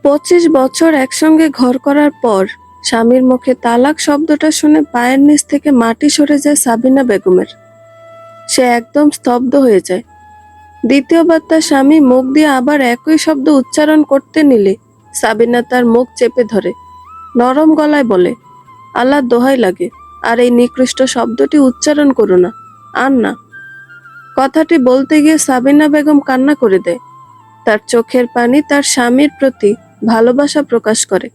25 বছর একসঙ্গে ঘর করার পর স্বামীর মুখে তালাক শব্দটা শুনে পায়ের নিচ থেকে মাটি সরে যায় সাবিনা বেগমের। সে একদম স্তব্ধ হয়ে যায়। দ্বিতীয়বার তার স্বামী মুখ দিয়ে আবার একই শব্দ উচ্চারণ করতে নিলে সাবিনা তার মুখ চেপে ধরে নরম গলায় বলে, আল্লাহ দোহাই লাগে, আর এই নিকৃষ্ট শব্দটি উচ্চারণ করো না, আর না। কথাটি বলতে গিয়ে সাবিনা বেগম কান্না করে দেয়। তার চোখের পানি তার স্বামীর প্রতি ভালোবাসা প্রকাশ করে।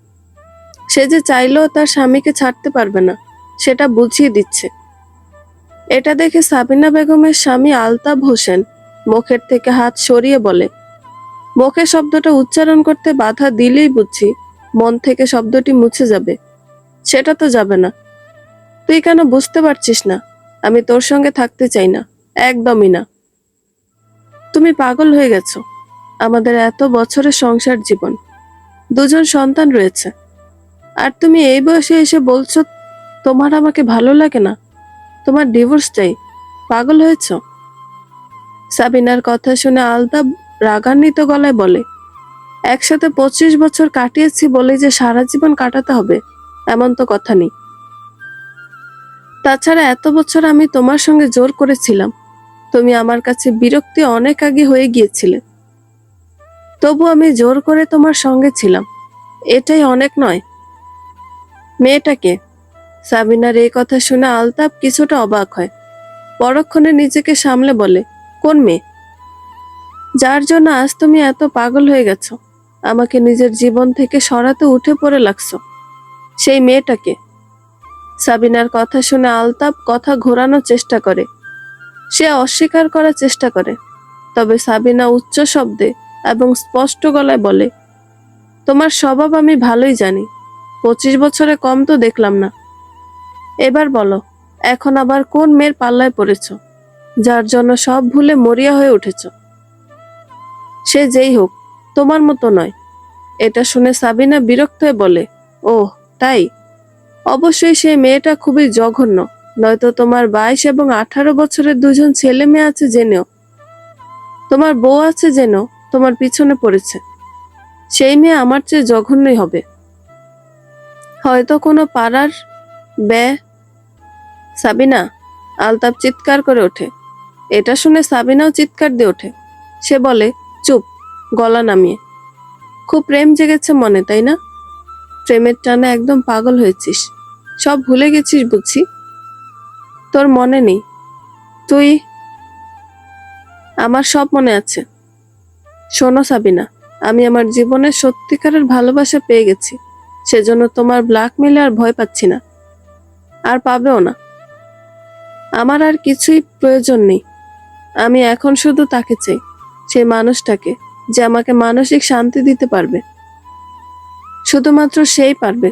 সে যে চাইলেও তার স্বামীকে ছাড়তে পারবে না, সেটা বুঝিয়ে দিচ্ছে। এটা দেখে সাবিনা বেগমের স্বামী আলতাব হোসেন মুখের থেকে হাত সরিয়ে বলে, মুখে শব্দটা উচ্চারণ করতে বাধা দিলেই বুঝছি মন থেকে শব্দটি মুছে যাবে। সেটা তো যাবে না। তুই কেন বুঝতে পারছিস না? আমি তোর সঙ্গে থাকতে চাই না, একদমই না। তুমি পাগল হয়ে গেছো। আমাদের এত বছরের সংসার জীবন, দুজন সন্তান রয়েছে, আর তুমি এই বয়সে এসে বলছো তোমার আমাকে ভালো লাগে না, তোমার ডিভোর্স চাই। পাগল হয়েছ? সাবিনার কথা শুনে আলতাব রাগান্বিত গলায় বলে, একসাথে 25 বছর কাটিয়েছি বলে যে সারা জীবন কাটাতে হবে এমন তো কথা নেই। তাছাড়া এত বছর আমি তোমার সঙ্গে জোর করেছিলাম, তুমি আমার কাছে বিরক্তি অনেক আগে হয়ে গিয়েছিলে, তবু আমি জোর করে তোমার সঙ্গে ছিলাম, এটাই অনেক নয়? মেয়েটাকে? সাবিনার এই কথা শুনে আলতাব কিছুটা অবাক হয়। পরক্ষণে নিজেকে সামলে বলে, কোন মেয়ে? যার জন্য আজ তুমি এত পাগল হয়ে গেছো, আমাকে নিজের জীবন থেকে সরাতে উঠে পড়ে লাগছো, সেই মেয়েটাকে? সাবিনার কথা শুনে আলতাব কথা ঘোরানোর চেষ্টা করে। সে অস্বীকার করার চেষ্টা করে, তবে সাবিনা উচ্চ শব্দে এবং স্পষ্ট গলায় বলে, তোমার স্বভাব আমি ভালোই জানি, 25 বছরে কম তো দেখলাম না। এবার বলো, এখন আবার কোন মেয়ের পাল্লায় পড়েছ, যার জন্য সব ভুলে মরিয়া হয়ে উঠেছ? সে যেই হোক, তোমার মতো নয়। এটা শুনে সাবিনা বিরক্ত হয়ে বলে, ওহ তাই? অবশ্যই সেই মেয়েটা খুবই জঘন্য, নয়তো তোমার 22 এবং 18 বছরের দুজন ছেলে মেয়ে আছে জেনেও, তোমার বউ আছে জেনেও তোমার পিছনে পড়েছে। সেই মেয়ে আমার চেয়ে জঘন্যই হবে। হয়তো কোনো পাড়ার ব্যয়। সাবিনা! আলতাব চিৎকার করে ওঠে। এটা শুনে সাবিনাও চিৎকার দিয়ে ওঠে। সে বলে, চুপ, গলা নামিয়ে। খুব প্রেম জেগেছে মনে, তাই না? প্রেমের টানে একদম পাগল হয়েছিস, সব ভুলে গেছিস বুঝছি। তোর মনে নেই? তুই? আমার সব মনে আছে। শোনো সাবিনা, আমি আমার জীবনের সত্যিকারের ভালোবাসা পেয়ে গেছি, সেজন্য তোমার ব্ল্যাকমেইলে আর ভয় পাচ্ছি না, আর পাবেও না। আমার আর কিছুই প্রয়োজন নেই। আমি এখন শুধু তাকে চাই, সেই মানুষটাকে, যে আমাকে মানসিক শান্তি দিতে পারবে। শুধুমাত্র সেই পারবে।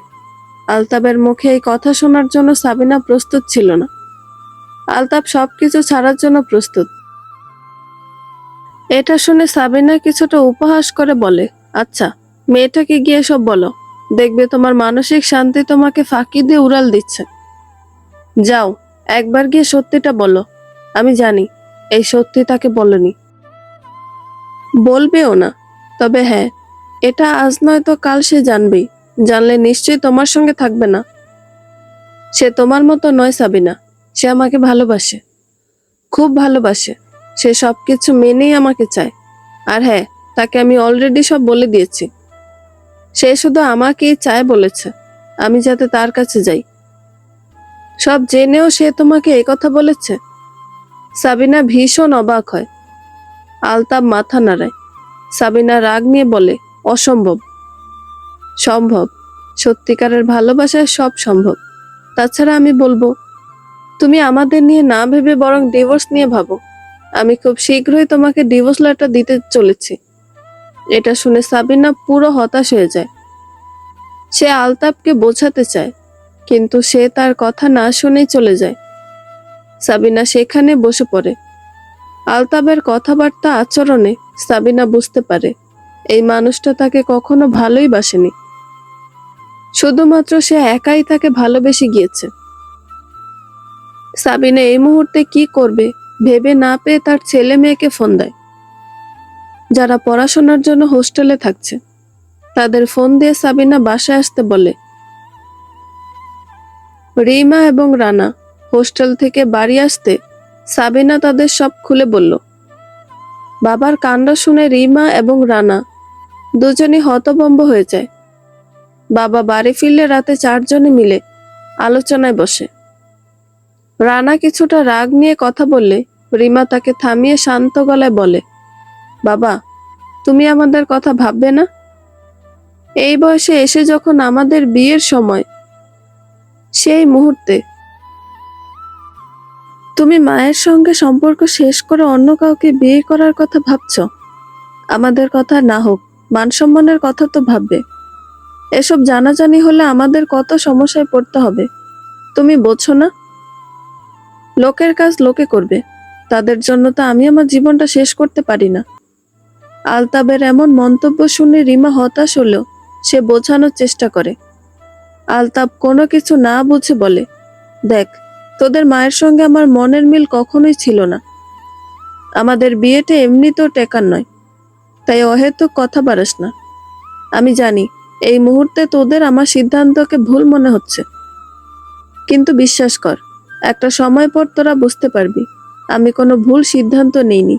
আলতাবের মুখে এই কথা শোনার জন্য সাবিনা প্রস্তুত ছিল না। আলতাব সবকিছু ছাড়ার জন্য প্রস্তুত। এটা শুনে সাবিনা কিছুটা উপহাস করে বলে, আচ্ছা, মেয়েটাকে গিয়ে সব বলো, দেখবে তোমার মানসিক শান্তি তোমাকে ফাঁকি দিয়ে উড়াল দিচ্ছে। যাও, একবার গিয়ে সত্যিটা বলো। আমি জানি এই সত্যি তাকে বলনি, বলবেও না। তবে হ্যাঁ, এটা আজ নয় তো কাল সে জানবেই। জানলে নিশ্চয়ই তোমার সঙ্গে থাকবে না। সে তোমার মতো নয় সাবিনা, সে আমাকে ভালোবাসে, খুব ভালোবাসে। সে সবকিছু মেনেই আমাকে চায়। আর হ্যাঁ, তাকে আমি অলরেডি সব বলে দিয়েছি। সে শুধু আমাকেই চায় বলেছে আমি যাতে তার কাছে যাই। সব জেনেও সে তোমাকে এই কথা বলেছে? সাবিনা ভীষণ অবাক হয়। আলতাব মাথা নাড়ায়। সাবিনা রাগ নিয়ে বলে, অসম্ভব। সম্ভব। সত্যিকারের ভালোবাসায় সব সম্ভব। তাছাড়া আমি বলবো, তুমি আমাদের নিয়ে না ভেবে বরং ডিভোর্স নিয়ে ভাবো। আমি খুব শীঘ্রই তোমাকে ডিভোর্স লেটার দিতে চলেছি। এটা শুনে সাবিনা পুরো হতাশ হয়ে যায়। সে আলতাবকে বোঝাতে চায়, কিন্তু সে তার কথা না শুনেই চলে যায়। সাবিনা সেখানে বসে পড়ে। আলতাবের কথাবার্তা আচরণে সাবিনা বুঝতে পারে এই মানুষটা তাকে কখনো ভালোই বাসেনি। শুধুমাত্র সে একাই তাকে ভালোবেসে গিয়েছে। সাবিনা এই মুহূর্তে কি করবে ভেবে না পেয়ে তার ছেলে মেয়েকে ফোন দেয়, যারা পড়াশোনার জন্য হোস্টেলে থাকছে। তাদের ফোন দিয়ে সাবিনা বাসায় আসতে বলে। রিমা এবং রানা হোস্টেল থেকে বাড়ি আসতে সাবিনা তাদের সব খুলে বলল। বাবার কাণ্ড শুনে রিমা এবং রানা দুজনই হতভম্ব হয়ে যায়। বাবা বাড়ি ফিরলে রাতে চারজনে মিলে আলোচনায় বসে। রানা কিছুটা রাগ নিয়ে কথা বললে রিমা তাকে থামিয়ে শান্ত গলায় বলে, বাবা, তুমি আমাদের কথা ভাববে না? এই বয়সে এসে যখন আমাদের বিয়ের সময়, সেই মুহূর্তে তুমি মায়ের সঙ্গে সম্পর্ক শেষ করে অন্য কাউকে বিয়ে করার কথা ভাবছো? আমাদের কথা না হোক, মান সম্মানের কথা তো ভাববে। এসব জানাজানি হলে আমাদের কত সমস্যায় পড়তে হবে, তুমি বোঝো না? লোকের কাজ লোকে করবে, তাদের জন্য তো আমি আমার জীবনটা শেষ করতে পারি না। আলতাবের এমন মন্তব্য শুনে রিমা হতাশ হলেও সে বোঝানোর চেষ্টা করে। আলতাব কোনো কিছু না বুঝে বলে, দেখ, তোদের মায়ের সঙ্গে আমার মনের মিল কখনোই ছিল না। আমাদের বিয়েটা এমনিতেও টেকার নয়, তাই অহেতুক কথা বাড়াস না। আমি জানি এই মুহূর্তে তোদের আমার সিদ্ধান্তকে ভুল মনে হচ্ছে, কিন্তু বিশ্বাস কর, একটা সময় পর তোরা বুঝতে পারবি আমি কোনো ভুল সিদ্ধান্ত নিইনি।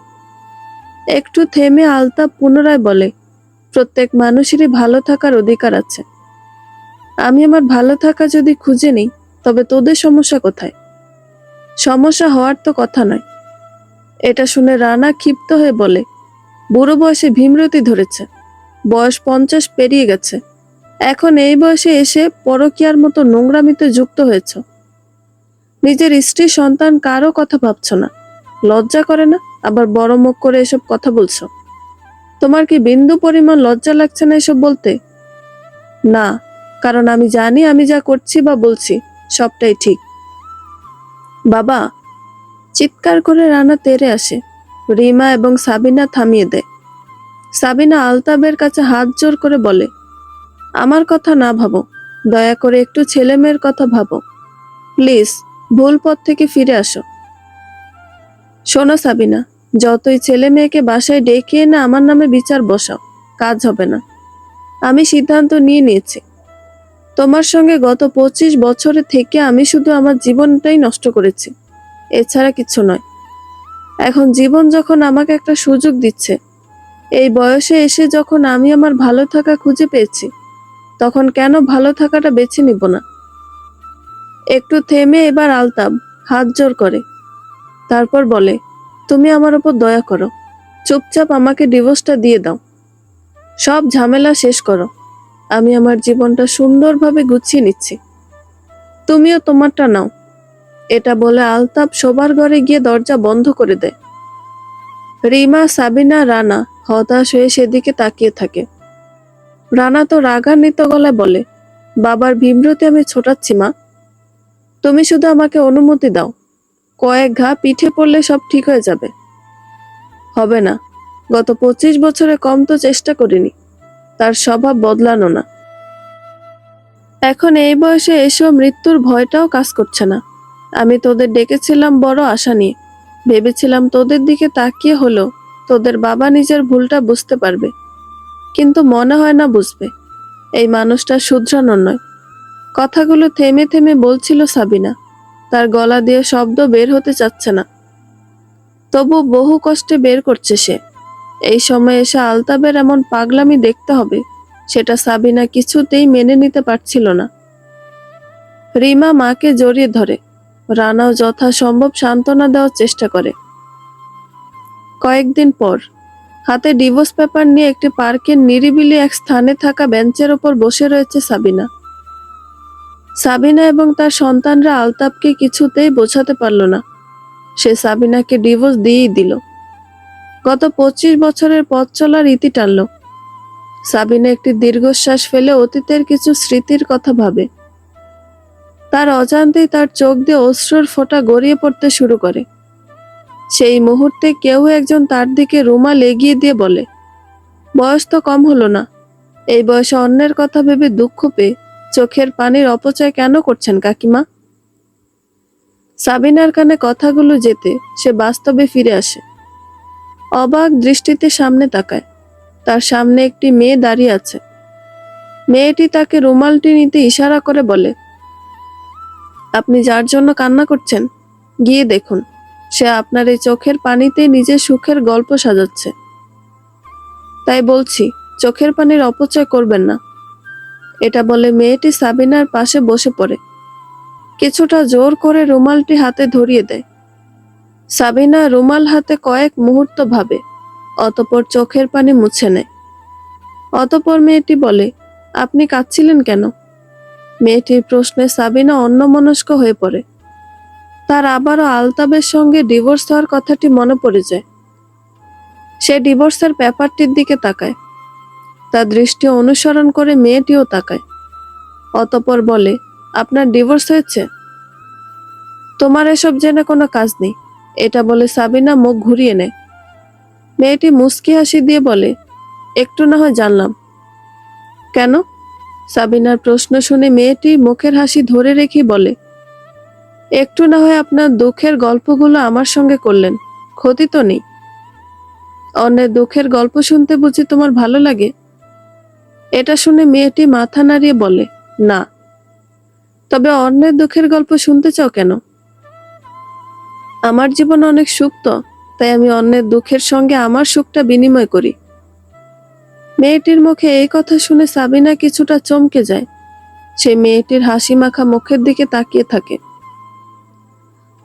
একটু থেমে আলতাব পুনরায় বলে, প্রত্যেক মানুষেরই ভালো থাকার অধিকার আছে। আমি আমার ভালো থাকা যদি খুঁজে নিই, তবে তোদের সমস্যা কোথায়? সমস্যা হওয়ার তো কথা নয়। এটা শুনে রানা ক্ষিপ্ত হয়ে বলে, বুড়ো বয়সে ভীমরতি ধরেছে, বয়স 50 পেরিয়ে গেছে, এখন এই বয়সে এসে পরকীয়ার মতো নোংরামিতে যুক্ত হয়েছ। নিজের স্ত্রী সন্তান কারো কথা ভাবছ না, লজ্জা করে না? আবার বড় মুখ করে এসব কথা বলছো। তোমার কি বিন্দু পরিমাণ লজ্জা লাগছে না এসব বলতে? না, কারণ আমি জানি আমি যা করছি বা বলছি সবটাই ঠিক। বাবা, চিৎকার করে রানা তেড়ে আসে। রিমা এবং সাবিনা থামিয়ে দেয়। সাবিনা আলতাবের কাছে হাত জোর করে বলে, আমার কথা না ভাবো, দয়া করে একটু ছেলে মেয়ের কথা ভাবো। প্লিজ, ভুল পথ থেকে ফিরে আসো। শোনো সাবিনা, যতই ছেলে মেয়েকে বাসায় ডেকে এনে আমার নামে বিচার বসাও, কাজ হবে না। আমি সিদ্ধান্ত নিয়ে নিয়েছি। তোমার সঙ্গে গত 25 বছরে থেকে আমি শুধু আমার জীবনটাই নষ্ট করেছি, এছাড়া কিছু নয়। এখন জীবন যখন আমাকে একটা সুযোগ দিচ্ছে, এই বয়সে এসে যখন আমি আমার ভালো থাকা খুঁজে পেয়েছি, তখন কেন ভালো থাকাটা বেছে নিব না? একটু থেমে এবার আলতাব হাত জোর করে, তারপর বলে, তুমি আমার উপর দয়া করো, চুপচাপ আমাকে ডিভোর্সটা দিয়ে দাও, সব ঝামেলা শেষ করো। আমি আমার জীবনটা সুন্দরভাবে গুছিয়ে নিচ্ছি, তুমিও তোমারটা নাও। এটা বলে আলতাব শোবার ঘরে গিয়ে দরজা বন্ধ করে দেয়। রিমা, সাবিনা, রানা হতাশ হয়ে সেদিকে তাকিয়ে থাকে। রানা তো রাগান্বিত গলায় বলে, বাবার ভীমরতি আমি ছোটাচ্ছি মা, তুমি শুধু আমাকে অনুমতি দাও, কয়েক ঘা পিঠে পড়লে সব ঠিক হয়ে যাবে। হবে না, গত 25 বছরে কম তো চেষ্টা করিনি তার স্বভাব বদলানো না। এখন এই বয়সে এসেও মৃত্যুর ভয়টাও কাজ করছে না। আমি তোদের ডেকেছিলাম বড় আশা নিয়ে, ভেবেছিলাম তোদের দিকে তাকিয়ে হলো তোদের বাবা নিজের ভুলটা বুঝতে পারবে, কিন্তু মনে হয় না বুঝবে। এই মানুষটা শুধরানোর নয়। কথাগুলো থেমে থেমে বলছিল সাবিনা, তার গলা দিয়ে শব্দ বের হতে চাচ্ছে না, তবু বহু কষ্টে বের করছে সে। এই সময় এসে আলতাবের এমন পাগলামি দেখতে হবে, সেটা সাবিনা কিছুতেই মেনে নিতে পারছিল না। রিমা মাকে জড়িয়ে ধরে, রানাও যথাসম্ভব সান্ত্বনা দেওয়ার চেষ্টা করে। কয়েকদিন পর হাতে ডিভোর্স পেপার নিয়ে একটি পার্কের নিরিবিলি এক স্থানে থাকা বেঞ্চের ওপর বসে রয়েছে সাবিনা। সাবিনা এবং তার সন্তানরা আলতাবকে কিছুতেই বোঝাতে পারল না সে সাবিনাকে ডিভোর্স দিয়েই দিল। গত 25 বছরের পথ চলার ইতি টানল। সাবিনা একটি দীর্ঘশ্বাস ফেলে অতীতের কিছু স্মৃতির কথা ভাবে। তার অজান্তেই তার চোখ দিয়ে অশ্রুর ফোঁটা গড়িয়ে পড়তে শুরু করে। সেই মুহূর্তে কেউ একজন তার দিকে রুমাল এগিয়ে দিয়ে বলে, বয়স তো কম হলো না, এই বয়সে অন্যের কথা ভেবে দুঃখ পেয়ে চোখের পানির অপচয় কেন করছেন কাকিমা? সাবিনার কানে কথাগুলো যেতে সে বাস্তবে ফিরে আসে। অবাক দৃষ্টিতে সামনে তাকায়। তার সামনে একটি মেয়ে দাঁড়িয়ে আছে, মেয়েটি তাকে রুমালটি নিতে ইশারা করে বলে, আপনি যার জন্য কান্না করছেন গিয়ে দেখুন, সে আপনার এই চোখের পানিতে নিজের সুখের গল্প সাজাচ্ছে। তাই বলছি, চোখের পানির অপচয় করবেন না। এটা বলে মেয়েটি সাবিনার পাশে বসে পড়ে। কিছুটা জোর করে রুমালটি হাতে ধরিয়ে দেয়। সাবিনা রুমাল হাতে কয়েক মুহূর্ত ভাবে, অতঃপর চোখের পানি মুছে নেয়। অতঃপর মেয়েটি বলে, আপনি কাঁদছিলেন কেন? মেয়েটির প্রশ্নে সাবিনা অন্যমনস্ক হয়ে পড়ে। তার আবারও আলতাবের সঙ্গে ডিভোর্স হওয়ার কথাটি মনে পড়ে যায়। সে ডিভোর্সের পেপারটির দিকে তাকায়। তার দৃষ্টি অনুসরণ করে মেয়েটিও তাকায়। অতঃপর বলে, আপনার ডিভোর্স হয়েছে? তোমার এসব জেনে কোনো কাজ নেই, এটা বলে সাবিনা মুখ ঘুরিয়ে নেয়। মেয়েটি মুচকি হাসি দিয়ে বলে, একটু না হয় জানলাম। কেন? সাবিনার প্রশ্ন শুনে মেয়েটি মুখের হাসি ধরে রেখে বলে, একটু না হয় আপনার দুঃখের গল্পগুলো আমার সঙ্গে করলেন, ক্ষতি তো নেই। অন্যের দুঃখের গল্প শুনতে বুঝি তোমার ভালো লাগে? এটা শুনে মেয়েটি মাথা নাড়িয়ে বলে, না। তবে অন্যের দুঃখের গল্প শুনতে চাও কেন? আমার জীবন অনেক সুপ্ত, তাই আমি অন্যের দুঃখের সঙ্গে আমার সুখটা বিনিময় করি। মেয়েটির মুখে এই কথা শুনে সাবিনা কিছুটা চমকে যায়। সে মেয়েটির হাসি মাখা মুখের দিকে তাকিয়ে থাকে।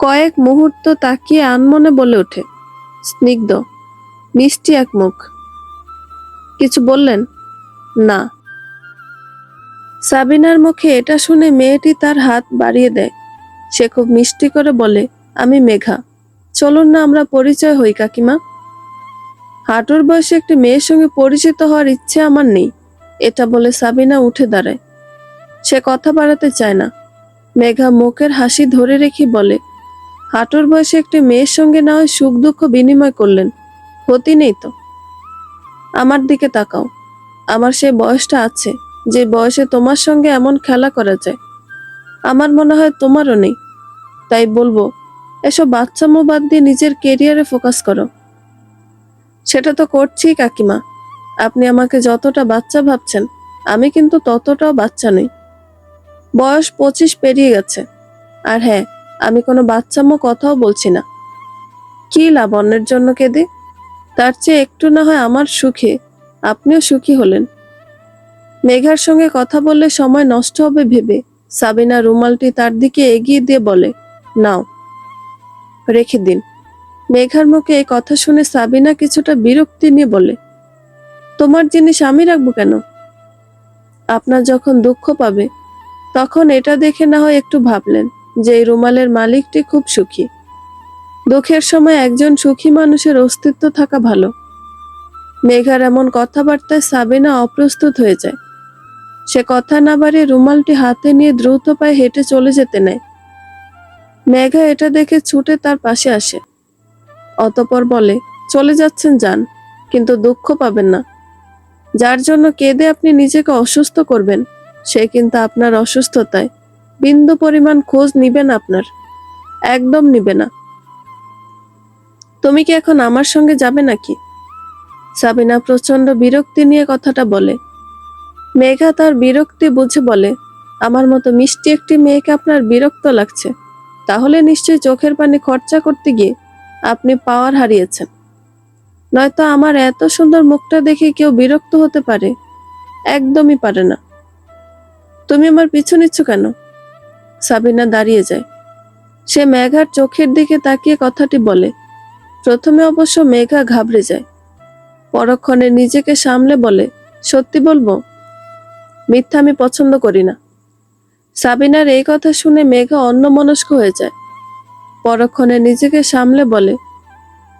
কয়েক মুহূর্ত তাকিয়ে আনমনে বলে ওঠে, স্নিগ্ধ, মিষ্টি এক মুখ। কিছু বললেন? না। সাবিনার মুখে এটা শুনে মেয়েটি তার হাত বাড়িয়ে দেয়। সে খুব মিষ্টি করে বলে, আমি মেঘা, চলুন না আমরা পরিচয় হই কাকিমা। হাঁটুর বয়সে একটি মেয়ের সঙ্গে পরিচিত হওয়ার ইচ্ছে আমার নেই, এটা বলে সাবিনা উঠে দাঁড়ায়। সে কথা বাড়াতে চায় না। মেঘা মুখের হাসি ধরে রেখে বলে, হাঁটুর বয়সে একটি মেয়ের সঙ্গে না হয় সুখ দুঃখ বিনিময় করলেন, ক্ষতি নেই তো। আমার দিকে তাকাও, আমার সেই বয়সটা আছে যে বয়সে তোমার সঙ্গে এমন খেলা করা যায়। আমার মনে হয় তোমারও নেই। তাই বলবো, এসব বাচ্চামো বাদ দিয়ে নিজের কেরিয়ারে ফোকাস করো। সেটা তো করছি কাকিমা, আপনি আমাকে যতটা বাচ্চা ভাবছেন আমি কিন্তু ততটাও বাচ্চা নই। বয়স 25 পেরিয়ে গেছে। আর হ্যাঁ, আমি কোনো বাচ্চামো কথাও বলছি না। কি লাভ অন্যের জন্য কেঁদে? তার চেয়ে একটু না হয় আমার সুখে আপনিও সুখী হলেন। মেঘার সঙ্গে কথা বললে সময় নষ্ট হবে ভেবে সাবিনা রুমালটি তার দিকে এগিয়ে দিয়ে বলে, নাও, রেখে দিন। মেঘার মুখে এই কথা শুনে সাবিনা কিছুটা বিরক্তি নিয়ে বলে, তোমার জিনিস আমি রাখবো কেন? আপনার যখন দুঃখ পাবে তখন এটা দেখে না হয় একটু ভাবলেন যে এই রুমালের মালিকটি খুব সুখী। দুঃখের সময় একজন সুখী মানুষের অস্তিত্ব থাকা ভালো। মেঘার এমন কথাবার্তায় সাবিনা অপ্রস্তুত হয়ে যায়। সে কথা না বাড়িয়ে রুমালটি হাতে নিয়ে দ্রুত পায়ে হেঁটে চলে যেতে নেয়। মেঘা এটা দেখে ছুটে তার পাশে আসে। অতঃপর বলে, চলে যাচ্ছেন যান, কিন্তু দুঃখ পাবেন না। যার জন্য কেঁদে আপনি নিজেকে অসুস্থ করবেন সে কিন্তু আপনার অসুস্থতায় বিন্দু পরিমাণ খোঁজ নিবে না আপনার, একদম নিবে না। তুমি কি এখন আমার সঙ্গে যাবে নাকি? সাবিনা প্রচন্ড বিরক্তি নিয়ে কথাটা বলে। মেঘা তার বিরক্তি বুঝে বলে, আমার মতো মিষ্টি একটি মেয়েকে আপনার বিরক্ত লাগছে, তাহলে নিশ্চয়ই চোখের পানি খরচা করতে গিয়ে আপনি পাওয়ার হারিয়েছেন। নয়তো আমার এত সুন্দর মুখটা দেখে কেউ বিরক্ত হতে পারে? একদমই পারে না। তুমি আমার পিছু নিচ্ছ কেন? সাবিনা দাঁড়িয়ে যায়। সে মেঘার চোখের দিকে তাকিয়ে কথাটি বলে। প্রথমে অবশ্য মেঘা ঘাবড়ে যায়, পরক্ষণে নিজেকে সামলে বলে, সত্যি বলবো, মিথ্যা আমি পছন্দ করি না। সাবিনার এই কথা শুনে মেঘা অন্যমনস্ক হয়ে যায়। পরক্ষণে নিজেকে সামলে বলে,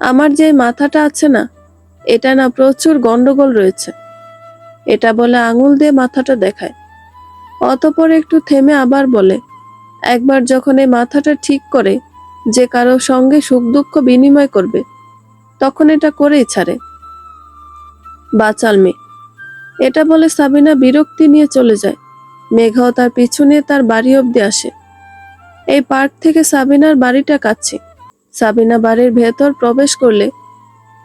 আমার যে মাথাটা আছে না, এটা না প্রচুর গন্ডগোল রয়েছে। এটা বলে আঙুল দিয়ে মাথাটা দেখায়। অতঃপর একটু থেমে আবার বলে, একবার যখন এই মাথাটা ঠিক করে যে কারো সঙ্গে সুখ দুঃখ বিনিময় করবে তখন এটা করেই ছাড়ে। বাচাল মেয়ে। এটা বলে সাবিনা বিরক্তি নিয়ে চলে যায়। মেঘাও তার পিছু নিয়ে তার বাড়ি অব্দি আসে। এই পার্ক থেকে সাবিনার বাড়িটা কাছে। সাবিনা বাড়ির ভেতর প্রবেশ করলে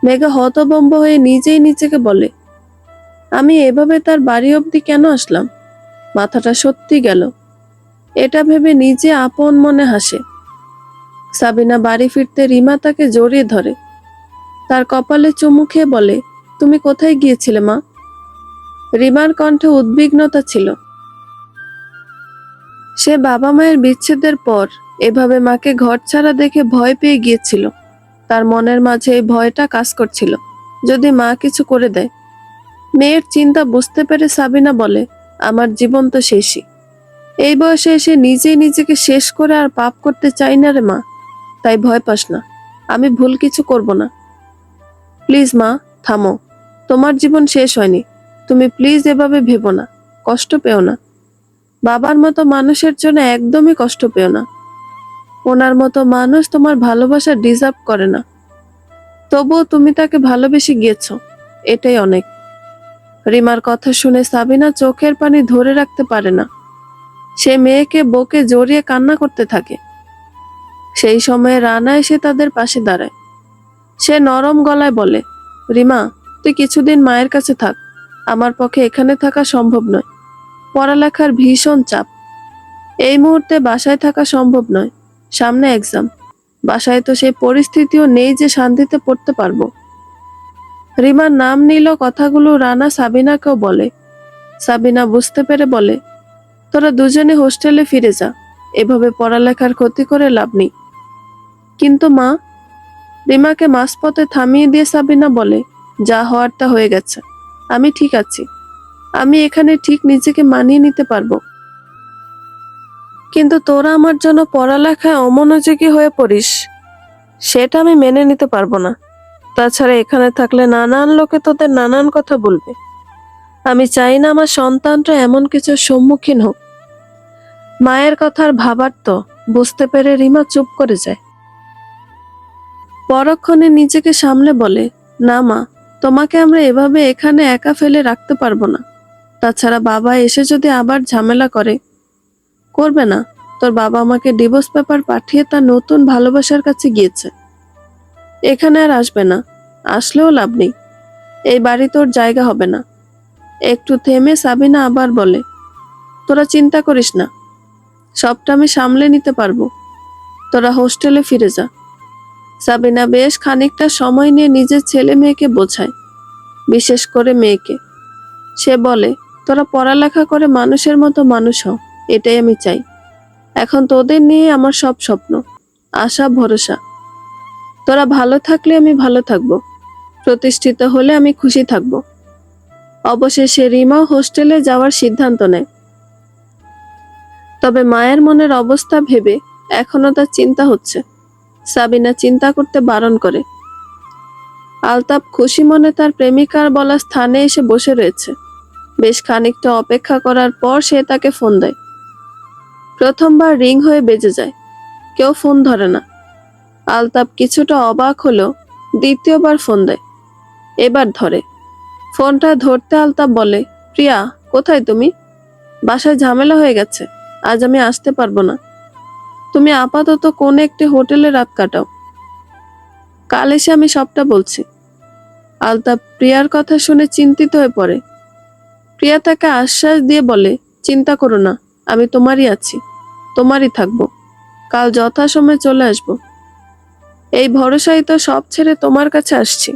মেঘা হতভম্ব হয়ে নিজেই নিজেকে বলে, আমি এভাবে তার বাড়ি অবধি কেন আসলাম? মাথাটা সত্যি গেল। এটা ভেবে নিজে আপন মনে হাসে। সাবিনা বাড়ি ফিরতে রিমা তাকে জড়িয়ে ধরে, তার কপালে চুমু খেয়ে বলে, তুমি কোথায় গিয়েছিলে মা? রিমার কণ্ঠে উদ্বিগ্নতা ছিল। সে বাবা মায়ের বিচ্ছেদের পর এভাবে মাকে ঘর ছাড়া দেখে ভয় পেয়ে গিয়েছিল। তার মনের মাঝে এই ভয়টা কাজ করছিল, যদি মা কিছু করে দেয়। মেয়ের চিন্তা বুঝতে পেরে সাবিনা বলে, আমার জীবন তো শেষই। এই বয়সে এসে নিজেই নিজেকে শেষ করে আর পাপ করতে চাই না রে মা। তাই ভয় পাস না, আমি ভুল কিছু করব না। প্লিজ মা, থামো। তোমার জীবন শেষ হয়নি। তুমি প্লিজ এভাবে ভেবো না, কষ্ট পেও না। বাবার মতো মানুষের জন্য একদমই কষ্ট পেও না। ওনার মতো মানুষ তোমার ভালোবাসা ডিজার্ভ করে না। তবুও তুমি তাকে ভালোবেসে গিয়েছো, এটাই অনেক। রিমার কথা শুনে সাবিনা চোখের পানি ধরে রাখতে পারে না। সে মেয়েকে বুকে জড়িয়ে কান্না করতে থাকে। সেই সময়ে রানা এসে তাদের পাশে দাঁড়ায়। সে নরম গলায় বলে, রিমা, তুই কিছুদিন মায়ের কাছে থাক। আমার পক্ষে এখানে থাকা সম্ভব নয়। পড়ালেখার ভীষণ চাপ। এই মুহূর্তে বাসায় থাকা সম্ভব নয়। সামনে এক্সাম। বাসায় তো সেই পরিস্থিতিও নেই যে শান্তিতে পড়তে পারবো। রিমার নাম নিল কথাগুলো রানা সাবিনাকেও বলে। সাবিনা বুঝতে পেরে বলে, তোরা দুজনে হোস্টেলে ফিরে যা। এভাবে পড়ালেখার ক্ষতি করে লাভ নেই। কিন্তু মা, রিমাকে মাঝপথে থামিয়ে দিয়ে সাবিনা বলে, যা হওয়ার তা হয়ে গেছে। আমি ঠিক আছি। আমি এখানে ঠিক নিজেকে মানিয়ে নিতে পারবো। কিন্তু তোরা আমার জন্য পড়ালেখায় অমনোযোগী হয়ে পড়িস, সেটা আমি মেনে নিতে পারবো না। তাছাড়া এখানে থাকলে নানান লোকে তোদের নানান কথা বলবে। আমি চাই না আমার সন্তানরা এমন কিছুর সম্মুখীন হোক। মায়ের কথার ভাবার তো বুঝতে পেরে রিমা চুপ করে যায়। পরক্ষণে নিজেকে সামলে বলে, না মা, তোমাকে আমরা এভাবে এখানে একা ফেলে রাখতে পারবো না। তাছাড়া বাবা এসে যদি আবার ঝামেলা করবে না। তোর বাবা আমাকে ডিভোর্স পেপার পাঠিয়ে তার নতুন ভালোবাসার কাছে গিয়েছে। এখানে আর আসবে না, আসলেও লাভ নেই। এই বাড়ি তোর জায়গা হবে না। একটু থেমে সাবিনা আবার বলে, তোরা চিন্তা করিস না, সবটা আমি সামলে নিতে পারবো। তোরা হোস্টেলে ফিরে যা। সাবিনা বেশ খানিকটা সময় নিয়ে নিজের ছেলে মেয়েকে বোঝায়, বিশেষ করে মেয়েকে। সে বলে, তোরা পড়ালেখা করে মানুষের মতো মানুষ হ, এটাই আমি চাই। এখন তোদের নিয়ে আমার সব স্বপ্ন, আশা, ভরসা। তোরা ভালো থাকলে আমি ভালো থাকবো, প্রতিষ্ঠিত হলে আমি খুশি থাকবো। অবশেষে রিমাও হোস্টেলে যাওয়ার সিদ্ধান্ত নেয়। তবে মায়ের মনের অবস্থা ভেবে এখনো তার চিন্তা হচ্ছে। সাবিনা চিন্তা করতে বারণ করে। আলতাপ খুশি মনে তার প্রেমিকার বলা স্থানে এসে বসে রয়েছে। বেশ খানিকটা অপেক্ষা করার পর সে তাকে ফোন দেয়। প্রথমবার রিং হয়ে বেজে যায়, কেউ ফোন ধরে না। আলতাপ কিছুটা অবাক হলো, দ্বিতীয়বার ফোন দেয়। এবার ধরে। ফোনটা ধরতে আলতাপ বলে, প্রিয়া, কোথায় তুমি? বাসায় ঝামেলা হয়ে গেছে, আজ আমি আসতে পারবো না। তুমি আপাতত কোন একটি হোটেলে রাত কাটাও, কাল এসে আমি সবটা বলছি। আলতাপ প্রিয়ার কথা শুনে চিন্তিত হয়ে পড়ে। প্রিয়া তাকে আশ্বাস দিয়ে বলে, চিন্তা করো না, আমি তোমারই আছি, তোমারই থাকবো। কাল যথাসময়ে চলে আসবো। এই ভরসাই তো সব ছেড়ে তোমার কাছে আসছি।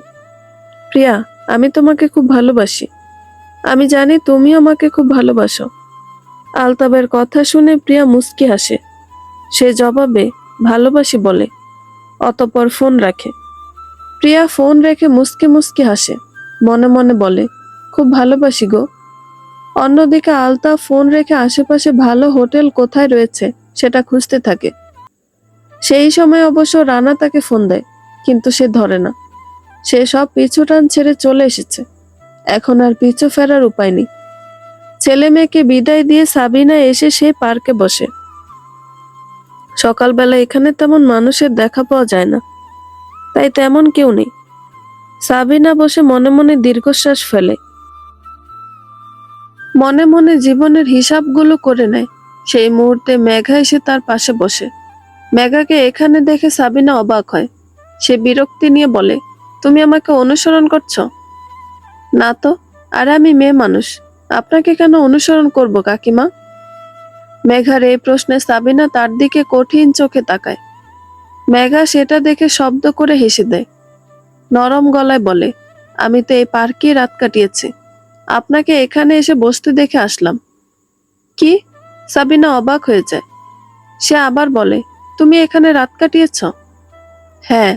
প্রিয়া, আমি তোমাকে খুব ভালোবাসি। আমি জানি তুমিও আমাকে খুব ভালোবাসো। আলতাবের কথা শুনে প্রিয়া মুচকি হাসে। সে জবাবে ভালোবাসি বলে, অতঃপর ফোন রাখে। প্রিয়া ফোন রেখে মুচকি মুচকি হাসে, মনে মনে বলে, খুব ভালোবাসি গো। অন্যদিকে আলতাফ ফোন রেখে আশেপাশে ভালো হোটেল কোথায় রয়েছে সেটা খুঁজতে থাকে। সেই সময় অবশ্য রানা তাকে ফোন দেয়, কিন্তু সে ধরে না। সে সব পিছুটান ছেড়ে চলে এসেছে। এখন আর পিছু ফেরার উপায় নেই। ছেলে মেয়েকে বিদায় দিয়ে সাবিনা এসে সেই পার্কে বসে। সকালবেলা এখানে তেমন মানুষের দেখা পাওয়া যায় না, তাই তেমন কেউ নেই। সাবিনা বসে মনে মনে দীর্ঘশ্বাস ফেলে। মনে মনে জীবনের হিসাবগুলো করে নেয়। সেই মুহূর্তে মেঘা এসে তার পাশে বসে। মেঘাকে এখানে দেখে সাবিনা অবাক হয়। সে বিরক্তি নিয়ে বলে, তুমি আমাকে অনুসরণ করছো? না তো, আর আমি মেয়ে মানুষ, আপনাকে কেন অনুসরণ করব কাকিমা? মেঘার এই প্রশ্নে সাবিনা তার দিকে কঠিন চোখে তাকায়। মেঘা সেটা দেখে শব্দ করে হেসে দেয়, নরম গলায় বলে, আমি তো এই পার্কেই রাত কাটিয়েছি, আপনাকে এখানে এসে বসতে দেখে আসলাম। কি? সাবিনা অবাক হয়ে যায়। সে আবার বলে, তুমি এখানে রাত কাটিয়েছ? হ্যাঁ,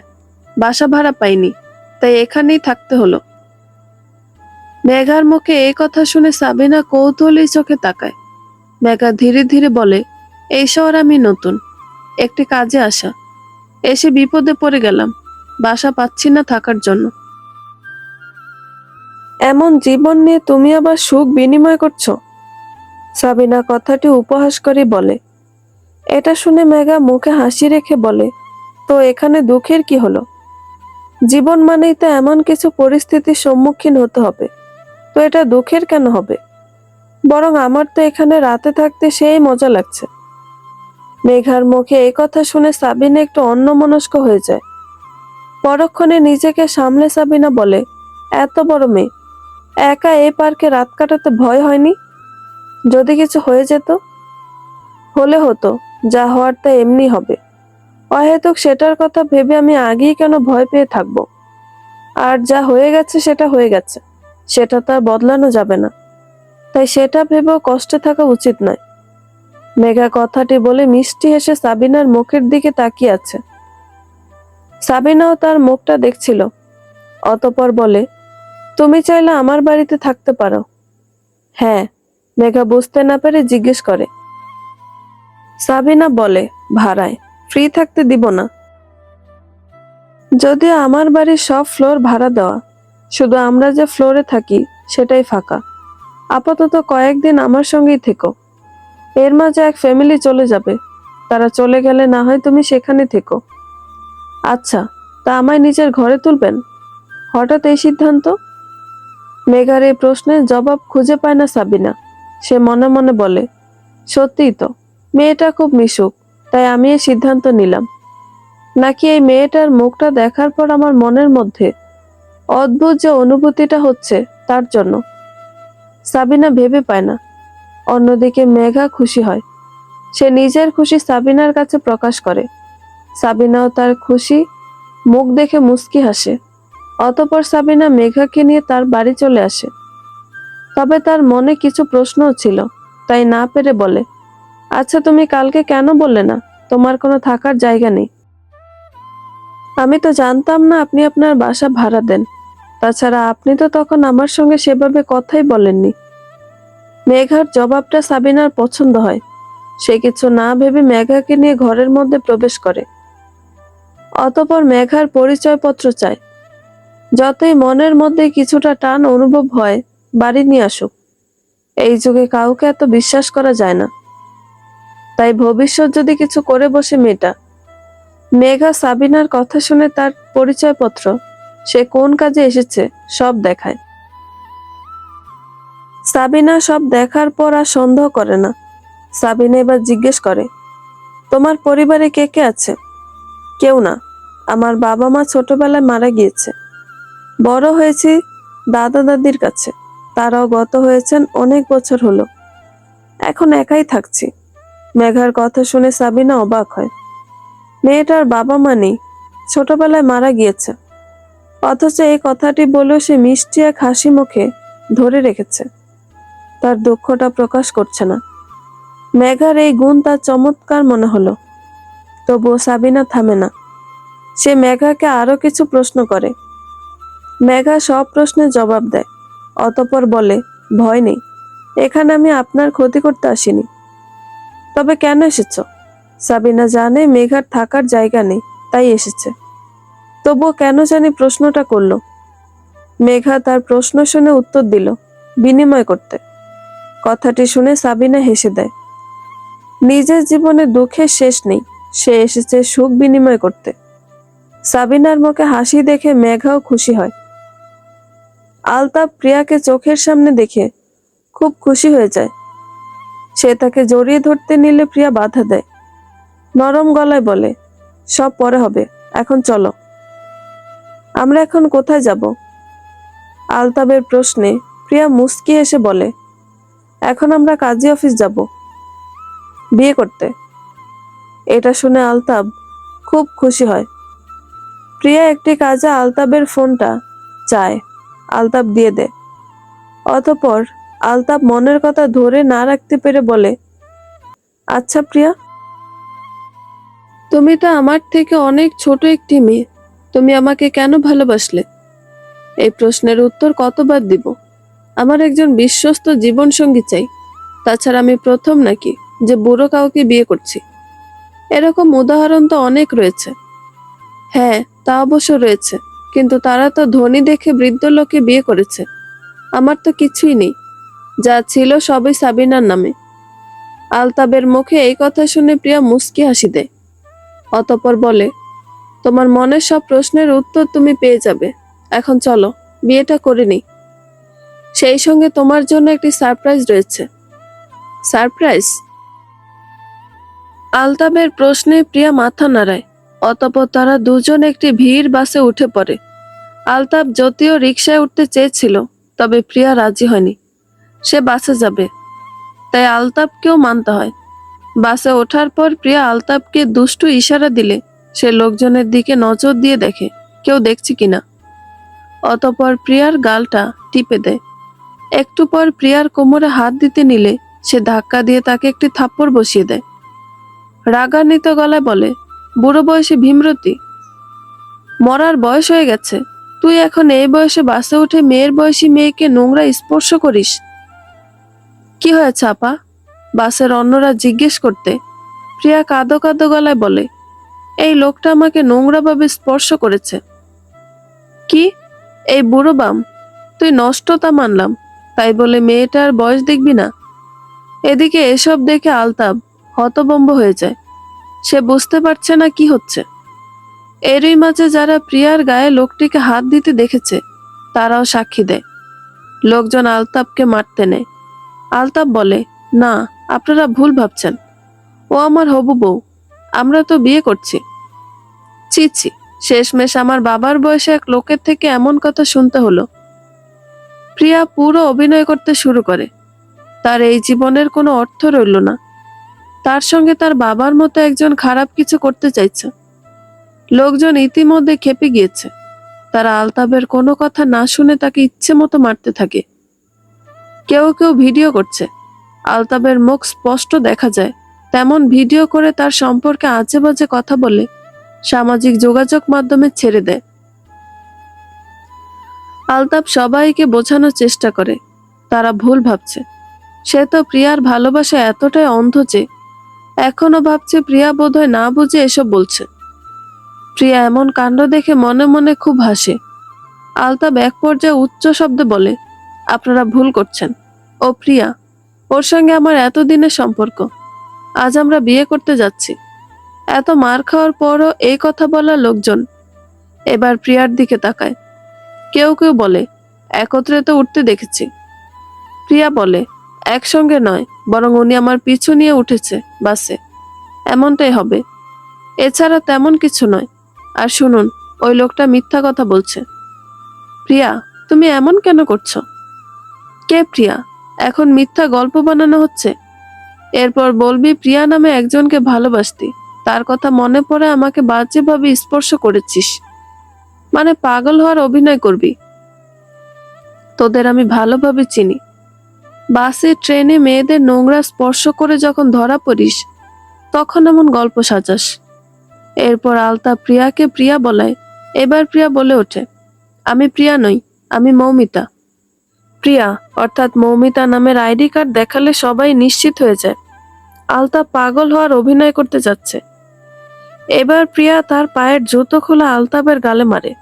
বাসা ভাড়া পাইনি, তাই এখানেই থাকতে হলো। মেঘার মুখে এই কথা শুনে সাবিনা কৌতূহলী চোখে তাকায়। মেঘা ধীরে ধীরে বলে, এই শহর আমি নতুন, একটি কাজে আসা, এসে বিপদে পড়ে গেলাম, বাসা পাচ্ছি না থাকার জন্য। এমন জীবন নিয়ে তুমি আবার সুখ বিনিময় করছো? সাবিনা কথাটি উপহাস করে বলে। এটা শুনে মেঘা মুখে হাসি রেখে বলে, তো এখানে দুঃখের কি হলো? জীবন মানেই তো এমন কিছু পরিস্থিতির সম্মুখীন হতে হবে, তো এটা দুঃখের কেন হবে? বরং আমার তো এখানে রাতে থাকতে সেই মজা লাগছে। মেঘার মুখে এই কথা শুনে সাবিনা একটু অন্যমনস্ক হয়ে যায়। পরক্ষণে নিজেকে সামলে সাবিনা বলে, এত বড় মেয়ে, একা এই পার্কে রাত কাটাতে ভয় হয়নি? যদি কিছু হয়ে যেত? হলে হতো, যা হওয়ার তা এমনি হবে। অহেতুক সেটার কথা ভেবে আমি আগেই কেন ভয় পেয়ে থাকবো? আর যা হয়ে গেছে সেটা হয়ে গেছে, সেটা তো আর বদলানো যাবে না, তাই সেটা ভেবেও কষ্টে থাকা উচিত নয়। মেঘা কথাটি বলে মিষ্টি হেসে সাবিনার মুখের দিকে তাকিয়ে আছে। সাবিনাও তার মুখটা দেখছিল। অতঃপর বলে, তুমি চাইলে আমার বাড়িতে থাকতে পারো। হ্যাঁ, মেঘা বুঝতে না পেরে জিজ্ঞেস করে। সাবিনা বলে, ভাড়ায়, ফ্রি থাকতে দিব না। যদিও আমার বাড়ির সব ফ্লোর ভাড়া দেওয়া, শুধু আমরা যে ফ্লোরে থাকি সেটাই ফাঁকা। আপাতত কয়েকদিন আমার সঙ্গেই থেকো, এর মাঝে এক ফ্যামিলি চলে যাবে, তারা চলে গেলে না হয় তুমি সেখানে থেকো। আচ্ছা, তা আমায় নিজের ঘরে তুলবেন? হঠাৎ এই সিদ্ধান্ত? মেঘার এই প্রশ্নের জবাব খুঁজে পায় না সাবিনা। সে মনে মনে বলে, সত্যিই তো, মেয়েটা খুব মিশুক, তাই আমি এই সিদ্ধান্ত নিলাম। নাকি এই মেয়েটার মুখটা দেখার পর আমার মনের মধ্যে অদ্ভুত যে অনুভূতিটা হচ্ছে তার জন্য? সাবিনা ভেবে পায় না। অন্যদিকে মেঘা খুশি হয়। সে নিজের খুশি সাবিনার কাছে প্রকাশ করে। সাবিনাও তার খুশি মুখ দেখে মুচকি হাসে। অতঃপর সাবিনা মেঘাকে নিয়ে তার বাড়ি চলে আসে। তবে তার মনে কিছু প্রশ্নও ছিল, তাই না পেরে বলে, আচ্ছা তুমি কালকে কেন বললে না তোমার কোনো থাকার জায়গা নেই? আমি তো জানতাম না আপনি আপনার বাসা ভাড়া দেন। তাছাড়া আপনি তো তখন আমার সঙ্গে সেভাবে কথাই বলেননি। মেঘার জবাবটা সাবিনার পছন্দ হয়। সে কিছু না ভেবে মেঘাকে নিয়ে ঘরের মধ্যে প্রবেশ করে। অতঃপর মেঘার পরিচয়পত্র চায়। যতই মনের মধ্যে কিছুটা টান অনুভব হয়, বাড়ি নিয়ে আসুক। এই যুগে কাউকে এত বিশ্বাস করা যায় না। তাই ভবিষ্যৎ যদি কিছু করে বসে মেয়েটা। মেঘা সাবিনার কথা শুনে তার পরিচয়পত্র, সে কোন কাজে এসেছে সব দেখায়। সাবিনা সব দেখার পর আর সন্দেহ করে না। সাবিনা এবার জিজ্ঞেস করে, তোমার পরিবারে কে কে আছে? কেউ না, আমার বাবা মা ছোটবেলায় মারা গিয়েছে। বড় হয়েছি দাদা দাদির কাছে, তারাও গত হয়েছেন অনেক বছর হলো। এখন একাই থাকছি। মেঘার কথা শুনে সাবিনা অবাক হয়। মেয়েটার বাবা মা নেই, ছোটবেলায় মারা গিয়েছে, অথচ এই কথাটি বলেও সে মিষ্টি এক হাসি মুখে ধরে রেখেছে। তার দুঃখটা প্রকাশ করছে না। মেঘার এই গুণ তার চমৎকার মনে হলো। তবুও সাবিনা থামে না। সে মেঘাকে আরো কিছু প্রশ্ন করে। মেঘা সব প্রশ্নের জবাব দেয়। অতঃপর বলে, ভয় নেই, এখানে আমি আপনার ক্ষতি করতে আসিনি। তবে কেন এসেছ? সাবিনা জানে মেঘার থাকার জায়গা নেই, তাই এসেছে। তবুও কেন জানি প্রশ্নটা করলো। মেঘা তার প্রশ্ন শুনে উত্তর দিল, বিনিময় করতে। কথাটি শুনে সাবিনা হেসে দেয়। নিজের জীবনে দুঃখের শেষ নেই, সে এসেছে সুখ বিনিময় করতে। সাবিনার মুখে হাসি দেখে মেঘাও খুশি হয়। আলতাফ প্রিয়াকে চোখের সামনে দেখে খুব খুশি হয়ে যায়। সে তাকে জড়িয়ে ধরতে নিলে প্রিয়া বাধা দেয়। নরম গলায় বলে, সব পরে হবে, এখন চলো। আমরা এখন কোথায় যাব? আলতাফের প্রশ্নে প্রিয়া মুচকি এসে বলে, এখন আমরা কাজী অফিস যাব বিয়ে করতে। এটা শুনে আলতাব খুব খুশি হয়। প্রিয়া একটি কাজে আলতাবের ফোনটা চায়, আলতাব দিয়ে দেয়। অতঃপর আলতাব মনের কথা ধরে না রাখতে পেরে বলে, আচ্ছা প্রিয়া, তুমি তো আমার থেকে অনেক ছোট একটি মেয়ে, তুমি আমাকে কেন ভালোবাসলে? এই প্রশ্নের উত্তর কতবার দিব? আমার একজন বিশ্বস্ত জীবনসঙ্গী চাই। তাছাড়া আমি প্রথম নাকি যে বুড়ো কাউকে বিয়ে করছি? এরকম উদাহরণ তো অনেক রয়েছে। হ্যাঁ, তা অবশ্য রয়েছে, কিন্তু তারা তো ধনী দেখে বৃদ্ধ লোকে বিয়ে করেছে। আমার তো কিছুই নেই, যা ছিল সবই সাবিনার নামে। আলতাবের মুখে এই কথা শুনে প্রিয়া মুচকি হাসি দেয়। অতঃপর বলে, তোমার মনের সব প্রশ্নের উত্তর তুমি পেয়ে যাবে। এখন চলো, বিয়েটা করে নিই। সেই সঙ্গে তোমার জন্য একটি সারপ্রাইজ রয়েছে। সারপ্রাইজ? আলতাবের প্রশ্নে প্রিয়া মাথা নাড়ায়। অতঃপর তারা দুজন একটি ভিড় বাসে উঠে পড়ে। আলতাব যদিও রিকশায় উঠতে চেয়েছিল, তবে প্রিয়া রাজি হয়নি। সে বাসে যাবে, তাই আলতাবকেও মানতে হয়। বাসে ওঠার পর প্রিয়া আলতাবকে দুষ্টু ইশারা দিলে সে লোকজনের দিকে নজর দিয়ে দেখে কেউ দেখছে কিনা। অতঃপর প্রিয়ার গালটা টিপে দেয়। একটু পর প্রিয়ার কোমরে হাত দিতে নিলে সে ধাক্কা দিয়ে তাকে একটি থাপ্পড় বসিয়ে দেয়। রাগান্বিত গলায় বলে, বুড়ো বয়সে ভীমরতি, মরার বয়স হয়ে গেছে, তুই এখন এই বয়সে বাসে উঠে মেয়ের বয়সী মেয়েকে নোংরা স্পর্শ করিস? কি হয়েছে আপা? বাসের অন্যরা জিজ্ঞেস করতে প্রিয়া কাঁদো কাঁদো গলায় বলে, এই লোকটা আমাকে নোংরাভাবে স্পর্শ করেছে। কি? এই বুড়ো বাম, তুই নষ্ট তা মানলাম, তাই বলে মেয়েটার বয়স দেখবি না? এদিকে এসব দেখে আলতাব হতভম্ব হয়ে যায়। সে বুঝতে পারছে না কি হচ্ছে। এরই মাঝে যারা প্রিয়ার গায়ে লোকটিকে হাত দিতে দেখেছে তারাও সাক্ষী দেয়। লোকজন আলতাবকে মারতে নেয়। আলতাব বলে, না, আপনারা ভুল ভাবছেন, ও আমার হবু বউ, আমরা তো বিয়ে করছি। ছি ছি, শেষমেশ আমার বাবার বয়সে এক লোকের থেকে এমন কথা শুনতে হলো। প্রিয়া পুরো অভিনয় করতে শুরু করে। তার এই জীবনের কোনো অর্থ রইল না। তার সঙ্গে তার বাবার মতো একজন খারাপ কিছু করতে চাইছে। লোকজন ইতিমধ্যে খেপে গিয়েছে। তারা আলতাবের কোনো কথা না শুনে তাকে ইচ্ছে মতো মারতে থাকে। কেউ কেউ ভিডিও করছে। আলতাবের মুখ স্পষ্ট দেখা যায়, তেমন ভিডিও করে তার সম্পর্কে আজে বাজে কথা বলে সামাজিক যোগাযোগ মাধ্যমে ছেড়ে দেয়। আলতাব সবাইকে বোঝানোর চেষ্টা করে তারা ভুল ভাবছে। সে তো প্রিয়ার ভালোবাসা এতটাই অন্ধ যে এখনো ভাবছে প্রিয়া বোধহয় না বুঝে এসব বলছে। প্রিয়া এমন কাণ্ড দেখে মনে মনে খুব হাসে। আলতাব এক পর্যায়ে উচ্চ শব্দে বলে, আপনারা ভুল করছেন। ও প্রিয়া, ওর সঙ্গে আমার এতদিনের সম্পর্ক, আজ আমরা বিয়ে করতে যাচ্ছি। এত মার খাওয়ার পরও এই কথা বলা লোকজন এবার প্রিয়ার দিকে তাকায়। কেউ কেউ বলে, একত্রে তো উঠতে দেখেছি। প্রিয়া বলে, একসঙ্গে নয়, বরং উনি আমার পিছু নিয়ে উঠেছে বাসে, এমনটাই হবে, এছাড়া তেমন কিছু নয়। আর শুনুন, ওই লোকটা মিথ্যা কথা বলছে। প্রিয়া, তুমি এমন কেন করছো? কে প্রিয়া? এখন মিথ্যা গল্প বানানো হচ্ছে। এরপর বলবি প্রিয়া নামে একজনকে ভালোবাসতি, তার কথা মনে পড়ে আমাকে বাজেভাবে স্পর্শ করেছিস, মানে পাগল হওয়ার অভিনয় করবি। তোদের আমি ভালোভাবে চিনি। বাসে ট্রেনে মেয়েদের নোংরা স্পর্শ করে যখন ধরা পড়িস তখন এমন গল্প সাজাস। এরপর আলতা প্রিয়াকে প্রিয়া বলায়। এবার প্রিয়া বলে ওঠে, আমি প্রিয়া নই, আমি মৌমিতা। প্রিয়া অর্থাৎ মৌমিতা নামের আইডি কার্ড দেখালে সবাই নিশ্চিত হয়ে যায় আলতা পাগল হওয়ার অভিনয় করতে যাচ্ছে। এবার প্রিয়া তার পায়ের জুতো খোলা আলতাবের গালে মারে।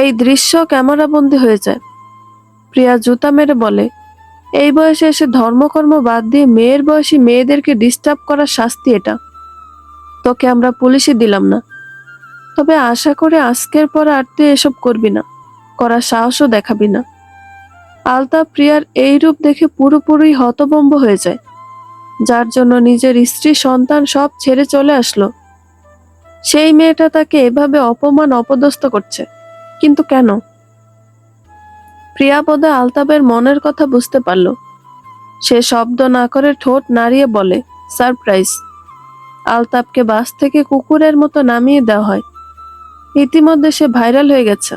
এই দৃশ্য ক্যামেরাবন্দি হয়ে যায়। প্রিয়া জুতা মেরে বলে, এই বয়সে এসে ধর্মকর্ম বাদ দিয়ে মেয়ের বয়সী মেয়েদেরকে ডিস্টার্ব করার শাস্তি এটা। তোকে আমরা পুলিশে দিলাম না, তবে আশা করে আজকের পর আর তুই এসব করবি না, করার সাহসও দেখাবি না। আলতা প্রিয়ার এই রূপ দেখে পুরোপুরি হতভম্ব হয়ে যায়। যার জন্য নিজের স্ত্রী সন্তান সব ছেড়ে চলে আসলো, সেই মেয়েটা তাকে এভাবে অপমান অপদস্থ করছে, কিন্তু কেন? প্রিয়া বোধহয় আলতাবের মনের কথা বুঝতে পারল। সে শব্দ না করে ঠোঁট নাড়িয়ে বলে, সারপ্রাইজ। আলতাবকে বাস থেকে কুকুরের মতো নামিয়ে দেওয়া হয়। ইতিমধ্যে সে ভাইরাল হয়ে গেছে।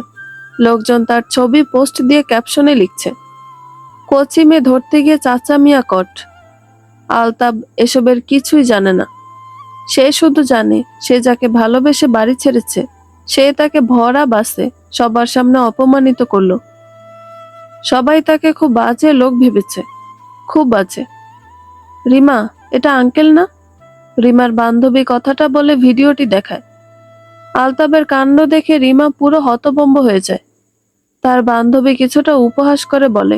লোকজন তার ছবি পোস্ট দিয়ে ক্যাপশনে লিখছে, কচি মেয়ে ধরতে গিয়ে চাচা মিয়া কট। আলতাব এসবের কিছুই জানে না। সে শুধু জানে সে যাকে ভালোবেসে বাড়ি ছেড়েছে সে তাকে ভরা বাসে সবার সামনে অপমানিত করলো। সবাই তাকে খুব বাজে লোক ভেবেছে, খুব বাজে। রিমা, এটা আঙ্কেল না? রিমার বান্ধবী কথাটা বলে ভিডিওটি দেখায়। আলতাবের কাণ্ড দেখে রিমা পুরো হতভম্ব হয়ে যায়। তার বান্ধবী কিছুটা উপহাস করে বলে,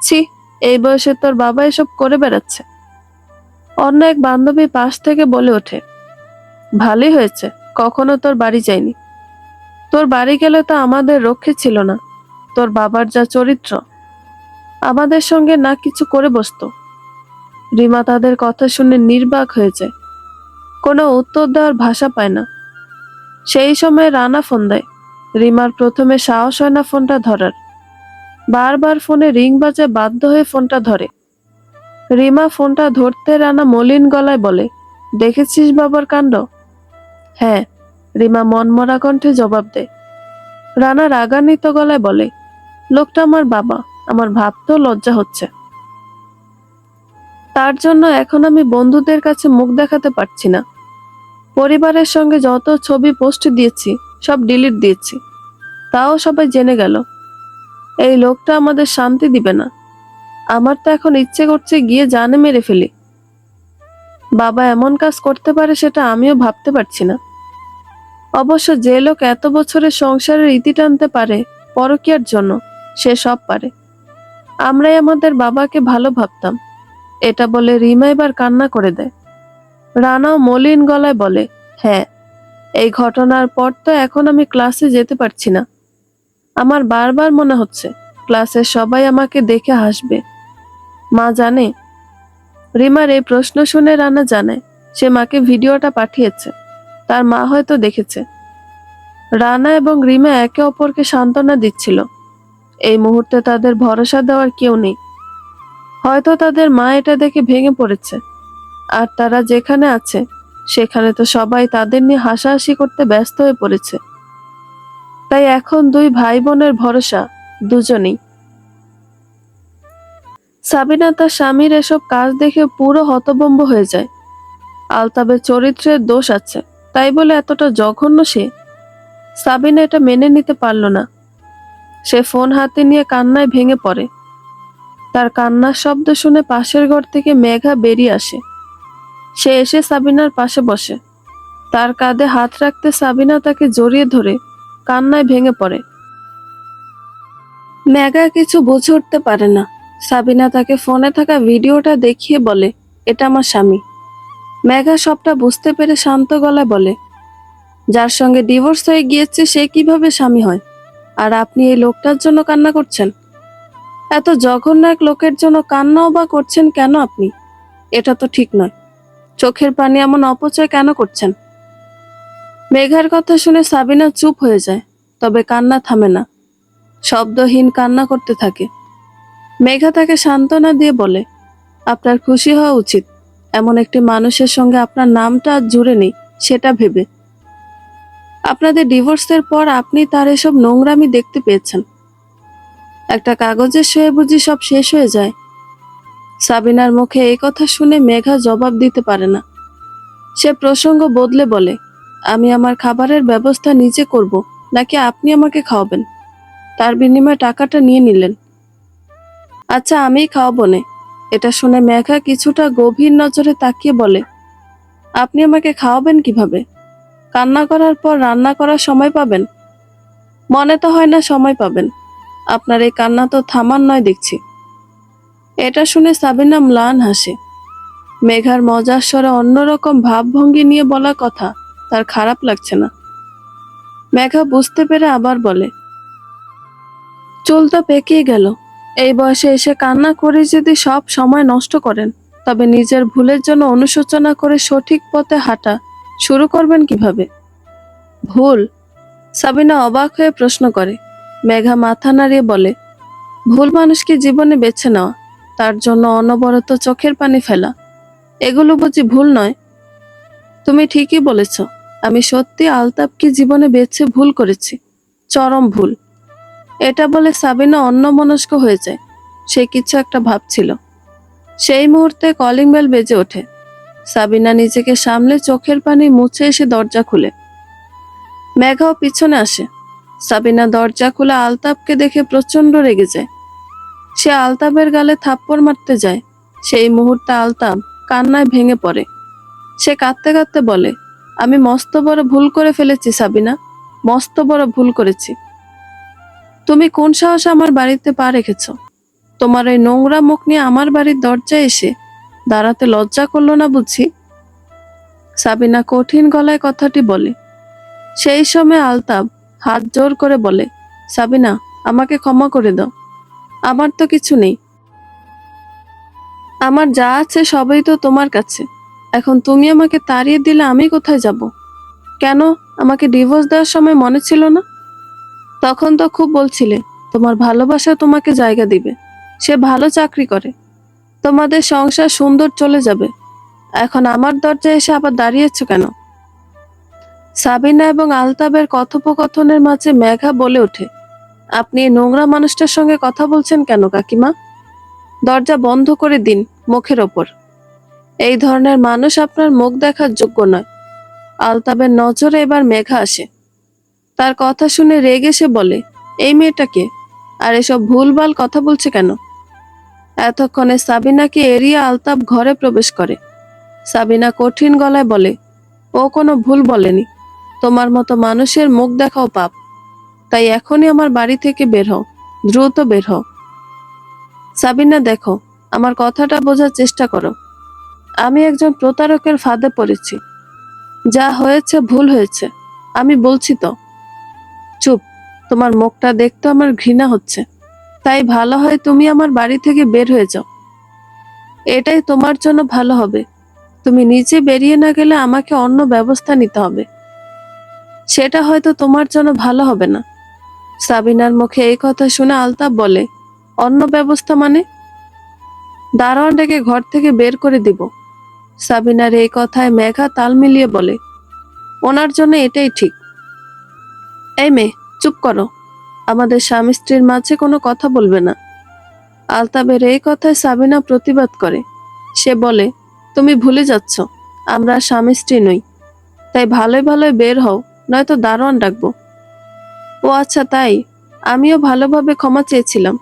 ছি, এই বয়সে তোর বাবা এসব করে বেড়াচ্ছে। অন্য এক বান্ধবী পাশ থেকে বলে ওঠে, ভালোই হয়েছে কখনো তোর বাড়ি যায়নি। তোর বাড়ি গেলে তো আমাদের রক্ষে ছিল না। তোর বাবার যা চরিত্র, আমাদের সঙ্গে না কিছু করে বসতো। রিমা তাদের কথা শুনে নির্বাক হয়ে যায়। কোনো উত্তর দেওয়ার ভাষা পায় না। সেই সময় রানা ফোন দেয়। রিমার প্রথমে সাহস হয় না ফোনটা ধরার। বারবার ফোনে রিং বাজে, বাধ্য হয়ে ফোনটা ধরে। রিমা ফোনটা ধরতে রানা মলিন গলায় বলে, দেখেছিস বাবার কাণ্ড? হ্যাঁ, রিমা মনমরা কণ্ঠে জবাব দেয়। রানা রাগান্বিত গলায় বলে, লোকটা আমার বাবা, আমার ভাবতেও লজ্জা হচ্ছে। তার জন্য এখন আমি বন্ধুদের কাছে মুখ দেখাতে পারছি না। পরিবারের সঙ্গে যত ছবি পোস্ট দিয়েছি সব ডিলিট দিয়েছি, তাও সবাই জেনে গেল। এই লোকটা আমাদের শান্তি দিবে না। আমার তো এখন ইচ্ছে করছে গিয়ে জানে মেরে ফেলি। বাবা এমন কাজ করতে পারে সেটা আমিও ভাবতে পারছি না। অবশ্য যে লোক এত বছরের সংসারের ইতি টানতে পারে পরকীয়ার জন্য, সে সব পারে। আমরাই আমাদের বাবাকে ভালো ভাবতাম। এটা বলে রিমা এবার কান্না করে দেয়। রানাও মলিন গলায় বলে, হ্যাঁ, এই ঘটনার পর তো এখন আমি ক্লাসে যেতে পারছি না। আমার বারবার মনে হচ্ছে ক্লাসের সবাই আমাকে দেখে হাসবে। মা জানে? রিমার এই প্রশ্ন শুনে রানা জানে সে মাকে ভিডিওটা পাঠিয়েছে। তার মা হয়তো দেখেছে। রানা এবং রিমা একে অপরকে সান্ত্বনা দিচ্ছিল। এই মুহূর্তে তাদের ভরসা দেওয়ার কেউ নেই। হয়তো তাদের মা এটা দেখে ভেঙে পড়েছে। আর তারা যেখানে আছে সেখানে তো সবাই তাদের নিয়ে হাসাহাসি করতে ব্যস্ত হয়ে পড়েছে। তাই এখন দুই ভাই বোনের ভরসা দুজনেই। সাবিনা তার স্বামীর এসব কাজ দেখে পুরো হতভম্ব হয়ে যায়। আলতাবের চরিত্রের দোষ আছে, তাই বলে এতটা জঘন্য সে? সাবিনা এটা মেনে নিতে পারল না। সে ফোন হাতে নিয়ে কান্নায় ভেঙে পড়ে। তার কান্নার শব্দ শুনে পাশের ঘর থেকে মেঘা বেরিয়ে আসে। সে এসে সাবিনার পাশে বসে। তার কাঁধে হাত রাখতে সাবিনা তাকে জড়িয়ে ধরে কান্নায় ভেঙে পড়ে। মেঘা কিছু বুঝে উঠতে পারে না। সাবিনা তাকে ফোনে থাকা ভিডিওটা দেখিয়ে বলে, এটা আমার স্বামী। মেঘা সবটা বুঝতে পেরে শান্ত গলায় বলে, যার সঙ্গে ডিভোর্স হয়ে গিয়েছে সে কিভাবে স্বামী হয়? আর আপনি এই লোকটার জন্য কান্না করছেন? এত জঘন্য এক লোকের জন্য কান্নাও বা করছেন কেন আপনি? এটা তো ঠিক নয়। চোখের পানি এমন অপচয় কেন করছেন? মেঘার কথা শুনে সাবিনা চুপ হয়ে যায়, তবে কান্না থামে না। শব্দহীন কান্না করতে থাকে। মেঘা তাকে সান্ত্বনা দিয়ে বলে, আপনার খুশি হওয়া উচিত। এমন একটি মানুষের সঙ্গে আপনার নামটা জুড়ে নেই সেটা ভেবে। আপনাদের ডিভোর্সের পর আপনি তার এসব নোংরামি দেখতে পেয়েছেন। একটা কাগজের সয়ে বুঝি সব শেষ হয়ে যায়? সাবিনার মুখে এই কথা শুনে মেঘা জবাব দিতে পারে না। সে প্রসঙ্গ বদলে বলে, আমি আমার খাবারের ব্যবস্থা নিজে করব, নাকি আপনি আমাকে খাওয়াবেন? তার বিনিময়ে টাকাটা নিয়ে নিলেন। আচ্ছা, আমিই খাওয়াবো নে। এটা শুনে মেঘা কিছুটা গভীর নজরে তাকিয়ে বলে, আপনি আমাকে খাওয়াবেন কিভাবে? কান্না করার পর রান্না করার সময় পাবেন? মনে তো হয় না সময় পাবেন। আপনার এই কান্না তো থামার নয় দেখছি। এটা শুনে সাবিনা ম্লান হাসে। মেঘার মজার স্বরে অন্যরকম ভাবভঙ্গি নিয়ে বলা কথা তার খারাপ লাগছে না। মেঘা বুঝতে পেরে আবার বলে, চুল তো পেকেই গেল। এই বয়সে এসে কান্না করে যদি সব সময় নষ্ট করেন, তবে নিজের ভুলের জন্য অনুশোচনা করে সঠিক পথে হাঁটা শুরু করবেন কিভাবে? ভুল? সাবিনা অবাক হয়ে প্রশ্ন করে। মেঘা মাথা নাড়িয়ে বলে, ভুল মানুষকে জীবনে বেছে নেওয়া, তার জন্য অনবরত চোখের পানি ফেলা, এগুলো বুঝি ভুল নয়? তুমি ঠিকই বলেছ। আমি সত্যি আলতাবকে জীবনে বেছে ভুল করেছি, চরম ভুল। এটা বলে সাবিনা অন্যমনস্ক হয়ে যায়। সে কিছু একটা ভাবছিল। সেই মুহূর্তে কলিং বেল বেজে ওঠে। সাবিনা নিজেকে সামলে চোখের পানি মুছে এসে দরজা খুলে। মেঘাও পিছনে আসে। সাবিনা দরজা খুলে আলতাবকে দেখে প্রচন্ড রেগে যায়। সে আলতাবের গালে থাপ্পড় মারতে যায়। সেই মুহূর্তে আলতাব কান্নায় ভেঙে পড়ে। সে কাঁদতে কাঁদতে বলে, আমি মস্ত বড় ভুল করে ফেলেছি সাবিনা, মস্ত বড় ভুল করেছি। তুমি কোন সাহসে আমার বাড়িতে পা রেখেছ? তোমার এই নোংরা মুখ নিয়ে আমার বাড়ির দরজায় এসে দাঁড়াতে লজ্জা করলো না বুঝি? সাবিনা কঠিন গলায় কথাটি বলে। সেই সময় আলতাব হাত জোর করে বলে, সাবিনা, আমাকে ক্ষমা করে দাও। আমার তো কিছু নেই। আমার যা আছে সবই তো তোমার কাছে। এখন তুমি আমাকে তাড়িয়ে দিলে আমি কোথায় যাব? কেন, আমাকে ডিভোর্স দেওয়ার সময় মনে ছিল না? তখন তো খুব বলছিলে তোমার ভালোবাসা তোমাকে জায়গা দিবে, সে ভালো চাকরি করে, তোমাদের সংসার সুন্দর চলে যাবে। এখন আমার দরজায় এসে আবার দাঁড়িয়েছো কেন? সাবিনা এবং আলতাবের কথোপকথনের মাঝে মেঘা বলে ওঠে, আপনি এই নোংরা মানুষটার সঙ্গে কথা বলছেন কেন কাকিমা? দরজা বন্ধ করে দিন মুখের ওপর। এই ধরনের মানুষ আপনার মুখ দেখার যোগ্য নয়। আলতাবের নজরে এবার মেঘা আসে। তার কথা শুনে রেগে সে বলে, এই মেয়েটাকে আর এসব ভুলভাল কথা বলছে কেন? এতক্ষণে সাবিনাকে এড়িয়ে আলতাব ঘরে প্রবেশ করে। সাবিনা কঠিন গলায় বলে, ও কোনো ভুল বলেনি। তোমার মতো মানুষের মুখ দেখাও পাপ। তাই এখনই আমার বাড়ি থেকে বের হও, দ্রুত বের হও। সাবিনা, দেখো, আমার কথাটা বোঝার চেষ্টা করো। আমি একজন প্রতারকের ফাঁদে পড়েছি। যা হয়েছে ভুল হয়েছে, আমি বলছি তো। চুপ, তোমার মুখটা দেখতে আমার ঘৃণা হচ্ছে। তাই ভালো হয় তুমি আমার বাড়ি থেকে বের হয়ে যাও। এটাই তোমার জন্য ভালো হবে। তুমি নিজে বেরিয়ে না গেলে আমাকে অন্য ব্যবস্থা নিতে হবে। সেটা হয়তো তোমার জন্য ভালো হবে না। সাবিনার মুখে এই কথা শুনে আলতাব বলে, অন্য ব্যবস্থা মানে? দারোয়ানটাকে ঘর থেকে বের করে দিব। সাবিনার এই কথায় মেঘা তাল মিলিয়ে বলে, ওনার জন্য এটাই ঠিক। এই মেয়ে, চুপ করো। আমাদের স্বামী স্ত্রীর মাঝে কোনো কথা বলবে না। আলতাবের এই কথায় সাবিনা প্রতিবাদ করে। সে বলে, তুমি ভুলে যাচ্ছ, আমরা স্বামী স্ত্রী নই। তাই ভালোই ভালোই বের হও, নয়তো দারোয়ান ডাকবো। ও আচ্ছা তাই, আমিও ভালোভাবে ক্ষমা চেয়েছিলাম।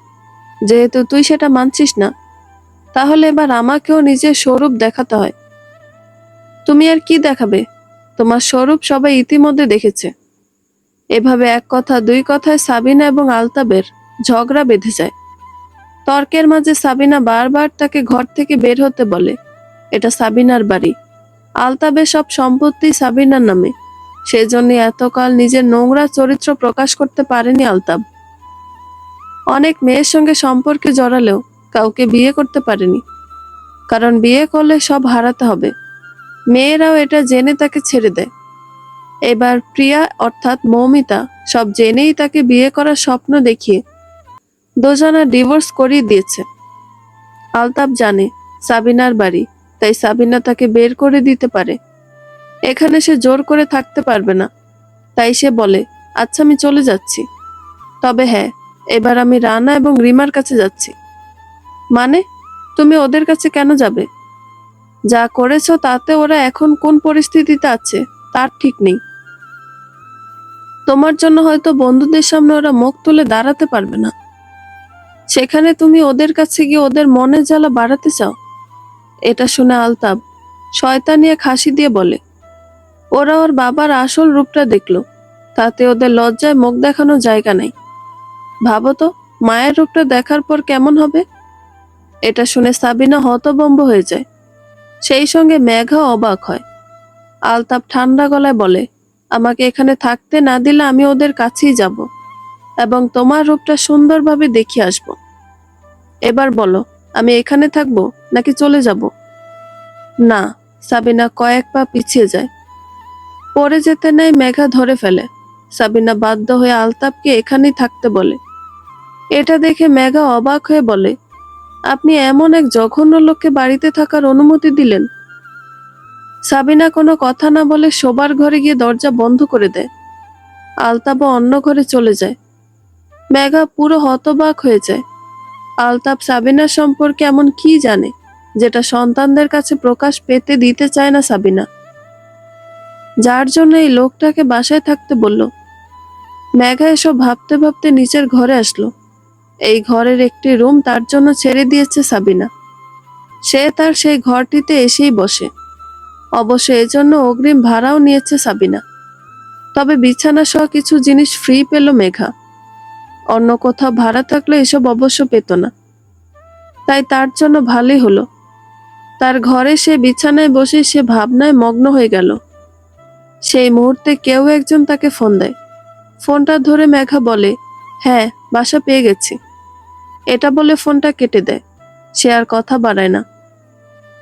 যেহেতু তুই সেটা মানছিস না, তাহলে এবার আমাকেও নিজের স্বরূপ দেখাতে হয়। তুমি আর কি দেখাবে? তোমার স্বরূপ সবাই ইতিমধ্যে দেখেছে। এভাবে এক কথা দুই কথায় সাবিনা এবং আলতাবের ঝগড়া বেঁধে যায়। তর্কের মাঝে সাবিনা বারবার তাকে ঘর থেকে বের হতে বলে। এটা সাবিনার বাড়ি। আলতাবের সব সম্পত্তি সাবিনার নামে। সেজন্য এতকাল নিজের নোংরা চরিত্র প্রকাশ করতে পারেনি আলতাব। অনেক মেয়ের সঙ্গে সম্পর্কে জড়ালেও কাউকে বিয়ে করতে পারেনি। কারণ বিয়ে করলে সব হারাতে হবে। মেয়েরাও এটা জেনে তাকে ছেড়ে দেয়। এবার প্রিয়া অর্থাৎ মৌমিতা সব জেনেই তাকে বিয়ে করার স্বপ্ন দেখিয়ে দুজনা ডিভোর্স করিয়ে দিয়েছে। আলতাব জানে সাবিনার বাড়ি, তাই সাবিনা তাকে বের করে দিতে পারে। এখানে সে জোর করে থাকতে পারবে না। তাই সে বলে, আচ্ছা আমি চলে যাচ্ছি। তবে হ্যাঁ, এবার আমি রানা এবং রিমার কাছে যাচ্ছি। মানে, তুমি ওদের কাছে কেন যাবে? যা করেছো তাতে ওরা এখন কোন পরিস্থিতিতে আছে তার ঠিক নেই। তোমার জন্য হয়তো বন্ধুদের সামনে ওরা মুখ তুলে দাঁড়াতে পারবে না। সেখানে তুমি ওদের কাছে গিয়ে ওদের মনের জ্বালা বাড়াতে চাও? এটা শুনে আলতাব শয়তানি এক হাসি দিয়ে বলে, ওরা ওর বাবার আসল রূপটা দেখলো, তাতে ওদের লজ্জায় মুখ দেখানোর জায়গা নাই। ভাবো তো, মায়ের রূপটা দেখার পর কেমন হবে? এটা শুনে সাবিনা হতভম্ব হয়ে যায়। সেই সঙ্গে মেঘা অবাক হয়। আলতাব ঠান্ডা গলায় বলে, আমাকে এখানে থাকতে না দিলে আমি ওদের কাছেই যাব এবং তোমার রূপটা সুন্দরভাবে দেখিয়ে আসব। এবার বলো, আমি এখানে থাকবো নাকি চলে যাব? না। সাবিনা কয়েক পা পিছিয়ে যায়। পড়ে যেতে নেয় মেঘা ধরে ফেলে। সাবিনা বাধ্য হয়ে আলতাবকে এখানেই থাকতে বলে। এটা দেখে মেঘা অবাক হয়ে বলে, আপনি এমন এক জঘন্য লোককে বাড়িতে থাকার অনুমতি দিলেন? সাবিনা কোনো কথা না বলে শোবার ঘরে গিয়ে দরজা বন্ধ করে দেয়। আলতাবও অন্য ঘরে চলে যায়। মেঘা পুরো হতবাক হয়ে যায়। আলতাব সাবিনা সম্পর্কে এমন কি জানে যেটা সন্তানদের কাছে প্রকাশ পেতে দিতে চায় না সাবিনা, যার জন্য এই লোকটাকে বাসায় থাকতে বলল। মেঘা এসব ভাবতে ভাবতে নিচের ঘরে আসলো। এই ঘরের একটি রুম তার জন্য ছেড়ে দিয়েছে সাবিনা। সে তার সেই ঘরটিতে এসেই বসে। অবশ্য এজন্য অগ্রিম ভাড়াও নিয়েছে সাবিনা। তবে বিছানা সহ কিছু জিনিস ফ্রি পেল মেঘা। অন্য কোথাও ভাড়া থাকলে এসব অবশ্য পেত না, তাই তার জন্য ভালোই হলো। তার ঘরে সে বিছানায় বসে সে ভাবনায় মগ্ন হয়ে গেল। সেই মুহূর্তে কেউ একজন তাকে ফোন দেয়। ফোনটা ধরে মেঘা বলে, হ্যাঁ, বাসা পেয়ে গেছি। এটা বলে ফোনটা কেটে দেয়। সে আর কথা বাড়ায় না।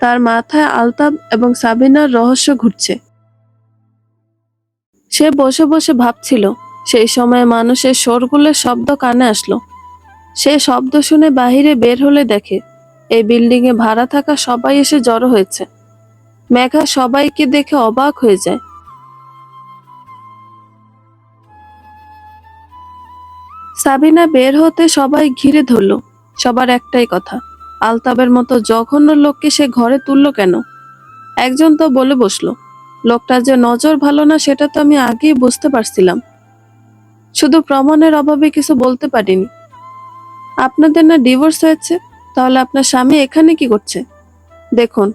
তার মাথায় আলতাব এবং সাবিনার রহস্য ঘুরছে। সে বসে বসে ভাবছিল। সেই সময় মানুষের শোরগোলের শব্দ কানে আসলো। সে শব্দ শুনে বাহিরে বের হলে দেখে এই বিল্ডিং এ ভাড়া থাকা সবাই এসে জড়ো হয়েছে। মেঘা সবাইকে দেখে অবাক হয়ে যায়। সাবিনা বের হতে সবাই ঘিরে ধরল। সবার একটাই কথা, আলতাবের মতো জঘন্য লোককে সে ঘরে তুললো কেন? একজন তো বলে বসলো, লোকটার যে নজর ভালো না সেটা তো আমি আগেই বুঝতে পারছিলাম, শুধু প্রমাণের অভাবে কিছু বলতে পারিনি। আপনাদের না ডিভোর্স হয়েছে? তাহলে আপনার স্বামী এখানে কি করছে? দেখুন,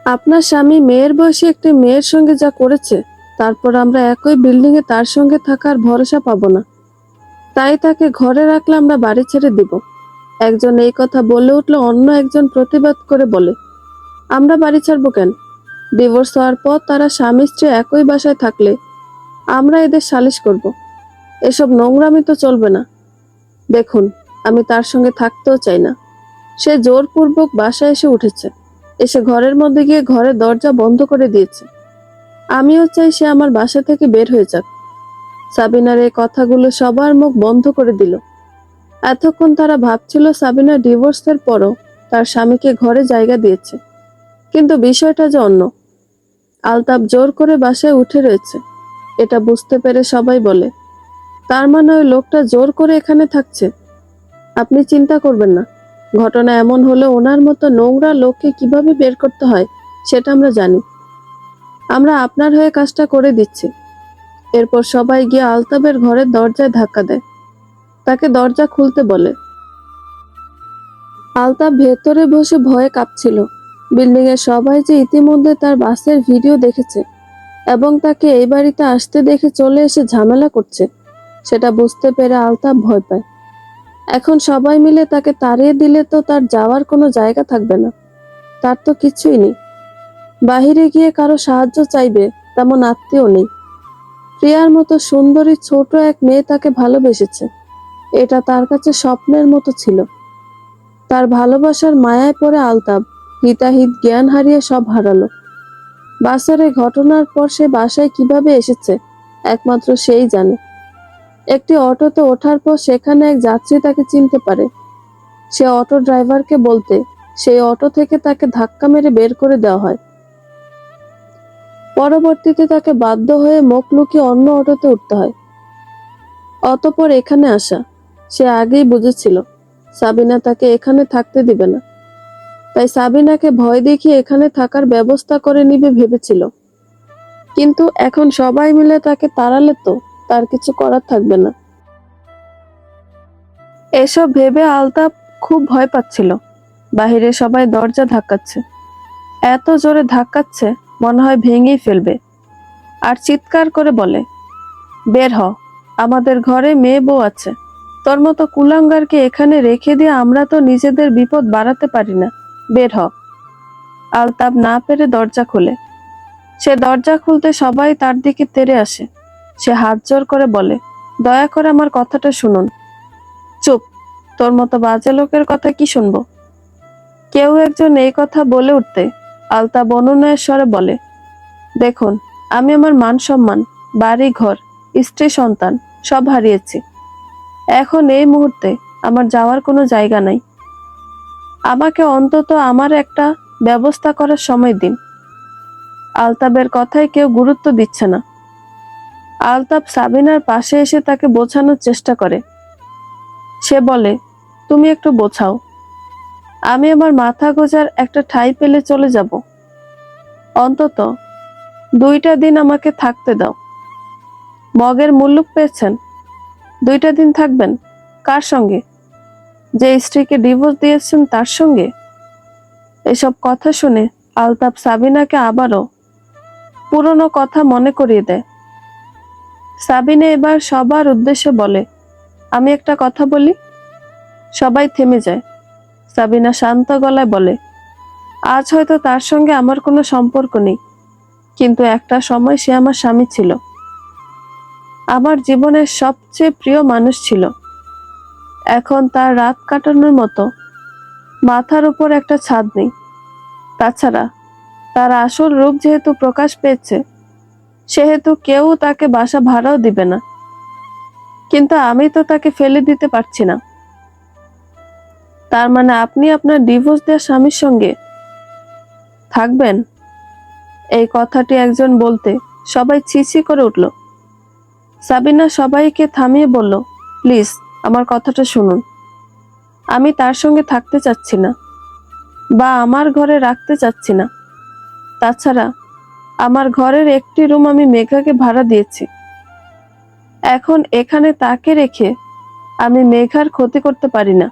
আপনার স্বামী মেয়ের বয়সী একটি মেয়ের সঙ্গে যা করেছে, তারপর আমরা একই বিল্ডিং এ তার সঙ্গে থাকার ভরসা পাবো না, তাই তাকে ঘরে রাখলে আমরা বাড়ি ছেড়ে দিব। একজন এই কথা বলে উঠলে অন্য একজন প্রতিবাদ করে বলে, আমরা বাড়ি ছাড়বো কেন? ডিভোর্স হওয়ার পর তারা স্বামী স্ত্রী একই বাসায় থাকলে আমরা এদের সালিশ করব। এসব নোংরামি তো চলবে না। দেখুন, আমি তার সঙ্গে থাকতেও চাই না। সে জোরপূর্বক বাসায় এসে উঠেছে। এসে ঘরের মধ্যে গিয়ে ঘরের দরজা বন্ধ করে দিয়েছে। আমিও চাই সে আমার বাসা থেকে বের হয়ে যাক। সাবিনার এই কথাগুলো সবার মুখ বন্ধ করে দিল। এতক্ষণ তারা ভাবছিল সাবিনা ডিভোর্সের পরও তার স্বামীকে ঘরে জায়গা দিয়েছে, কিন্তু বিষয়টা যে অন্য। আলতাব জোর করে বাসায় উঠে রয়েছে, এটা বুঝতে পেরে সবাই বলে, তার মানে ওই লোকটা জোর করে এখানে থাকছে। আপনি চিন্তা করবেন না, ঘটনা এমন হলে ওনার মতো নোংরা লোককে কিভাবে বের করতে হয় সেটা আমরা জানি। আমরা আপনার হয়ে কাজটা করে দিচ্ছি। এরপর সবাই গিয়ে আলতাবের ঘরের দরজায় ধাক্কা দেয়, তাকে দরজা খুলতে বলে। আলতাব ভেতরে বসে ভয়ে কাঁপছিল। বিল্ডিং এর সবাই যে ইতিমধ্যে তার বাসের ভিডিও দেখেছে এবং তাকে এই বাড়িতে আসতে দেখে চলে এসে ঝামেলা করছে, সেটা বুঝতে পেরে আলতাব ভয় পায়। এখন সবাই মিলে তাকে তাড়িয়ে দিলে তো তার যাওয়ার কোনো জায়গা থাকবে না। তার তো কিছুই নেই। বাহিরে গিয়ে কারো সাহায্য চাইবে তেমন আত্মীয় নেই। প্রিয়ার মতো সুন্দরী ছোট এক মেয়ে তাকে ভালোবেসেছে, এটা তার কাছে স্বপ্নের মতো ছিল। তার ভালোবাসার মায়ায় পড়ে আলতাব হিতাহিত জ্ঞান হারিয়ে সব হারালো। বাসের এই ঘটনার পর সে বাসায় কিভাবে এসেছে একমাত্র সেই জানে। একটি অটোতে ওঠার পর সেখানে এক যাত্রী তাকে চিনতে পারে। সে অটো ড্রাইভারকে বলতে সেই অটো থেকে তাকে ধাক্কা মেরে বের করে দেওয়া হয়। পরবর্তীতে তাকে বাধ্য হয়ে মুখ লুকিয়ে অন্য অটোতে উঠতে হয়। অতঃপর এখানে আসা। সে আগেই বুঝেছিল সাবিনা তাকে এখানে থাকতে দিবে না, তাই সাবিনাকে ভয় দেখিয়ে এখানে থাকার ব্যবস্থা করে নিবে ভেবেছিল। কিন্তু এখন সবাই মিলে তাকে তাড়ালে তো তার কিছু করার থাকবে না। এসব ভেবে আলতাপ খুব ভয় পাচ্ছিল। বাহিরে সবাই দরজা ধাক্কাচ্ছে, এত জোরে ধাক্কাচ্ছে মনে হয় ভেঙেই ফেলবে। আর চিৎকার করে বলে, বের হ, আমাদের ঘরে মেয়ে বউ আছে। তোর মতো কুলাঙ্গারকে এখানে রেখে দিয়ে আমরা তো নিজেদের বিপদ বাড়াতে পারি না, বের হ। আলতাপ না পেরে দরজা খোলে। সে দরজা খুলতে সবাই তার দিকে তেড়ে আসে। সে হাত জোর করে বলে, দয়া করে আমার কথাটা শুনুন। চুপ, তোর মতো বাজে লোকের কথা কি শুনবো? কেউ একজন এই কথা বলে উঠতে আলতাপ অনুনয়ের স্বরে বলে, দেখুন, আমি আমার মান সম্মান, বাড়ি ঘর, স্ত্রী সন্তান সব হারিয়েছি। এখন এই মুহূর্তে আমার যাওয়ার কোনো জায়গা নাই। আমাকে অন্তত আমার একটা ব্যবস্থা করার সময় দিন। আলতাবের কথায় কেউ গুরুত্ব দিচ্ছে না। আলতাব সাবিনার পাশে এসে তাকে বোঝানোর চেষ্টা করে। সে বলে, তুমি একটু বোঝাও, আমি আমার মাথা গোঁজার একটা ঠাঁই পেলে চলে যাব। অন্তত 2টা দিন আমাকে থাকতে দাও। মগের মুল্লুক পেয়েছেন? 2টা দিন থাকবেন? কার সঙ্গে? যে স্ত্রীকে ডিভোর্স দিয়েছেন তার সঙ্গে? এসব কথা শুনে আলতাব সাবিনাকে আবারও পুরনো কথা মনে করিয়ে দেয়। সাবিনা এবার সবার উদ্দেশ্যে বলে, আমি একটা কথা বলি। সবাই থেমে যায়। সাবিনা শান্ত গলায় বলে, আজ হয়তো তার সঙ্গে আমার কোনো সম্পর্ক নেই, কিন্তু একটা সময় সে আমার স্বামী ছিল, আমার জীবনের সবচেয়ে প্রিয় মানুষ ছিল। এখন তার রাত কাটানোর মতো মাথার উপর একটা ছাদ নেই। তাছাড়া তার আসল রূপ যেহেতু প্রকাশ পেয়েছে, সেহেতু কেউ তাকে বাসা ভাড়াও দিবে না। কিন্তু আমি তো তাকে ফেলে দিতে পারছি না। তার মানে আপনি আপনার ডিভোর্স দেওয়া স্বামীর সঙ্গে থাকবেন? এই কথাটি একজন বলতে সবাই ছিছি করে উঠল। সাবিনা সবাইকে থামিয়ে বলল, প্লিজ আমার কথাটা শুনুন। আমি তার সঙ্গে থাকতে চাচ্ছি না, বা আমার ঘরে রাখতে চাচ্ছি না। তাছাড়া আমার ঘরের একটি রুম আমি মেঘাকে ভাড়া দিয়েছি। এখন এখানে তাকে রেখে আমি মেঘার ক্ষতি করতে পারি না।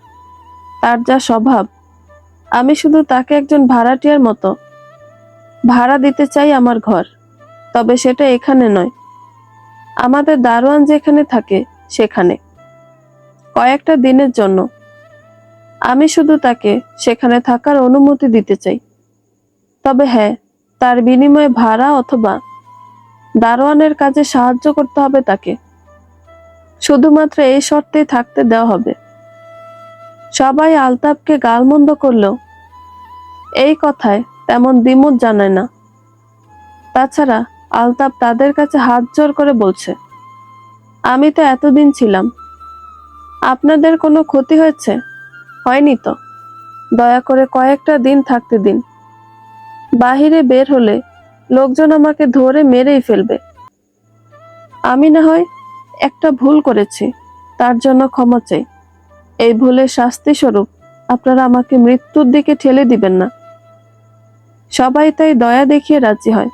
তার যা স্বভাব, আমি শুধু তাকে একজন ভাড়াটিয়ার মতো ভাড়া দিতে চাই আমার ঘর। তবে সেটা এখানে নয়, আমাদের দারোয়ান যেখানে থাকে সেখানে, কয়েকটা দিনের জন্য। আমি শুধু তাকে সেখানে থাকার অনুমতি দিতে চাই। তবে হ্যাঁ, তার বিনিময়ে ভাড়া অথবা দারোয়ানের কাজে সাহায্য করতে হবে তাকে। শুধুমাত্র এই শর্তেই থাকতে দেওয়া হবে। সবাই আলতাবকে গালমন্দ করলেও এই কথায় তেমন দ্বিমত জানায় না। তাছাড়া আলতাব তাদের কাছে হাত জোর করে বলছে, আমি তো এতদিন ছিলাম, আপনাদের কোনো ক্ষতি হয়েছে? হয়নি তো? দয়া করে কয়েকটা দিন থাকতে দিন। বাহিরে বের হলে লোকজন আমাকে ধরে মেরেই ফেলবে। আমি না হয় একটা ভুল করেছি, তার জন্য ক্ষমা চাই। এই ভুলের শাস্তি স্বরূপ আপনারা আমাকে মৃত্যুর দিকে ঠেলে দিবেন না। সবাই তাই দয়া দেখিয়ে রাজি হয়।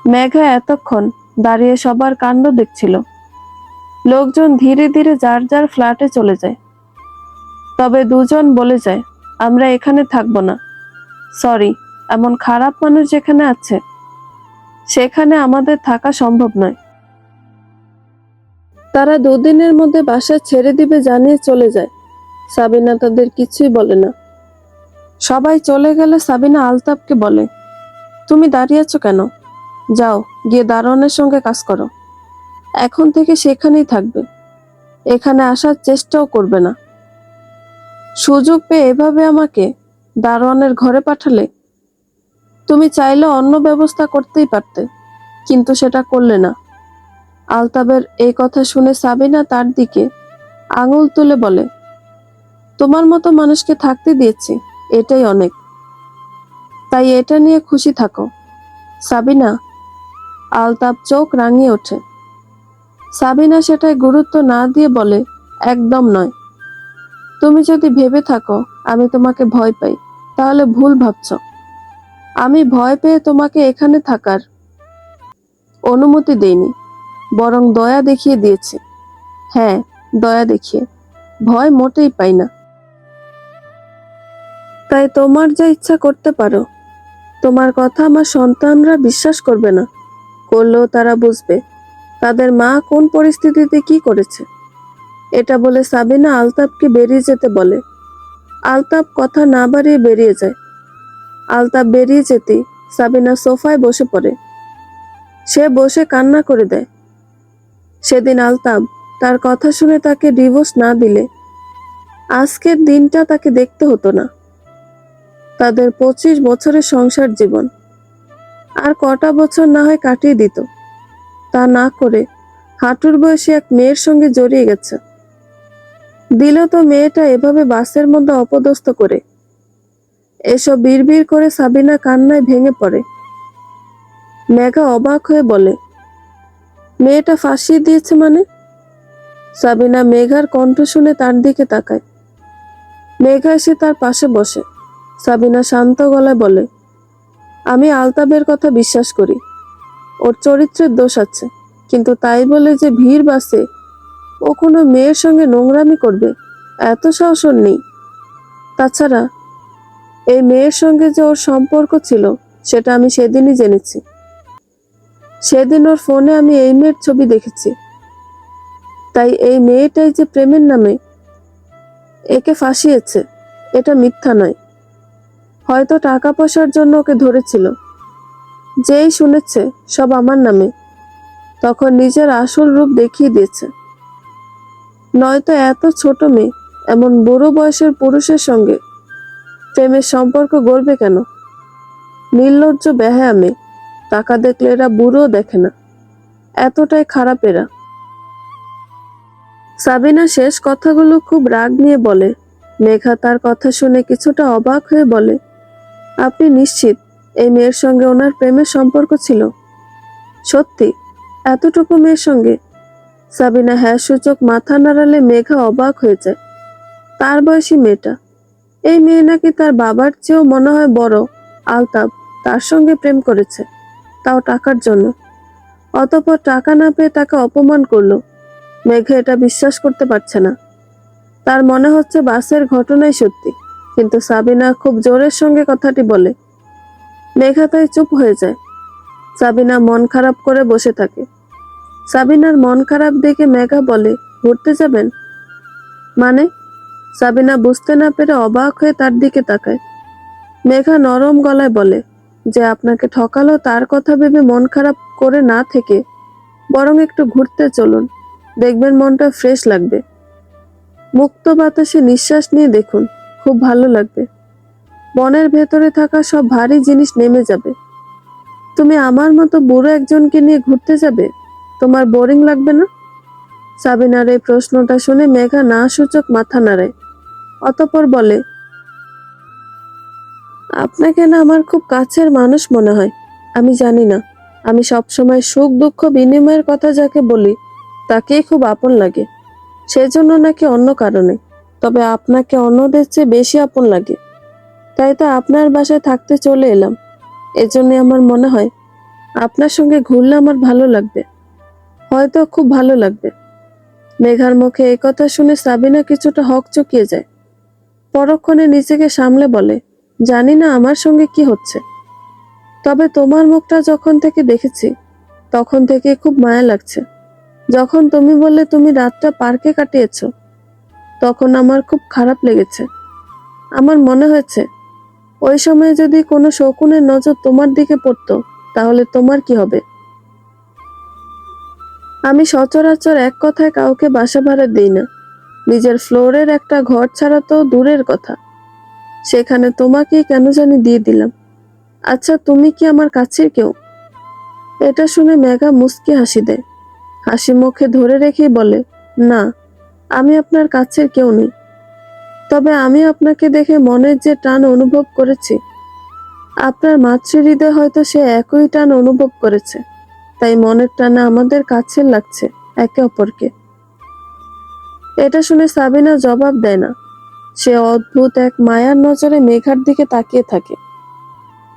মেঘা এতক্ষণ দাঁড়িয়ে সবার কাণ্ড দেখছিল। লোকজন ধীরে ধীরে যার যার ফ্ল্যাটে চলে যায়। তবে দুজন বলে যায়, আমরা এখানে থাকবো না। সরি, এমন খারাপ মানুষ যেখানে আছে সেখানে আমাদের থাকা সম্ভব নয়। তারা 2 দিনের মধ্যে বাসা ছেড়ে দিবে জানিয়ে চলে যায়। সাবিনা তাদের কিছুই বলে না। সবাই চলে গেলে সাবিনা আলতাবকে বলে, তুমি দাঁড়িয়ে আছো কেন? যাও, গিয়ে দারোয়ানের সঙ্গে কাজ করো। এখন থেকে সেখানেই থাকবে, এখানে আসার চেষ্টাও করবে না। সুযোগ পেয়ে এভাবে আমাকে দারোয়ানের ঘরে পাঠালে? তুমি চাইলে অন্য ব্যবস্থা করতেই পারতে, কিন্তু সেটা করলে না। আলতাবের এই কথা শুনে সাবিনা তার দিকে আঙুল তুলে বলে, তোমার মতো মানুষকে থাকতে দিয়েছি, এটাই অনেক। তাই এটা নিয়ে খুশি থাকো। সাবিনা। আলতাব চোখ রাঙিয়ে ওঠে। সাবিনা সেটায় গুরুত্ব না দিয়ে বলে, একদম নয়। তুমি যদি ভেবে থাকো আমি তোমাকে ভয় পাই, তাহলে ভুল ভাবছো। আমি ভয় পেয়ে তোমাকে এখানে থাকার অনুমতি দেইনি, বরং দয়া দেখিয়ে দিয়েছি। হ্যাঁ, দয়া দেখিয়ে, ভয় মোটেই পাই না। তাই তোমার যা ইচ্ছা করতে পারো। তোমার কথা আমার সন্তানরা বিশ্বাস করবে না, করলেও তারা বুঝবে তাদের মা কোন পরিস্থিতিতে কি করেছে। এটা বলে সাবিনা আলতাবকে বেরিয়ে যেতে বলে। আলতাব কথা না বাড়িয়ে বেরিয়ে যায়। আলতাব বেরিয়ে যেতেই সাবিনা সোফায় বসে পড়ে। সে বসে কান্না করে দেয়। সেদিন আলতাব তার কথা শুনে তাকে ডিভোর্স না দিলে আজকের দিনটা তাকে দেখতে হতো না। তাদের 25 বছরের সংসার জীবন আর কটা বছর না হয় কাটিয়ে দিত। তা না করে হাঁটুর বয়সী এক মেয়ের সঙ্গে জড়িয়ে গেছে। দিল তো মেয়েটা এভাবে বাসের মধ্যে অপদস্থ করে। এসব বিড়বিড় করে সাবিনা কান্নায় ভেঙে পড়ে। মেঘা অবাক হয়ে বলে, মেয়েটা ফাঁসিয়ে দিয়েছে মানে? সাবিনা মেঘার কণ্ঠ শুনে তার দিকে তাকায়। মেঘা এসে তার পাশে বসে। সাবিনা শান্ত গলায় বলে, আমি আলতাবের কথা বিশ্বাস করি। ওর চরিত্রের দোষ আছে, কিন্তু তাই বলে যে ভিড় বাসে ও কোনো মেয়ের সঙ্গে নোংরামি করবে, এত সাহস ওর নেই। তাছাড়া এই মেয়ের সঙ্গে যে ওর সম্পর্ক ছিল সেটা আমি সেদিনই জেনেছি। সেদিন ওর ফোনে আমি এই মেয়ের ছবি দেখেছি। তাই এই মেয়েটাই যে প্রেমের নামে একে ফাঁসিয়েছে, এটা মিথ্যা নয়। হয়তো টাকা পয়সার জন্য ওকে ধরেছিল। যেই শুনেছে সব আমার নামে, তখন নিজের আসল রূপ দেখিয়ে দিয়েছে। নয়তো এত ছোট মেয়ে এমন বুড়ো বয়সের পুরুষের সঙ্গে প্রেমের সম্পর্ক গড়বে কেন? নির্লজ্জ বেহায়া মেয়ে। টাকা দেখলে এরা বুড়ো দেখে না, এতটাই খারাপ এরা। সাবিনা শেষ কথাগুলো খুব রাগ নিয়ে বলে। মেঘা তার কথা শুনে কিছুটা অবাক হয়ে বলে, আপনি নিশ্চিত এই মেয়ের সঙ্গে ওনার প্রেমের সম্পর্ক ছিল? সত্যি? এতটুকু মেয়ের সঙ্গে? সাবিনা হ্যাঁ সূচক মাথা নাড়ালে মেঘা অবাক হয়ে যায়। তার বয়সী মেয়েটা, এই মেয়ে নাকি তার বাবার চেয়েও মনে হয় বড়। আলতাব তার সঙ্গে প্রেম করেছে, তাও টাকার জন্য। অতঃপর টাকা না পেয়ে তাকে অপমান করলো। মেঘা এটা বিশ্বাস করতে পারছে না। তার মনে হচ্ছে বাসের ঘটনাই সত্যি, কিন্তু সাবিনা খুব জোরের সঙ্গে কথাটি বলে। মেঘা তাই চুপ হয়ে যায়। সাবিনা মন খারাপ করে বসে থাকে। সাবিনার মন খারাপ দেখে মেঘা বলে, ঘুরতে যাবেন মানে? সাবিনা বুঝতে না পেরে অবাক হয়ে তার দিকে তাকায়। মেঘা নরম গলায় বলে, যে আপনাকে ঠকালো তার কথা ভেবে মন খারাপ করে না থেকে বরং একটু ঘুরতে চলুন, দেখবেন মনটা ফ্রেশ লাগবে। মুক্ত বাতাসে নিঃশ্বাস নিয়ে দেখুন, খুব ভালো লাগবে। মনের ভেতরে থাকা সব ভারী জিনিস নেমে যাবে। তুমি আমার মতো বুড়ো একজনকে নিয়ে ঘুরতে যাবে? তোমার বোরিং লাগবে না? সাবিনার এই প্রশ্নটা শুনে মেঘা না সূচক মাথা নাড়ায়। অতঃপর বলে, আপনাকে না আমার খুব কাছের মানুষ মনে হয়। আমি জানি না, আমি সবসময় সুখ দুঃখ বিনিময়ের কথা যাকে বলি তাকেই খুব আপন লাগে, সেজন্য নাকি অন্য কারণে। তবে আপনাকে অন্যদের চেয়ে বেশি আপন লাগে। তাই তো আপনার বাসায় থাকতে চলে এলাম। এজন্য আমার মনে হয় আপনার সঙ্গে ঘুরলে আমার ভালো লাগবে, হয়তো খুব ভালো লাগবে। মেঘার মুখে এই কথা শুনে সাবিনা কিছুটা হকচকিয়ে যায়। পরক্ষণে নিজেকে সামলে বলে, জানি না আমার সঙ্গে কি হচ্ছে, তবে তোমার মুখটা যখন থেকে দেখেছি তখন থেকে খুব মায়া লাগছে। যখন তুমি বললে তুমি রাতটা পার্কে কাটিয়েছো, তখন আমার খুব খারাপ লেগেছে। আমার মনে হয়েছে ওই সময় যদি কোনো শকুনের নজর তোমার দিকে পড়তো তাহলে তোমার কি হবে। আমি সচরাচর এক কথায় কাউকে বাসা ভাড়া দিই না। নিজের ফ্লোরের একটা ঘর ছাড়া তো দূরের কথা, সেখানে তোমাকেই কেন জানি দিয়ে দিলাম। আচ্ছা, তুমি কি আমার কাছের কেউ? এটা শুনে মেঘা মুচকি হাসি দেয়। হাসি মুখে ধরে রেখেই বলে, না, আমি আপনার কাছের কেউ নেই। তবে আমি আপনাকে দেখে মনের যে টান অনুভব করেছি, আপনার মাতৃহৃদয় হয়তো সে একই টান অনুভব করেছে। তাই মনের টানে আমাদের কাছের লাগছে একে অপরকে। এটা শুনে সাবিনা জবাব দেয় না। সে অদ্ভুত এক মায়ার নজরে মেঘার দিকে তাকিয়ে থাকে।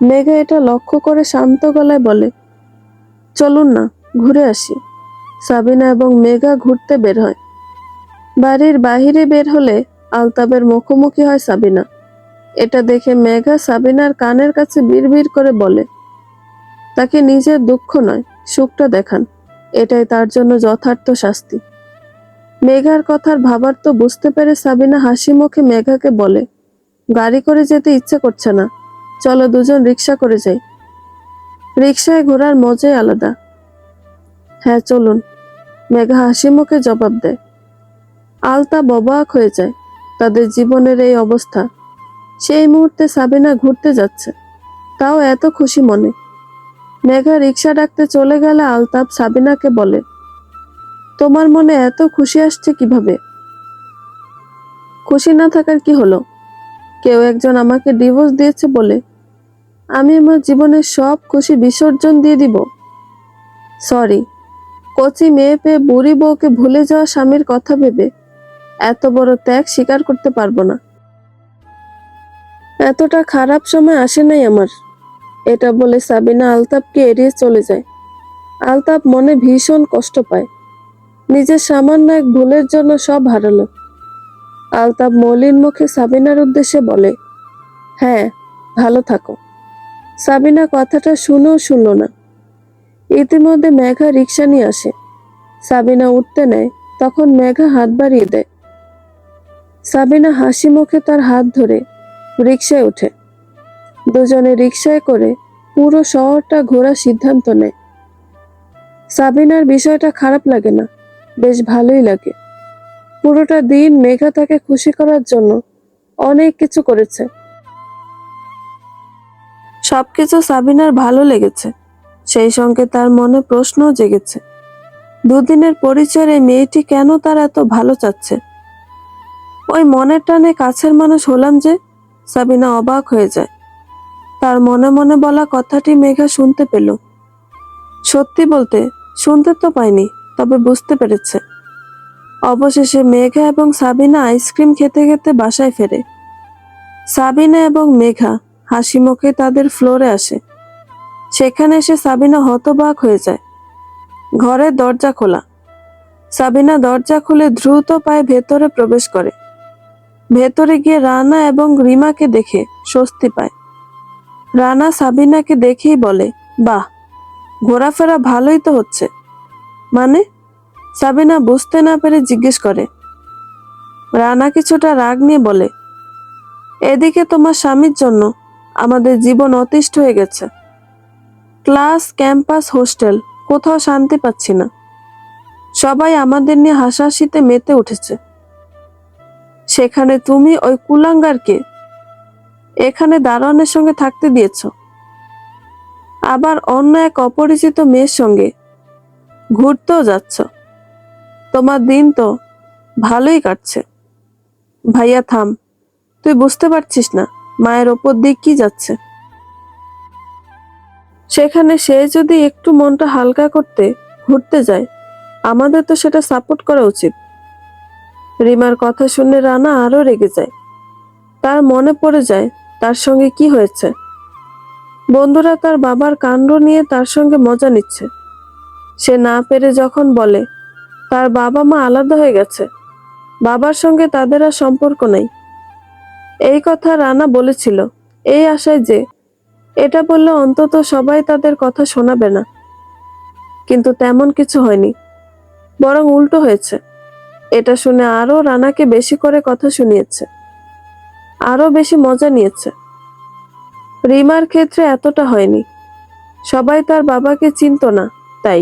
মেঘা এটা লক্ষ্য করে শান্ত গলায় বলে, চলুন না, ঘুরে আসি। সাবিনা এবং মেঘা ঘুরতে বের হয়। বাড়ির বাহিরে বের হলে আলতাবের মুখোমুখি হয় সাবিনা। এটা দেখে মেঘা সাবিনার কানের কাছে বিড়বিড় করে বলে, তাকে নিজের দুঃখ নয় সুখটা দেখান, এটাই তার জন্য যথার্থ শাস্তি। মেঘার কথার ভাবার্থ বুঝতে পেরে সাবিনা হাসি মুখে মেঘাকে বলে, গাড়ি করে যেতে ইচ্ছে করছে না, চলো দুজন রিক্সা করে যাই। রিক্সায় ঘোরার মজাই আলাদা। হ্যাঁ চলুন, মেঘা হাসি মুখে জবাব দেয়। আলতাব অবাক হয়ে যায়। তাদের জীবনের এই অবস্থা। সেই মুহূর্তে সাবিনা ঘুরতে যাচ্ছে, তাও এত খুশি মনে। মেঘা রিক্সা ডাকতে চলে গেলে আলতাব সাবিনাকে বলে, তোমার মনে এত খুশি আসছে কিভাবে? খুশি না থাকার কি হলো? কেউ একজন আমাকে ডিভোর্স দিয়েছে বলে আমি আমার জীবনের সব খুশি বিসর্জন দিয়ে দিব? সরি, কচি মেয়ে পেয়ে বুড়ি বউকে ভুলে যাওয়া স্বামীর কথা ভেবে এত বড় ত্যাগ স্বীকার করতে পারবো না। এতটা খারাপ সময় আসে নাই আমার। এটা বলে সাবিনা আলতাফকে এড়িয়ে চলে যায়। আলতাফ মনে ভীষণ কষ্ট পায়। নিজের সামান্য এক ভুলের জন্য সব হারালো। আলতাফ মলিন মুখে সাবিনার উদ্দেশ্যে বলে, হ্যাঁ, ভালো থাকো। সাবিনা কথাটা শুনেও শুনল না। ইতিমধ্যে মেঘা রিক্সা নিয়ে আসে। সাবিনা উঠতে নেয়, তখন মেঘা হাত বাড়িয়ে দেয়। সাবিনা হাসি মুখে তার হাত ধরে রিক্সায় ওঠে। দুজনে রিক্সায় করে পুরো শহরটা ঘোরার সিদ্ধান্ত নেয়। সাবিনার বিষয়টা খারাপ লাগে না, বেশ ভালোই লাগে। পুরোটা দিন মেঘা তাকে খুশি করার জন্য অনেক কিছু করেছে। সবকিছু সাবিনার ভালো লেগেছে। সেই সঙ্গে তার মনে প্রশ্নও জেগেছে, দুদিনের পরিচয়ের এই মেয়েটি কেন তার এত ভালো চাচ্ছে। ওই মনের টানে কাছের মানুষ হলাম যে। সাবিনা অবাক হয়ে যায়। তার মনে মনে বলা কথাটি মেঘা শুনতে পেল। সত্যি বলতে শুনতে তো পায়নি, তবে বুঝতে পেরেছে। অবশেষে মেঘা এবং সাবিনা আইসক্রিম খেতে খেতে বাসায় ফেরে। সাবিনা এবং মেঘা হাসি মুখে তাদের ফ্লোরে আসে। সেখানে এসে সাবিনা হতবাক হয়ে যায়। ঘরের দরজা খোলা। সাবিনা দরজা খুলে দ্রুত পায়ে ভেতরে প্রবেশ করে। ভেতরে গিয়ে রানা এবং রিমাকে দেখে স্বস্তি পায়। রানা সাবিনাকে দেখেই বলে, বাহ, ঘোরাফেরা ভালোই তো হচ্ছে। মানে? সাবিনা বুঝতে না পেরে জিজ্ঞেস করে। রানা কিছুটা রাগ নিয়ে বলে, এদিকে তোমার স্বামীর জন্য আমাদের জীবন অতিষ্ঠ হয়ে গেছে। ক্লাস, ক্যাম্পাস, হোস্টেল, কোথাও শান্তি পাচ্ছি না। সবাই আমাদের নিয়ে হাসাহাসিতে মেতে উঠেছে। সেখানে তুমি ওই কুলাঙ্গারকে এখানে দারোয়ানের সঙ্গে থাকতে দিয়েছ, আবার অন্য এক অপরিচিত মেয়ের সঙ্গে ঘুরতেও যাচ্ছ। তোমার দিন তো ভালোই কাটছে। ভাইয়া থাম, তুই বুঝতে পারছিস না মায়ের ওপর দিক কি যাচ্ছে। সেখানে সে যদি একটু মনটা হালকা করতে ঘুরতে যায়, আমাদের তো সেটা সাপোর্ট করা উচিত। রিমার কথা শুনে রানা আরো রেগে যায়। তার মনে পড়ে যায় তার সঙ্গে কি হয়েছে। বন্ধুরা তার বাবার কাণ্ড নিয়ে তার সঙ্গে মজা নিচ্ছে। সে না পেরে যখন বলে তার বাবা মা আলাদা হয়ে গেছে, বাবার সঙ্গে তাদের আর সম্পর্ক নেই। এই কথা রানা বলেছিল এই আশায় যে এটা বললে অন্তত সবাই তাদের কথা শোনাবে না। কিন্তু তেমন কিছু হয়নি, বরং উল্টো হয়েছে। এটা শুনে আরো রানাকে বেশি করে কথা শুনিয়েছে, আরো বেশি মজা নিয়েছে। রিমার ক্ষেত্রে এতটা হয়নি। সবাই তার বাবাকে চিনত না তাই,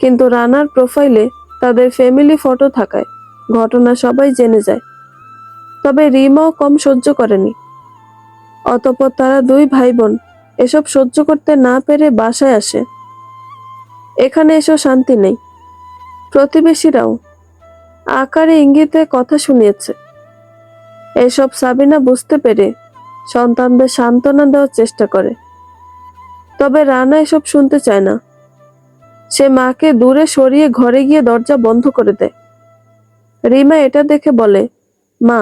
কিন্তু রানার প্রোফাইলে তাদের ফ্যামিলি ফটো থাকায় ঘটনা সবাই জেনে যায়। তবে রিমাও কম সহ্য করেনি। অতঃপর তারা দুই ভাই বোন এসব সহ্য করতে না পেরে বাসায় আসে। এখানে এসেও শান্তি নেই। প্রতিবেশীরাও আকারে ইঙ্গিতে কথা শুনিয়েছে। এসব সাবিনা বুঝতে পেরে সন্তানদের সান্ত্বনা দেওয়ার চেষ্টা করে। তবে রানা এসব শুনতে চায় না। সে মাকে দূরে সরিয়ে ঘরে গিয়ে দরজা বন্ধ করে দেয়। রিমা এটা দেখে বলে, মা,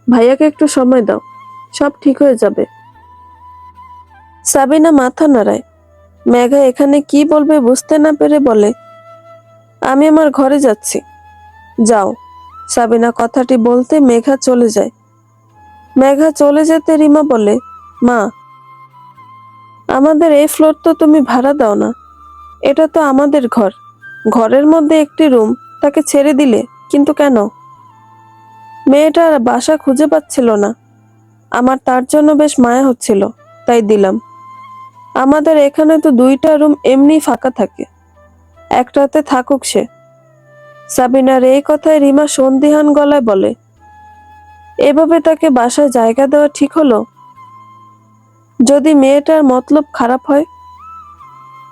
ভাইয়াকে একটু সময় দাও, সব ঠিক হয়ে যাবে। সাবিনা মাথা নাড়ায়। মেঘা এখানে কি বলবে বুঝতে না পেরে বলে, আমি আমার ঘরে যাচ্ছি। যাও। সাবিনা কথাটি বলতে মেঘা চলে যায়। মেঘা চলে যেতে রিমা বলে, মা, আমাদের এই ফ্লোর তো তুমি ভাড়া দাও না। এটা তো আমাদের ঘর। ঘরের মধ্যে একটি রুম তাকে ছেড়ে দিলে কিন্তু কেন? মেয়েটার বাসা খুঁজে পাচ্ছিল না। আমার তার জন্য বেশ মায়া হচ্ছিল, তাই দিলাম। আমাদের এখানে তো দুইটা রুম এমনি ফাঁকা থাকে, একটাতে থাকুক সে। সাবিনার এই কথায় রিমা সন্দিহান গলায় বলে, এভাবে তাকে বাসায় জায়গা দেওয়া ঠিক হলো? যদি মেয়েটার মতলব খারাপ হয়?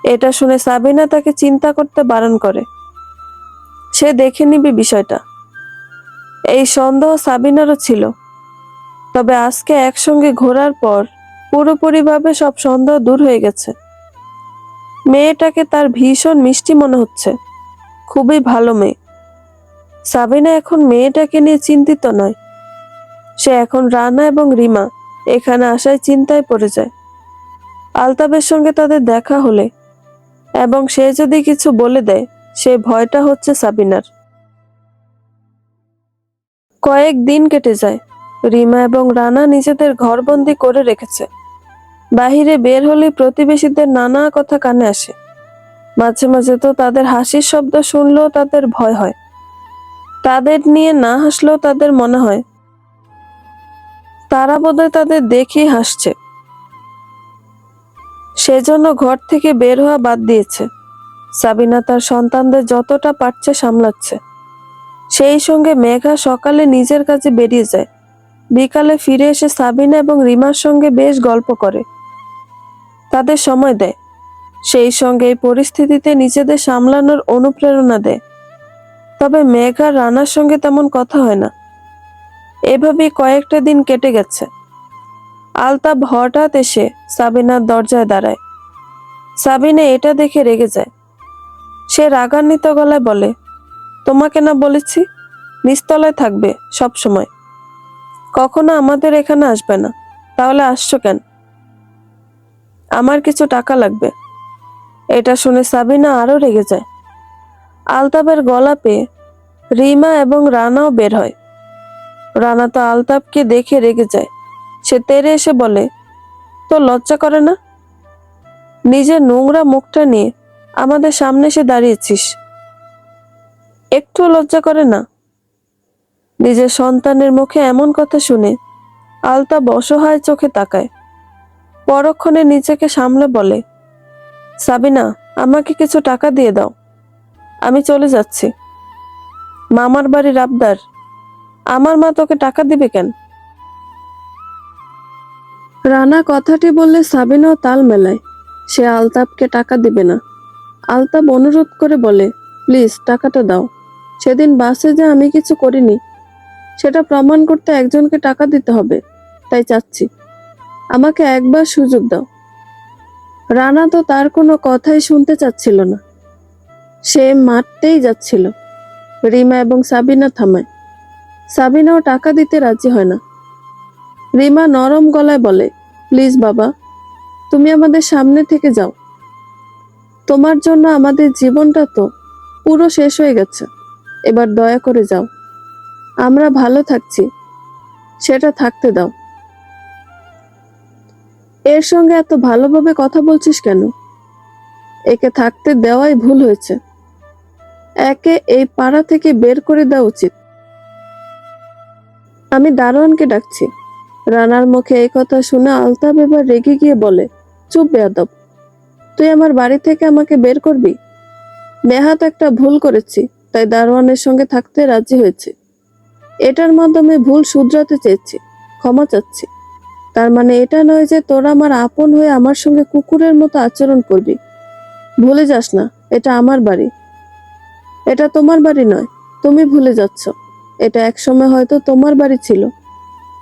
এটা শুনে সাবিনা তাকে চিন্তা করতে বারণ করে। সে দেখে নিবে বিষয়টা। এই সন্দেহ সাবিনারও ছিল, তবে আজকে একসঙ্গে ঘোরার পর পুরোপুরিভাবে সব সন্দেহ দূর হয়ে গেছে। মেয়েটাকে তার ভীষণ মিষ্টি মনে হচ্ছে, খুবই ভালো মেয়ে। সাবিনা এখন মেয়েটাকে নিয়ে চিন্তিত নয়, সে এখন রানা এবং রিমা এখানে আসায় চিন্তায় পড়ে যায়। আলতাবের সঙ্গে তাদের দেখা হলে এবং সে যদি কিছু বলে দেয়, সেই ভয়টা হচ্ছে সাবিনার। কয়েক দিন কেটে যায়। রিমা এবং রানা নিজেদের ঘরবন্দি করে রেখেছে। বাহিরে বের হলে প্রতিবেশীদের নানা কথা কানে আসে। মাঝে মাঝে তো তাদের হাসির শব্দ শুনলেও তাদের ভয় হয়। তাদের নিয়ে না হাসলেও তাদের মনে হয় তারা বোধহয় তাদের দেখেই হাসছে। সেজন্য ঘর থেকে বের হওয়া বাদ দিয়েছে। সাবিনা তার সন্তানদের যতটা পারছে সামলাচ্ছে। সেই সঙ্গে মেঘা সকালে নিজের কাজে বেরিয়ে যায়, বিকালে ফিরে এসে সাবিনা এবং রিমার সঙ্গে বেশ গল্প করে, তাদের সময় দেয়। সেই সঙ্গে এই পরিস্থিতিতে নিজেদের সামলানোর অনুপ্রেরণা দেয়। তবে মেঘা রানার সঙ্গে তেমন কথা হয় না। এভাবেই কয়েকটা দিন কেটে গেছে। আলতাব হঠাৎ এসে সাবিনার দরজায় দাঁড়ায়। সাবিনা এটা দেখে রেগে যায়। সে রাগান্বিত গলায় বলে, তোমাকে না বলেছি নিচতলায় থাকবে সব সময়, কখনো আমাদের এখানে আসবে না, তাহলে আসছো কেন? আমার কিছু টাকা লাগবে। এটা শুনে সাবিনা আরো রেগে যায়। আলতাবের গলা পেয়ে রিমা এবং রানাও বের হয়। রানা তো আলতাবকে দেখে রেগে যায়। সে তেড়ে এসে বলে, তো লজ্জা করে না? নিজের নোংরা মুখটা নিয়ে আমাদের সামনে এসে দাঁড়িয়েছিস, একটু লজ্জা করে না? নিজের সন্তানের মুখে এমন কথা শুনে আলতাব অসহায় চোখে তাকায়। পরক্ষণে নিজেকে সামলে বলে, সাবিনা, আমাকে কিছু টাকা দিয়ে দাও, আমি চলে যাচ্ছি। মামার বাড়ির আবদার, আমার মা তোকে টাকা দিবে কেন? রানা কথাটি বললে সাবিনাও তাল মেলায়। সে আলতাবকে টাকা দিবে না। আলতাব অনুরোধ করে বলে, প্লিজ টাকাটা দাও। সেদিন বাসে যে আমি কিছু করিনি সেটা প্রমাণ করতে একজনকে টাকা দিতে হবে, তাই চাচ্ছি, আমাকে একবার সুযোগ দাও। রানা তো তার কোনো কথাই শুনতে চাচ্ছিল না। সে মারতেই যাচ্ছিল। রিমা এবং সাবিনা থামায়। সাবিনাও টাকা দিতে রাজি হয় না। রিমা নরম গলায় বলে, প্লিজ বাবা, তুমি আমাদের সামনে থেকে যাও। তোমার জন্য আমাদের জীবনটা তো পুরো শেষ হয়ে গেছে, এবার দয়া করে যাও। আমরা ভালো থাকছি, সেটা থাকতে দাও। এর সঙ্গে এত ভালোভাবে কথা বলছিস কেন? একে থাকতে দেওয়াই ভুল হয়েছে। একে এই পাড়া থেকে বের করে দেওয়া উচিত। আমি দারোয়ানকে ডাকছি। রানার মুখে এই কথা শুনে আলতাব এবার রেগে গিয়ে বলে, চুপ বেয়াদব, তুই আমার বাড়ি থেকে আমাকে বের করবি? নেহাত একটা ভুল করেছি, তাই দারোয়ানের সঙ্গে থাকতে রাজি হয়েছে। এটার মাধ্যমে ভুল শুধরাতে চেয়েছি, ক্ষমা চাচ্ছি। তার মানে এটা নয় যে তোরা আমার আপন হয়ে আমার সঙ্গে কুকুরের মতো আচরণ করবি। ভুলে যাস না, এটা আমার বাড়ি, এটা তোমার বাড়ি নয়। তুমি ভুলে যাচ্ছ, এটা একসময় হয়তো তোমার বাড়ি ছিল,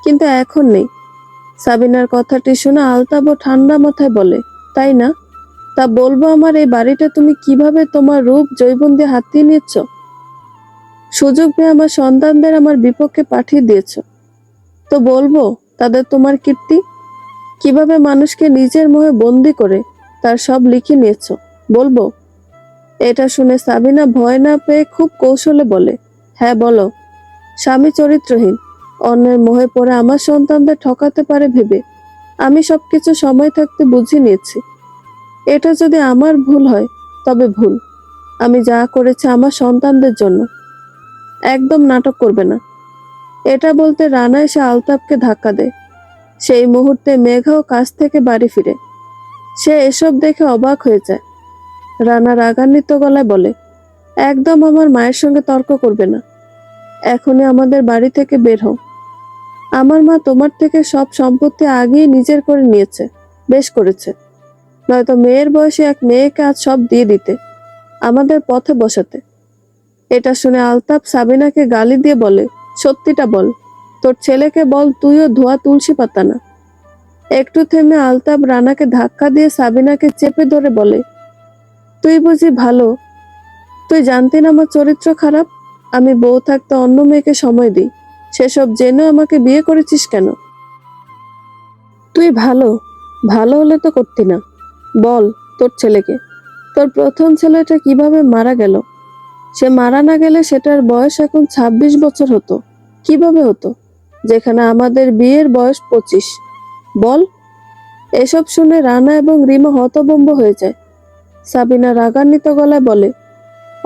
কিন্তু এখন নেই। সাবিনার কথাটি শুনে আলতাবও ঠান্ডা মাথায় বলে, তাই না? তা বলবো আমার এই বাড়িটা তুমি কিভাবে তোমার রূপ যৌবন দিয়ে হাতিয়ে নিচ্ছ? সুযোগ পেয়ে আমার সন্তানদের আমার বিপক্ষে পাঠিয়ে দিয়েছ। তো বলবো তাদের তোমার কীর্তি, কিভাবে মানুষকে নিজের মোহে বন্দি করে তার সব লিখে নিয়েছ, বলবো? এটা শুনে সাবিনা ভয় না পেয়ে খুব কৌশলে বলে, হ্যাঁ বলো। স্বামী চরিত্রহীন, অন্যের মোহে পড়ে আমার সন্তানদের ঠকাতে পারে ভেবে আমি সবকিছু সময় থাকতে বুঝে নিয়েছি। এটা যদি আমার ভুল হয় তবে ভুল। আমি যা করেছি আমার সন্তানদের জন্য। একদম নাটক করবে না। এটা বলতে রানা এসে আলতাবকে ধাক্কা দেয়। সেই মুহূর্তে মেঘাও কাজ থেকে বাড়ি ফিরে। সে এসব দেখে অবাক হয়ে যায়। রানা রাগান্বিত গলায় বলে, একদম আমার মায়ের সঙ্গে তর্ক করবে না। এখনই আমাদের বাড়ি থেকে বের হও। আমার মা তোমার থেকে সব সম্পত্তি আগেই নিজের করে নিয়েছে, বেশ করেছে। নয়তো মেয়ের বয়সে এক মেয়েকে আজ সব দিয়ে দিতে, আমাদের পথে বসাতে। এটা শুনে আলতাব সাবিনাকে গালি দিয়ে বলে, সত্যিটা বল, তোর ছেলেকে বল তুইও ধোয়া তুলসী পাতা না। একটু থেমে আলতাব রানাকে ধাক্কা দিয়ে সাবিনাকে চেপে ধরে বলে, তুই বুঝি ভালো? তুই জানতি না আমার চরিত্র খারাপ? আমি বউ থাকতে অন্য মেয়েকে সময় দিই, সেসব জেনেও আমাকে বিয়ে করেছিস কেন? তুই ভালো, ভালো হলে তো করতি না। বল তোর ছেলেকে, তোর প্রথম ছেলেটা কিভাবে মারা গেল? সে মারা না গেলে সেটার বয়স এখন 26 বছর হতো। কিভাবে হতো, যেখানে আমাদের বিয়ের বয়স 25? বল। এসব শুনে রানা এবং রিমা হতভম্ব হয়ে যায়। সাবিনা রাগান্বিত গলায় বলে,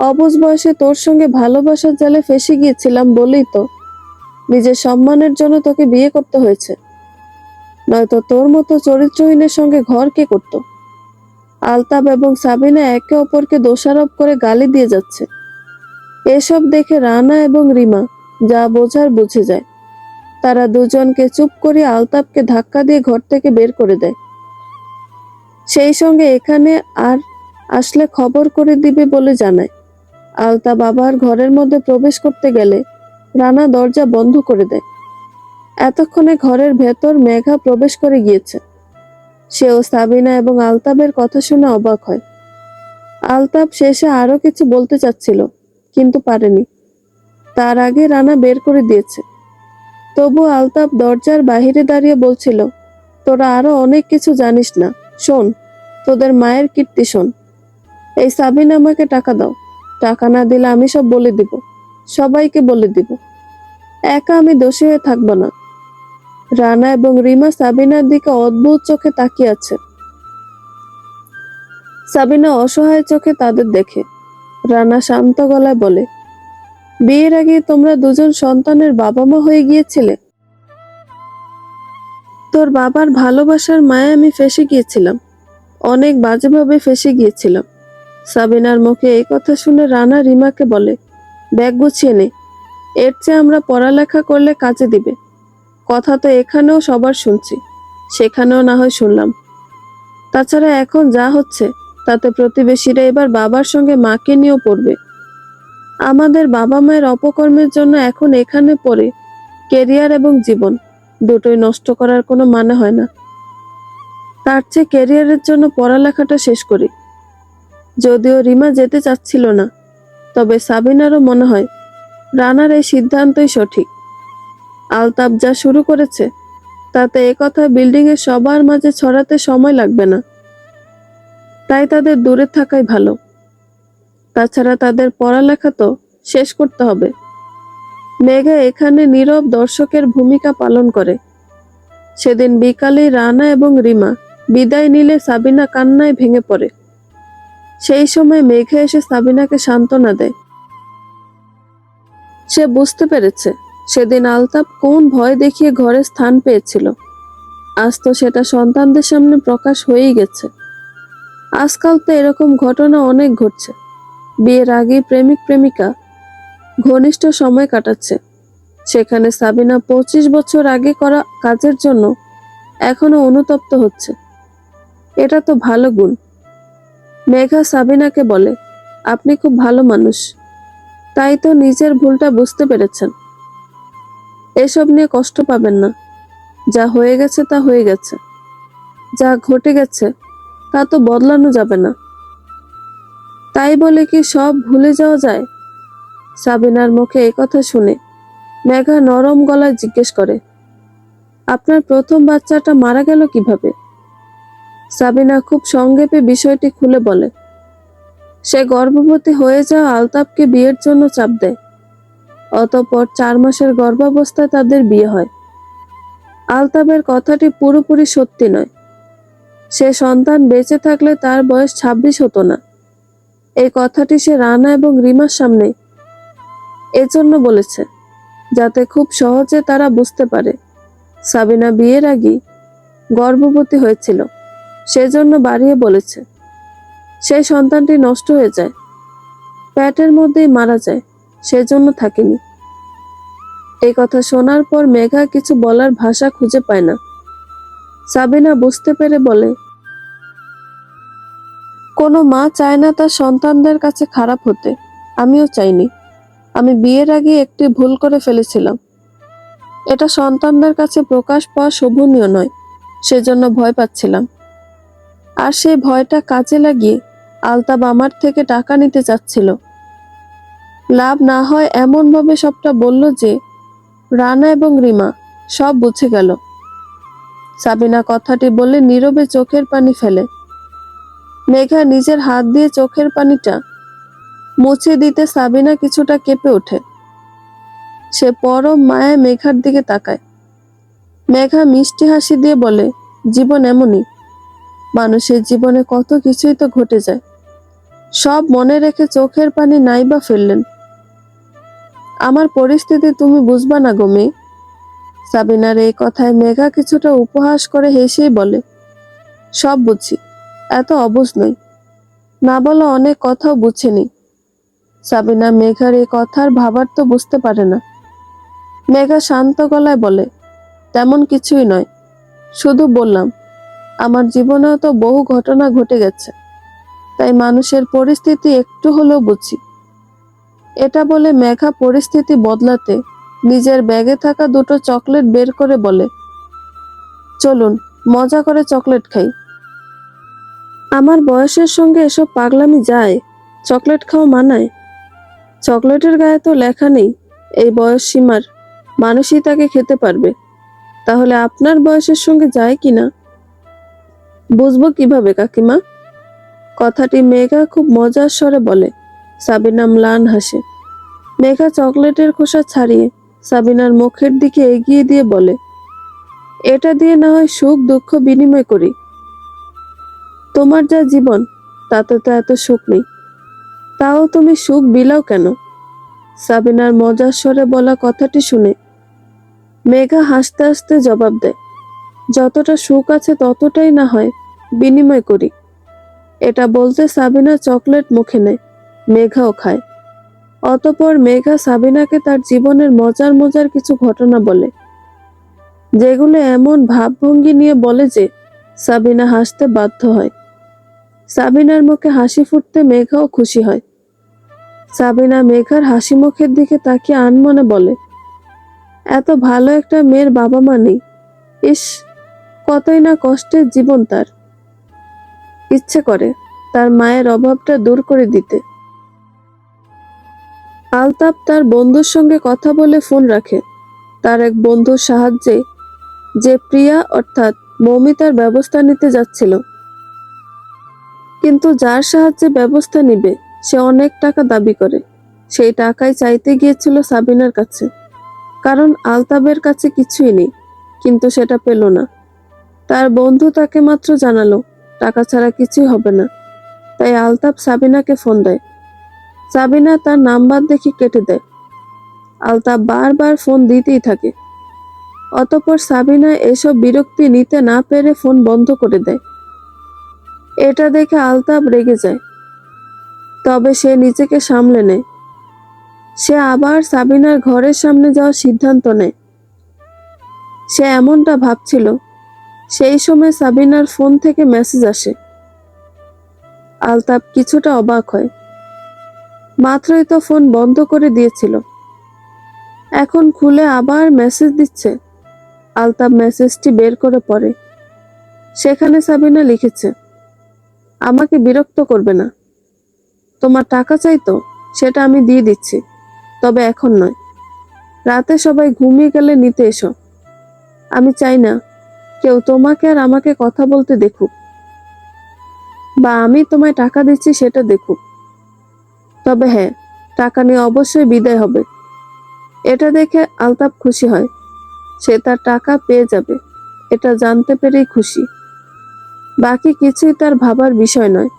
অবুঝ বয়সে তোর সঙ্গে ভালোবাসার জালে ফেঁসে গিয়েছিলাম বলেই তো নিজের সম্মানের জন্য তোকে বিয়ে করতে হয়েছে, নয়তো তোর মতো চরিত্রহীনের সঙ্গে ঘর কে করত? আলতাব এবং সাবিনা একে অপরকে দোষারোপ করে গালি দিয়ে যাচ্ছে। এসব দেখে রানা এবং রিমা যা বোঝার বুঝে যায়। তারা দুজনকে চুপ করে আলতাবকে ধাক্কা দিয়ে ঘর থেকে বের করে দেয়। সেই সঙ্গে এখানে আর আসলে খবর করে দিবে বলে জানায়। আলতাব আবার ঘরের মধ্যে প্রবেশ করতে গেলে রানা দরজা বন্ধ করে দেয়। এতক্ষণে ঘরের ভেতর মেঘা প্রবেশ করে গিয়েছে। সেও সাবিনা এবং আলতাবের কথা শুনে অবাক হয়। আলতাব শেষে আরো কিছু বলতে চাচ্ছিল, কিন্তু পারেনি। তার আগে রানা বের করে দিয়েছে। তবু আলতাব দরজার বাহিরে দাঁড়িয়ে বলছিল, তোরা আরো অনেক কিছু জানিস না। শোন, তোদের মায়ের কীর্তি শোন। এই সাবিনা আমাকে টাকা দাও, টাকা না দিলে আমি সব বলে দিব, সবাইকে বলে দিব। একা আমি দোষী হয়ে থাকবো না। রানা এবং রিমা সাবিনার দিকে অদ্ভুত চোখে তাকিয়ে আছে। সাবিনা অসহায় চোখে তাদের দেখে। রানা শান্ত গলায় বলে, বিয়ের আগে তোমরা দুজন সন্তানের বাবা মা হয়ে গিয়েছিলে। তোর বাবার ভালোবাসার মায়ে আমি ফেঁসে গিয়েছিলাম, অনেক বাজেভাবে ফেঁসে গিয়েছিলাম। সাবিনার মুখে এই কথা শুনে রানা রিমাকে বলে, ব্যাগ গুছিয়ে নে, এর চেয়ে আমরা পড়ালেখা করলে কাজে দিবে। কথা তো এখানেও সবার শুনছি, সেখানেও না হয় শুনলাম। তাছাড়া এখন যা হচ্ছে তাতে প্রতিবেশীরা এবার বাবার সঙ্গে মাকে নিয়েও পড়বে। আমাদের বাবা মায়ের অপকর্মের জন্য এখন এখানে পড়ে কেরিয়ার এবং জীবন দুটোই নষ্ট করার কোনো মানে হয় না। তার চেয়ে ক্যারিয়ারের জন্য পড়ালেখাটা শেষ করি। যদিও রিমা যেতে চাচ্ছিল না, তবে সাবিনারও মনে হয় রানার এই সিদ্ধান্তই সঠিক। আলতাব যা শুরু করেছে তাতে একথা বিল্ডিং এর সবার মাঝে ছড়াতে সময় লাগবে না। তাই তাদের দূরে থাকাই ভালো। তাছাড়া তাদের পড়ালেখা তো শেষ করতে হবে। মেঘা এখানে নীরব দর্শকের ভূমিকা পালন করে। সেদিন বিকালে রানা এবং রিমা বিদায় নিলে সাবিনা কান্নায় ভেঙে পড়ে। সেই সময় মেঘা এসে সাবিনাকে সান্ত্বনা দেয়। সে বুঝতে পেরেছে সেদিন আলতাব কোন ভয় দেখিয়ে ঘরে স্থান পেয়েছিল। আজ তো সেটা সন্তানদের সামনে প্রকাশ হয়েই গেছে। আজকাল তো এরকম ঘটনা অনেক ঘটছে। বিয়ের আগে প্রেমিক প্রেমিকা ঘনিষ্ঠ সময় কাটাচ্ছে, সেখানে সাবিনা 25 বছর আগে করা কাজের জন্য এখনো অনুতপ্ত হচ্ছে। এটা তো ভালো গুণ। মেঘা সাবিনাকে বলে, আপনি খুব ভালো মানুষ, তাই তো নিজের ভুলটা বুঝতে পেরেছেন। এসব নিয়ে কষ্ট পাবেন না। যা হয়ে গেছে তা হয়ে গেছে, যা ঘটে গেছে তা তো বদলানো যাবে না। তাই বলে কি সব ভুলে যাওয়া যায়? সাবিনার মুখে একথা শুনে মেঘা নরম গলায় জিজ্ঞেস করে, আপনার প্রথম বাচ্চাটা মারা গেল কিভাবে? সাবিনা খুব সংক্ষেপে বিষয়টি খুলে বলে, সে গর্ভবতী হয়ে যাওয়া আলতাবকে বিয়ের জন্য চাপ দেয়। অতঃপর 4 মাসের গর্ভাবস্থায় তাদের বিয়ে হয়। আলতাবের কথাটি পুরোপুরি সত্যি নয়। সে সন্তান বেঁচে থাকলে তার বয়স 26 হতো না। এই কথাটি সে রানা এবং রিমার সামনে এজন্য বলেছে যাতে খুব সহজে তারা বুঝতে পারে সাবিনা বিয়ের আগেই গর্ভবতী হয়েছিল, সেজন্য বাড়িয়ে বলেছে। সেই সন্তানটি নষ্ট হয়ে যায়, পেটের মধ্যেই মারা যায়, সেজন্য থাকেনি। এই কথা শোনার পর মেঘা কিছু বলার ভাষা খুঁজে পায় না। সাবিনা বুঝতে পেরে বলে, কোনো মা চায় না তার সন্তানদের কাছে খারাপ হতে, আমিও চাইনি। আমি বিয়ের আগে একটি ভুল করে ফেলেছিলাম। এটা সন্তানদের কাছে প্রকাশ পাওয়া শোভনীয় নয়, সেজন্য ভয় পাচ্ছিলাম। আর সেই ভয়টা কাজে লাগিয়ে আলতাব আমার থেকে টাকা নিতে চাচ্ছিল। লাভ না হয় এমনভাবে সবটা বলল যে রানা এবং রিমা সব বুঝে গেল। সাবিনা কথাটি বলে নীরবে চোখের পানি ফেলে। মেঘা নিজের হাত দিয়ে চোখের পানিটা মুছে দিতে সাবিনা কিছুটা কেঁপে ওঠে। সে পরম মায়ায় মেঘার দিকে তাকায়। মেঘা মিষ্টি হাসি দিয়ে বলে, জীবন এমনই, মানুষের জীবনে কত কিছুই তো ঘটে যায়। সব মনে রেখে চোখের পানি নাইবা ফেললেন। আমার পরিস্থিতি তুমি বুঝবা না গো মেয়ে। সাবিনার এই কথায় মেঘা কিছুটা উপহাস করে হেসেই বলে, সব বুঝি, এত অবুঝ নই। না বলা অনেক কথাও বুঝেনি। সাবিনা মেঘার এই কথার ভাবার তো বুঝতে পারে না। মেঘা শান্ত গলায় বলে, তেমন কিছুই নয়, শুধু বললাম আমার জীবনেও তো বহু ঘটনা ঘটে গেছে, তাই মানুষের পরিস্থিতি একটু হলেও বুঝি। এটা বলে মেঘা পরিস্থিতি বদলাতে নিজের ব্যাগে থাকা দুটো চকলেট বের করে বলে, চলুন মজা করে চকলেট খাই। আমার বয়সের সঙ্গে এসব পাগলামি যায়? চকলেট খাওয়া মানায়? চকলেটের গায়ে তো লেখা নেই এই বয়স সীমার মানুষই তাকে খেতে পারবে। তাহলে আপনার বয়সের সঙ্গে যায় কিনা বুঝবো কিভাবে কাকিমা? কথাটি মেঘা খুব মজার স্বরে বলে। সাবিনা ম্লান হাসে। মেঘা চকলেটের খোসা ছাড়িয়ে সাবিনার মুখের দিকে এগিয়ে দিয়ে বলে, এটা দিয়ে না হয় সুখ দুঃখ বিনিময় করি। তোমার যা জীবন তাতে তো এত সুখ নেই, তাও তুমি সুখ বিলাও কেন? সাবিনার মজার স্বরে বলা কথাটি শুনে মেঘা হাসতে হাসতে জবাব দেয়, যতটা সুখ আছে ততটাই না হয় বিনিময় করি। এটা বলতে সাবিনা চকলেট মুখে নেয়, মেঘাও খায়। অতঃপর মেঘা সাবিনাকে তার জীবনের মজার মজার কিছু ঘটনা বলে, যেগুলো এমন ভাবভঙ্গি নিয়ে বলে যে সাবিনা হাসতে বাধ্য হয়। সাবিনার মুখে হাসি ফুটতে মেঘাও খুশি হয়। সাবিনা মেঘার হাসি মুখের দিকে তাকিয়ে আনমনে বলে, এত ভালো একটা মেয়ের বাবা মা নেই। ইস, কতই না কষ্টের জীবন তার। ইচ্ছে করে তার মায়ের অভাবটা দূর করে দিতে। আলতাপ তার বন্ধুর সঙ্গে কথা বলে ফোন রাখে। তার এক বন্ধুর সাহায্যে যে প্রিয়া অর্থাৎ মৌমিতার ব্যবস্থা নিতে যাচ্ছিল, কিন্তু যার সাহায্যে ব্যবস্থা নিবে সে অনেক টাকা দাবি করে। সেই টাকাই চাইতে গিয়েছিল সাবিনার কাছে, কারণ আলতাবের কাছে কিছুই নেই, কিন্তু সেটা পেল না। তার বন্ধু তাকে মাত্র জানালো টাকা ছাড়া কিছুই হবে না। তাই আলতাব সাবিনাকে ফোন দেয়। সাবিনা তার নাম্বার দেখে কেটে দেয়। আলতাব বারবার ফোন দিতেই থাকে। অতঃপর সাবিনা এসব বিরক্তি নিতে না পেরে ফোন বন্ধ করে দেয়। এটা দেখে আলতাব রেগে যায়, তবে সে নিজেকে সামলে নেয়। সে আবার সাবিনার ঘরের সামনে যাওয়ার সিদ্ধান্ত নেয়। সে এমনটা ভাবছিল, সেই সময় সাবিনার ফোন থেকে মেসেজ আসে। আলতাব কিছুটা অবাক হয়। মাত্রই তো ফোন বন্ধ করে দিয়েছিল, এখন খুলে আবার মেসেজ দিচ্ছে। আলতাব মেসেজটি বের করে পড়ে। সেখানে সাবিনা লিখেছে, আমাকে বিরক্ত করবে না। তোমার টাকা চাই তো, সেটা আমি দিয়ে দিচ্ছি, তবে এখন নয়। রাতে সবাই ঘুমিয়ে গেলে নিতে এসো। আমি চাই না কেউ তোমাকে আর আমাকে কথা বলতে দেখুক, বা আমি তোমায় টাকা দিচ্ছি সেটা দেখুক। তবে হ্যাঁ, টাকা নিয়ে অবশ্যই বিদায় হবে। এটা দেখে আলতাব খুশি হয়। সে তার টাকা পেয়ে যাবে, এটা জানতে পেরেই খুশি। বাকি কিছুই তার ভাবার বিষয় নয়।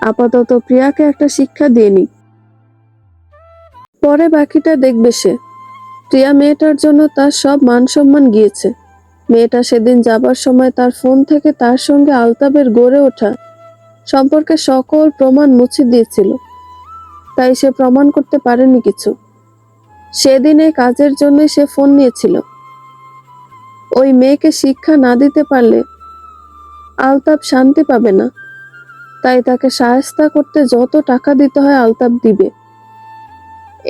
আপাতত প্রিয়াকে একটা শিক্ষা দিয়ে নি, পরে বাকিটা দেখবে সে। প্রিয়া মেয়েটার জন্য তার সব মান সম্মান গিয়েছে। মেয়েটা সেদিন যাবার সময় তার ফোন থেকে তার সঙ্গে আলতাবের গড়ে ওঠা সম্পর্কে সকল প্রমাণ মুছে দিয়েছিল, তাই সে প্রমাণ করতে পারেনি কিছু। সেদিন এই কাজের জন্যই সে ফোন নিয়েছিল। ওই মেয়েকে শিক্ষা না দিতে পারলে আলতাব শান্তি পাবে না, তাই তাকে শায়েস্তা করতে যত টাকা দিতে হয় আলতাব দিবে।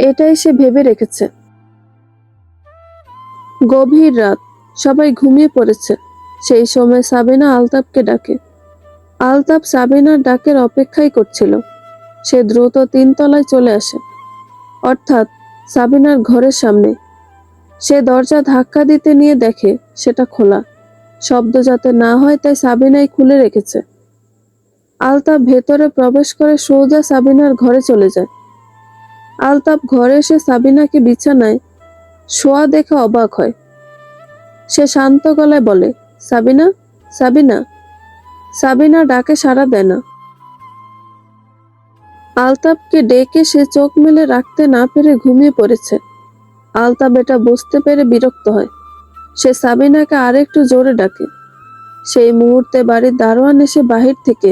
এটাই সে ভেবে রেখেছে। গভীর রাত, সবাই ঘুমিয়ে পড়েছে। সেই সময় সাবিনা আলতাফকে ডাকে। আলতাফ সাবিনার ডাকের অপেক্ষাই করছিল। সে দ্রুত 3 তলায় চলে আসে, অর্থাৎ সাবিনার ঘরের সামনে। সে দরজা ধাক্কা দিতে নিয়ে দেখে সেটা খোলা। শব্দ যাতে না হয় তাই সাবিনাই খুলে রেখেছে। আলতাফ ভেতরে প্রবেশ করে সোজা সাবিনার ঘরে চলে যায়। আলতাফ ঘরে এসে সাবিনাকে বিছানায় শোয়া দেখে অবাক হয়। সে শান্ত গলায় বলে, সাবিনা, সাবিনা। সাবিনা ডাকে সাড়া দেয় না। আলতাফকে ডেকে সে চোখ মেলে রাখতে না পেরে ঘুমিয়ে পড়েছে। আলতাফ এটা বুঝতে পেরে বিরক্ত হয়। সে সাবিনাকে আরেকটু জোরে ডাকে। সেই মুহূর্তে বাড়ির দারোয়ান এসে বাহির থেকে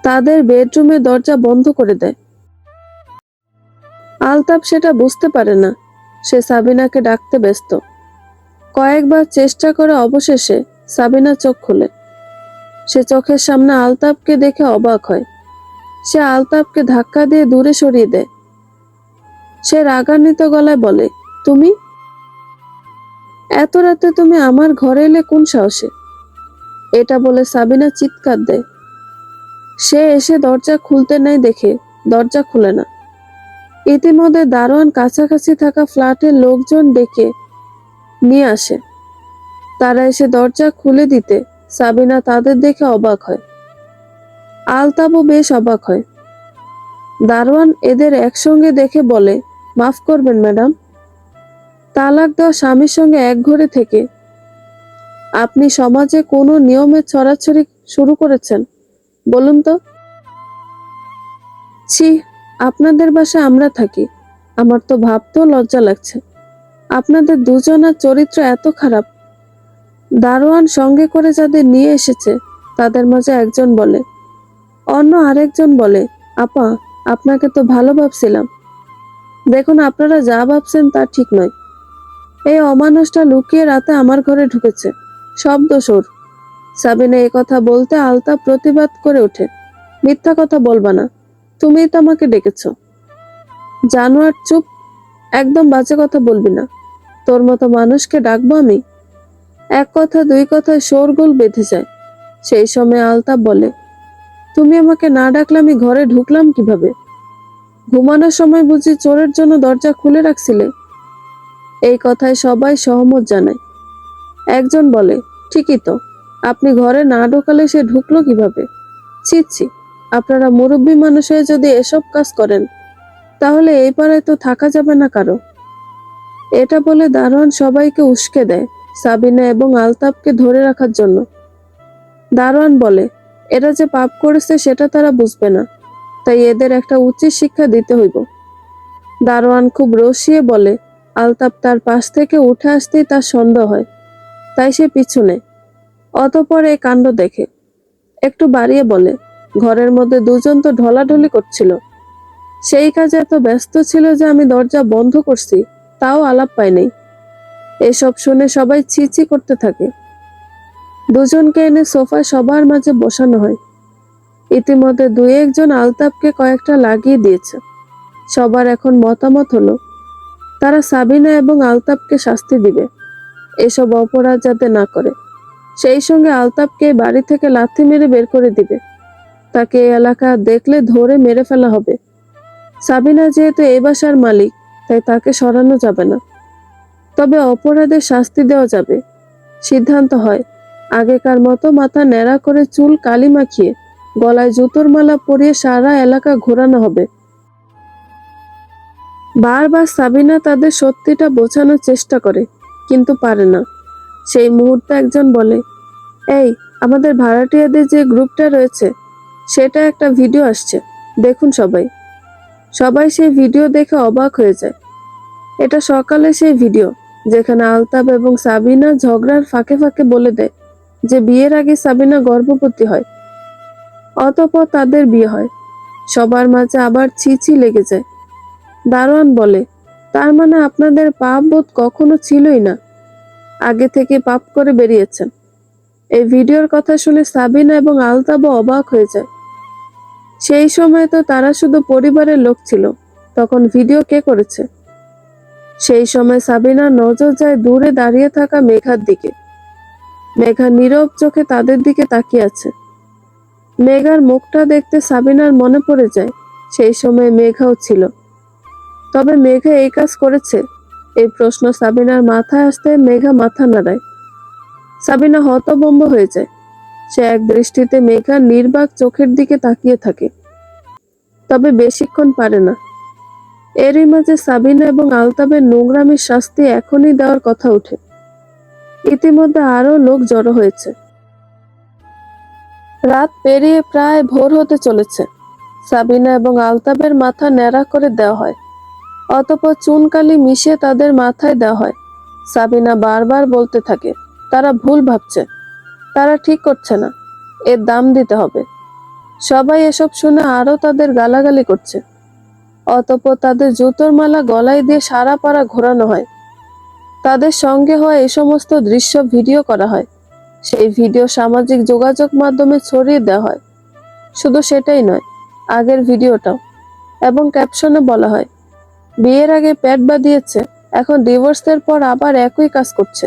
তাদের বেডরুমের দরজা বন্ধ করে দেয়। আলতাফ সেটা বুঝতে পারে না। সে সাবিনাকে ডাকতে ব্যস্ত। কয়েকবার চেষ্টা করে অবশেষে সাবিনা চোখ খোলে। সে চোখের সামনে আলতাফকে দেখে অবাক হয়। সে আলতাফকে ধাক্কা দিয়ে দূরে সরিয়ে দেয়। সে রাগান্বিত গলায় বলে, তুমি? এত রাতে তুমি আমার ঘরে এলে কোন সাহসে? এটা বলে সাবিনা চিৎকার দেয়। সে এসে দরজা খুলতে নেয় দেখে দরজা খুলে না। ইতিমধ্যে দারোয়ান কাছাকাছি থাকা ফ্ল্যাটের লোকজন ডেকে নিয়ে আসে। তারা এসে দরজা খুলে দিতে সাবিনা তাদের দেখে অবাক হয়। আলতাফও বেশ অবাক হয়। দারোয়ান এদের একসঙ্গে দেখে বলে, মাফ করবেন ম্যাডাম, তালাক দেওয়া স্বামীর সঙ্গে এক ঘরে থেকে আপনি সমাজে কোনো নিয়মের ছড়াছড়ি শুরু করেছেন বলুন তো? ছি, আপনাদের বাসায় আমরা থাকি, আমার তো ভাবতেও লজ্জা লাগছে। আপনাদের দুজনের চরিত্র এত খারাপ। দারোয়ান সঙ্গে করে যাদের নিয়ে এসেছে তাদের মাঝে একজন বলে। অন্য আরেকজন বলে, আপা, আপনাকে তো ভালো ভাবছিলাম। দেখুন, আপনারা যা ভাবছেন তা ঠিক নয়। এই অমানুষটা লুকিয়ে রাতে আমার ঘরে ঢুকেছে, সব দোষ ওর। সাবিনা এ কথা বলতে আলতাফ প্রতিবাদ করে ওঠে, মিথ্যা কথা বলবা না, তুমিই তো আমাকে ডেকেছ। জানোয়ার, চুপ, একদম বাজে কথা বলবি না। তোর মতো মানুষকে ডাকবো আমি? এক কথা দুই কথায় শোরগোল বেঁধে যায়। সেই সময় আলতাফ বলে, তুমি আমাকে না ডাকলে আমি ঘরে ঢুকলাম কিভাবে? ঘুমানোর সময় বুঝি চোরের জন্য দরজা খুলে রাখছিলে? এই কথায় সবাই সহমত জানায়। একজন বলে, ঠিকই তো, আপনি ঘরে না ঢোকালে সে ঢুকলো কিভাবে? ছি ছি, আপনারা মুরব্বী মানুষ হয়ে যদি এসব কাজ করেন তাহলে এই পাড়ায় তো থাকা যাবে না কারো। এটা বলে দারোয়ান সবাইকে উস্কে দেয় সাবিনা এবং আলতাফকে ধরে রাখার জন্য। দারোয়ান বলে, এরা যে পাপ করেছে সেটা তারা বুঝবে না, তাই এদের একটা উচিত শিক্ষা দিতে হইব। দারোয়ান খুব রসিয়ে বলে। আলতাফ তার পাশ থেকে উঠে আসতেই তার সন্দেহ হয়, তাই সে পিছু নেয়। অতঃপর এই কাণ্ড দেখে। একটু বাড়িয়ে বলে, ঘরের মধ্যে দুজন তো ঢলাঢলি করছিল, সেই কাজে এত ব্যস্ত ছিল যে আমি দরজা বন্ধ করছি, তাও আলাপ পাই নাই। এসব শুনে সবাই ছি ছি করতে থাকে। দুজনকে এনে সোফায় সবার মাঝে বসানো হয়। ইতিমধ্যে দুই একজন আলতাফকে কয়েকটা লাগিয়ে দিয়েছে। সবার এখন মতামত হলো তারা সাবিনা এবং আলতাফকে শাস্তি দিবে, এসব অপরাধ যাতে না করে। সেই সঙ্গে আলতাফকে বাড়ি থেকে লাথি মেরে বের করে দিবে। তাকে এই এলাকা দেখলে ধরে মেরে ফেলা হবে। সাবিনা যেহেতু এই বাসার মালিক, তাই তাকে সরানো যাবে না। তবে অপরাধের শাস্তি দেওয়া যাবে। সিদ্ধান্ত হয় আগেকার মতো মাথা ন্যাড়া করে চুল কালি মাখিয়ে গলায় জুতোর মালা পরিয়ে সারা এলাকা ঘোরানো হবে। বারবার সাবিনা তাদের সত্যিটা বোঝানোর চেষ্টা করে, কিন্তু পারে না। সেই মুহূর্তে একজন বলে, এই, আমাদের ভাড়াটিয়াদের যে গ্রুপটা রয়েছে সেটা একটা ভিডিও আসছে, দেখুন সবাই। সবাই সেই ভিডিও দেখে অবাক হয়ে যায়। এটা সকালে সেই ভিডিও যেখানে আলতাফ এবং সাবিনা ঝগড়ার ফাঁকে ফাঁকে বলে দেয় যে বিয়ের আগে সাবিনা গর্ভবতী হয়। অতঃপর তাদের বিয়ে হয়। সবার মাঝে আবার ছি ছি লেগে যায়। দারোয়ান বলে, তার মানে আপনাদের পাপ বোধ কখনো ছিলই না, আগে থেকে পাপ করে বেরিয়েছেন। এই ভিডিওর কথা শুনে সাবিনা এবং আলতাফও অবাক হয়ে যায়। সেই সময় তো তারা শুধু পরিবারের লোক ছিল, তখন ভিডিও কে করেছে? সেই সময় সাবিনার নজর যায় দূরে দাঁড়িয়ে থাকা মেঘার দিকে। মেঘা নীরব চোখে তাদের দিকে তাকিয়ে আছে। মেঘার মুখটা দেখতে সাবিনার মনে পড়ে যায় সেই সময় মেঘাও ছিল। তবে মেঘা এই কাজ করেছে, এই প্রশ্ন সাবিনার মাথায় আসতে মেঘা মাথা নাড়ায়। সাবিনা হতভম্ব হয়ে যায়। সে এক দৃষ্টিতে মেঘার নির্বাক চোখের দিকে তাকিয়ে থাকে, তবে বেশিক্ষণ পারে না। এরই মাঝে সাবিনা এবং আলতাবের নোংরামির শাস্তি এখনই দেওয়ার কথা ওঠে। ইতিমধ্যে আরো লোক জড়ো হয়েছে। রাত পেরিয়ে প্রায় ভোর হতে চলেছে। সাবিনা এবং আলতাবের মাথা ন্যাড়া করে দেওয়া হয়, অতঃপর চুনকালি মিশিয়ে তাদের মাথায় দেওয়া হয়। সাবিনা বারবার বলতে থাকে তারা ভুল ভাবছে, তারা ঠিক করছে না, এর দাম দিতে হবে। সবাই এসব শুনে আরো তাদের গালাগালি করছে। অতঃপর তাদের জুতোর মালা গলায় দিয়ে সারা পাড়া ঘোরানো হয়। তাদের সঙ্গে হওয়া এই সমস্ত দৃশ্য ভিডিও করা হয়। সেই ভিডিও সামাজিক যোগাযোগ মাধ্যমে ছড়িয়ে দেওয়া হয়। শুধু সেটাই নয়, আগের ভিডিওটাও। এবং ক্যাপশনে বলা হয়, বিয়ের আগে পেট বাঁধিয়েছে, এখন ডিভোর্সের পর আবার একই কাজ করছে,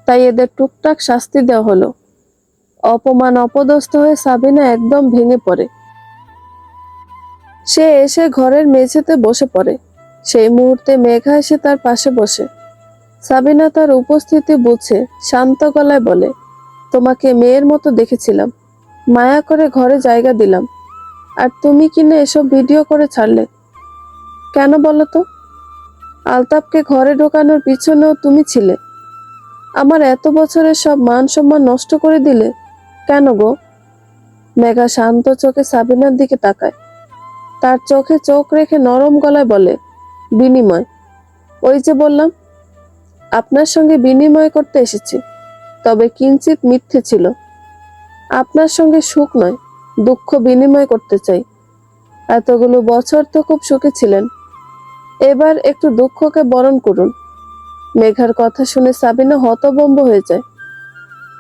তাই এদের টুকটাক শাস্তি দেওয়া হলো। অপমান অপদস্থ হয়ে সাবিনা একদম ভেঙে পড়ে। সে এসে ঘরের মেঝেতে বসে পড়ে। সেই মুহূর্তে মেঘা এসে তার পাশে বসে। সাবিনা তার উপস্থিতি বুঝে শান্ত গলায় বলে, তোমাকে মেয়ের মতো দেখেছিলাম, মায়া করে ঘরে জায়গা দিলাম, আর তুমি কিনা এসব ভিডিও করে ছাড়লে। কেন বলো তো? আলতাবকে ঘরে ঢোকানোর পিছনেও তুমি ছিলে। আমার এত বছরের সব মান সম্মান নষ্ট করে দিলে কেন গো? মেঘা শান্ত চোখে সাবিনার দিকে তাকায়। তার চোখে চোখ রেখে নরম গলায় বলে, বিনিময়। ওই যে বললাম, আপনার সঙ্গে বিনিময় করতে এসেছি, তবে কিঞ্চিত মিথ্যে ছিল। আপনার সঙ্গে সুখ নয়, দুঃখ বিনিময় করতে চাই। এতগুলো বছর তো খুব সুখে ছিলেন, এবার একটু দুঃখকে বরণ করুন। মেঘার কথা শুনে সাবিনা হতভম্ব হয়ে যায়।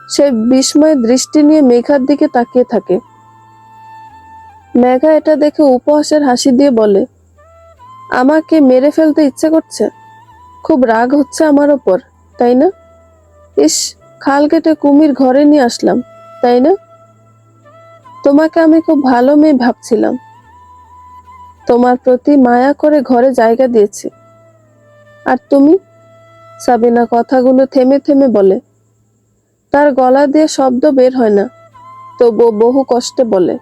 সে বিস্ময় দৃষ্টি নিয়ে মেঘার দিকে তাকিয়ে থাকে। মেঘা এটা দেখে উপহাসের হাসি দিয়ে বলে, আমাকে মেরে ফেলতে ইচ্ছে করছে? খুব রাগ হচ্ছে আমার ওপর, তাই না? ইস, খাল কেটে কুমির ঘরে নিয়ে আসলাম, তাই না? তোমাকে আমি খুব ভালো মেয়ে ভাবছিলাম, তোমার প্রতি মায়া করে ঘরে জায়গা দিয়েছি। আর তুমি? সাবিনা কথাগুলো থেমে থেমে বলে। তার গলা দিয়ে শব্দ বের হয় না, তবুও বহু কষ্টে বলে।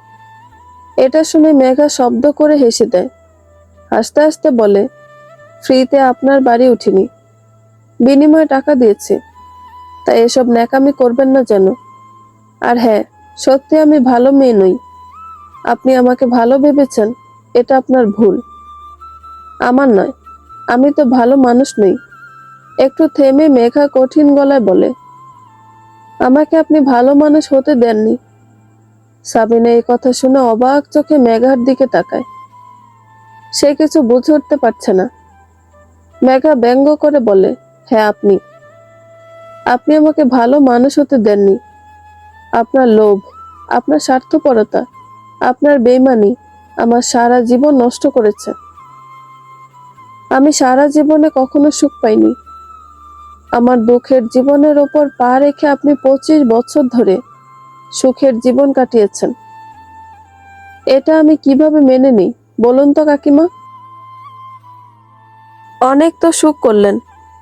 এটা শুনে মেঘা শব্দ করে হেসে দেয়। হাসতে হাসতে বলে, ফ্রিতে আপনার বাড়ি উঠিনি, বিনিময়ে টাকা দিয়েছি, তাই এসব ন্যাকামি করবেন না যেন। আর হ্যাঁ, সত্যি আমি ভালো মেয়ে নই। আপনি আমাকে ভালো ভেবেছেন, এটা আপনার ভুল। আমার নয়, আমি তো ভালো মানুষ নই। একটু থেমে মেঘা কঠিন গলায় বলে, আমাকে আপনি ভালো মানুষ হতে দেননি। সাবিনা এই কথা শুনে অবাক চোখে মেঘার দিকে তাকায়। সে কিছু বুঝে উঠতে পারছে না। মেঘা ব্যঙ্গ করে বলে, হ্যাঁ আপনি আপনি আমাকে ভালো মানুষ হতে দেননি। আপনার লোভ, আপনার স্বার্থপরতা, আপনার বেইমানি আমার সারা জীবন নষ্ট করেছে। আমি সারা জীবনে কখনো সুখ পাইনি। আমার দুঃখের জীবনের ওপর পা রেখে আপনি 25 বছর ধরে সুখের জীবন কাটিয়েছেন। এটা আমি কিভাবে মেনে নিই বলুন তো কাকিমা? অনেক তো সুখ করলেন,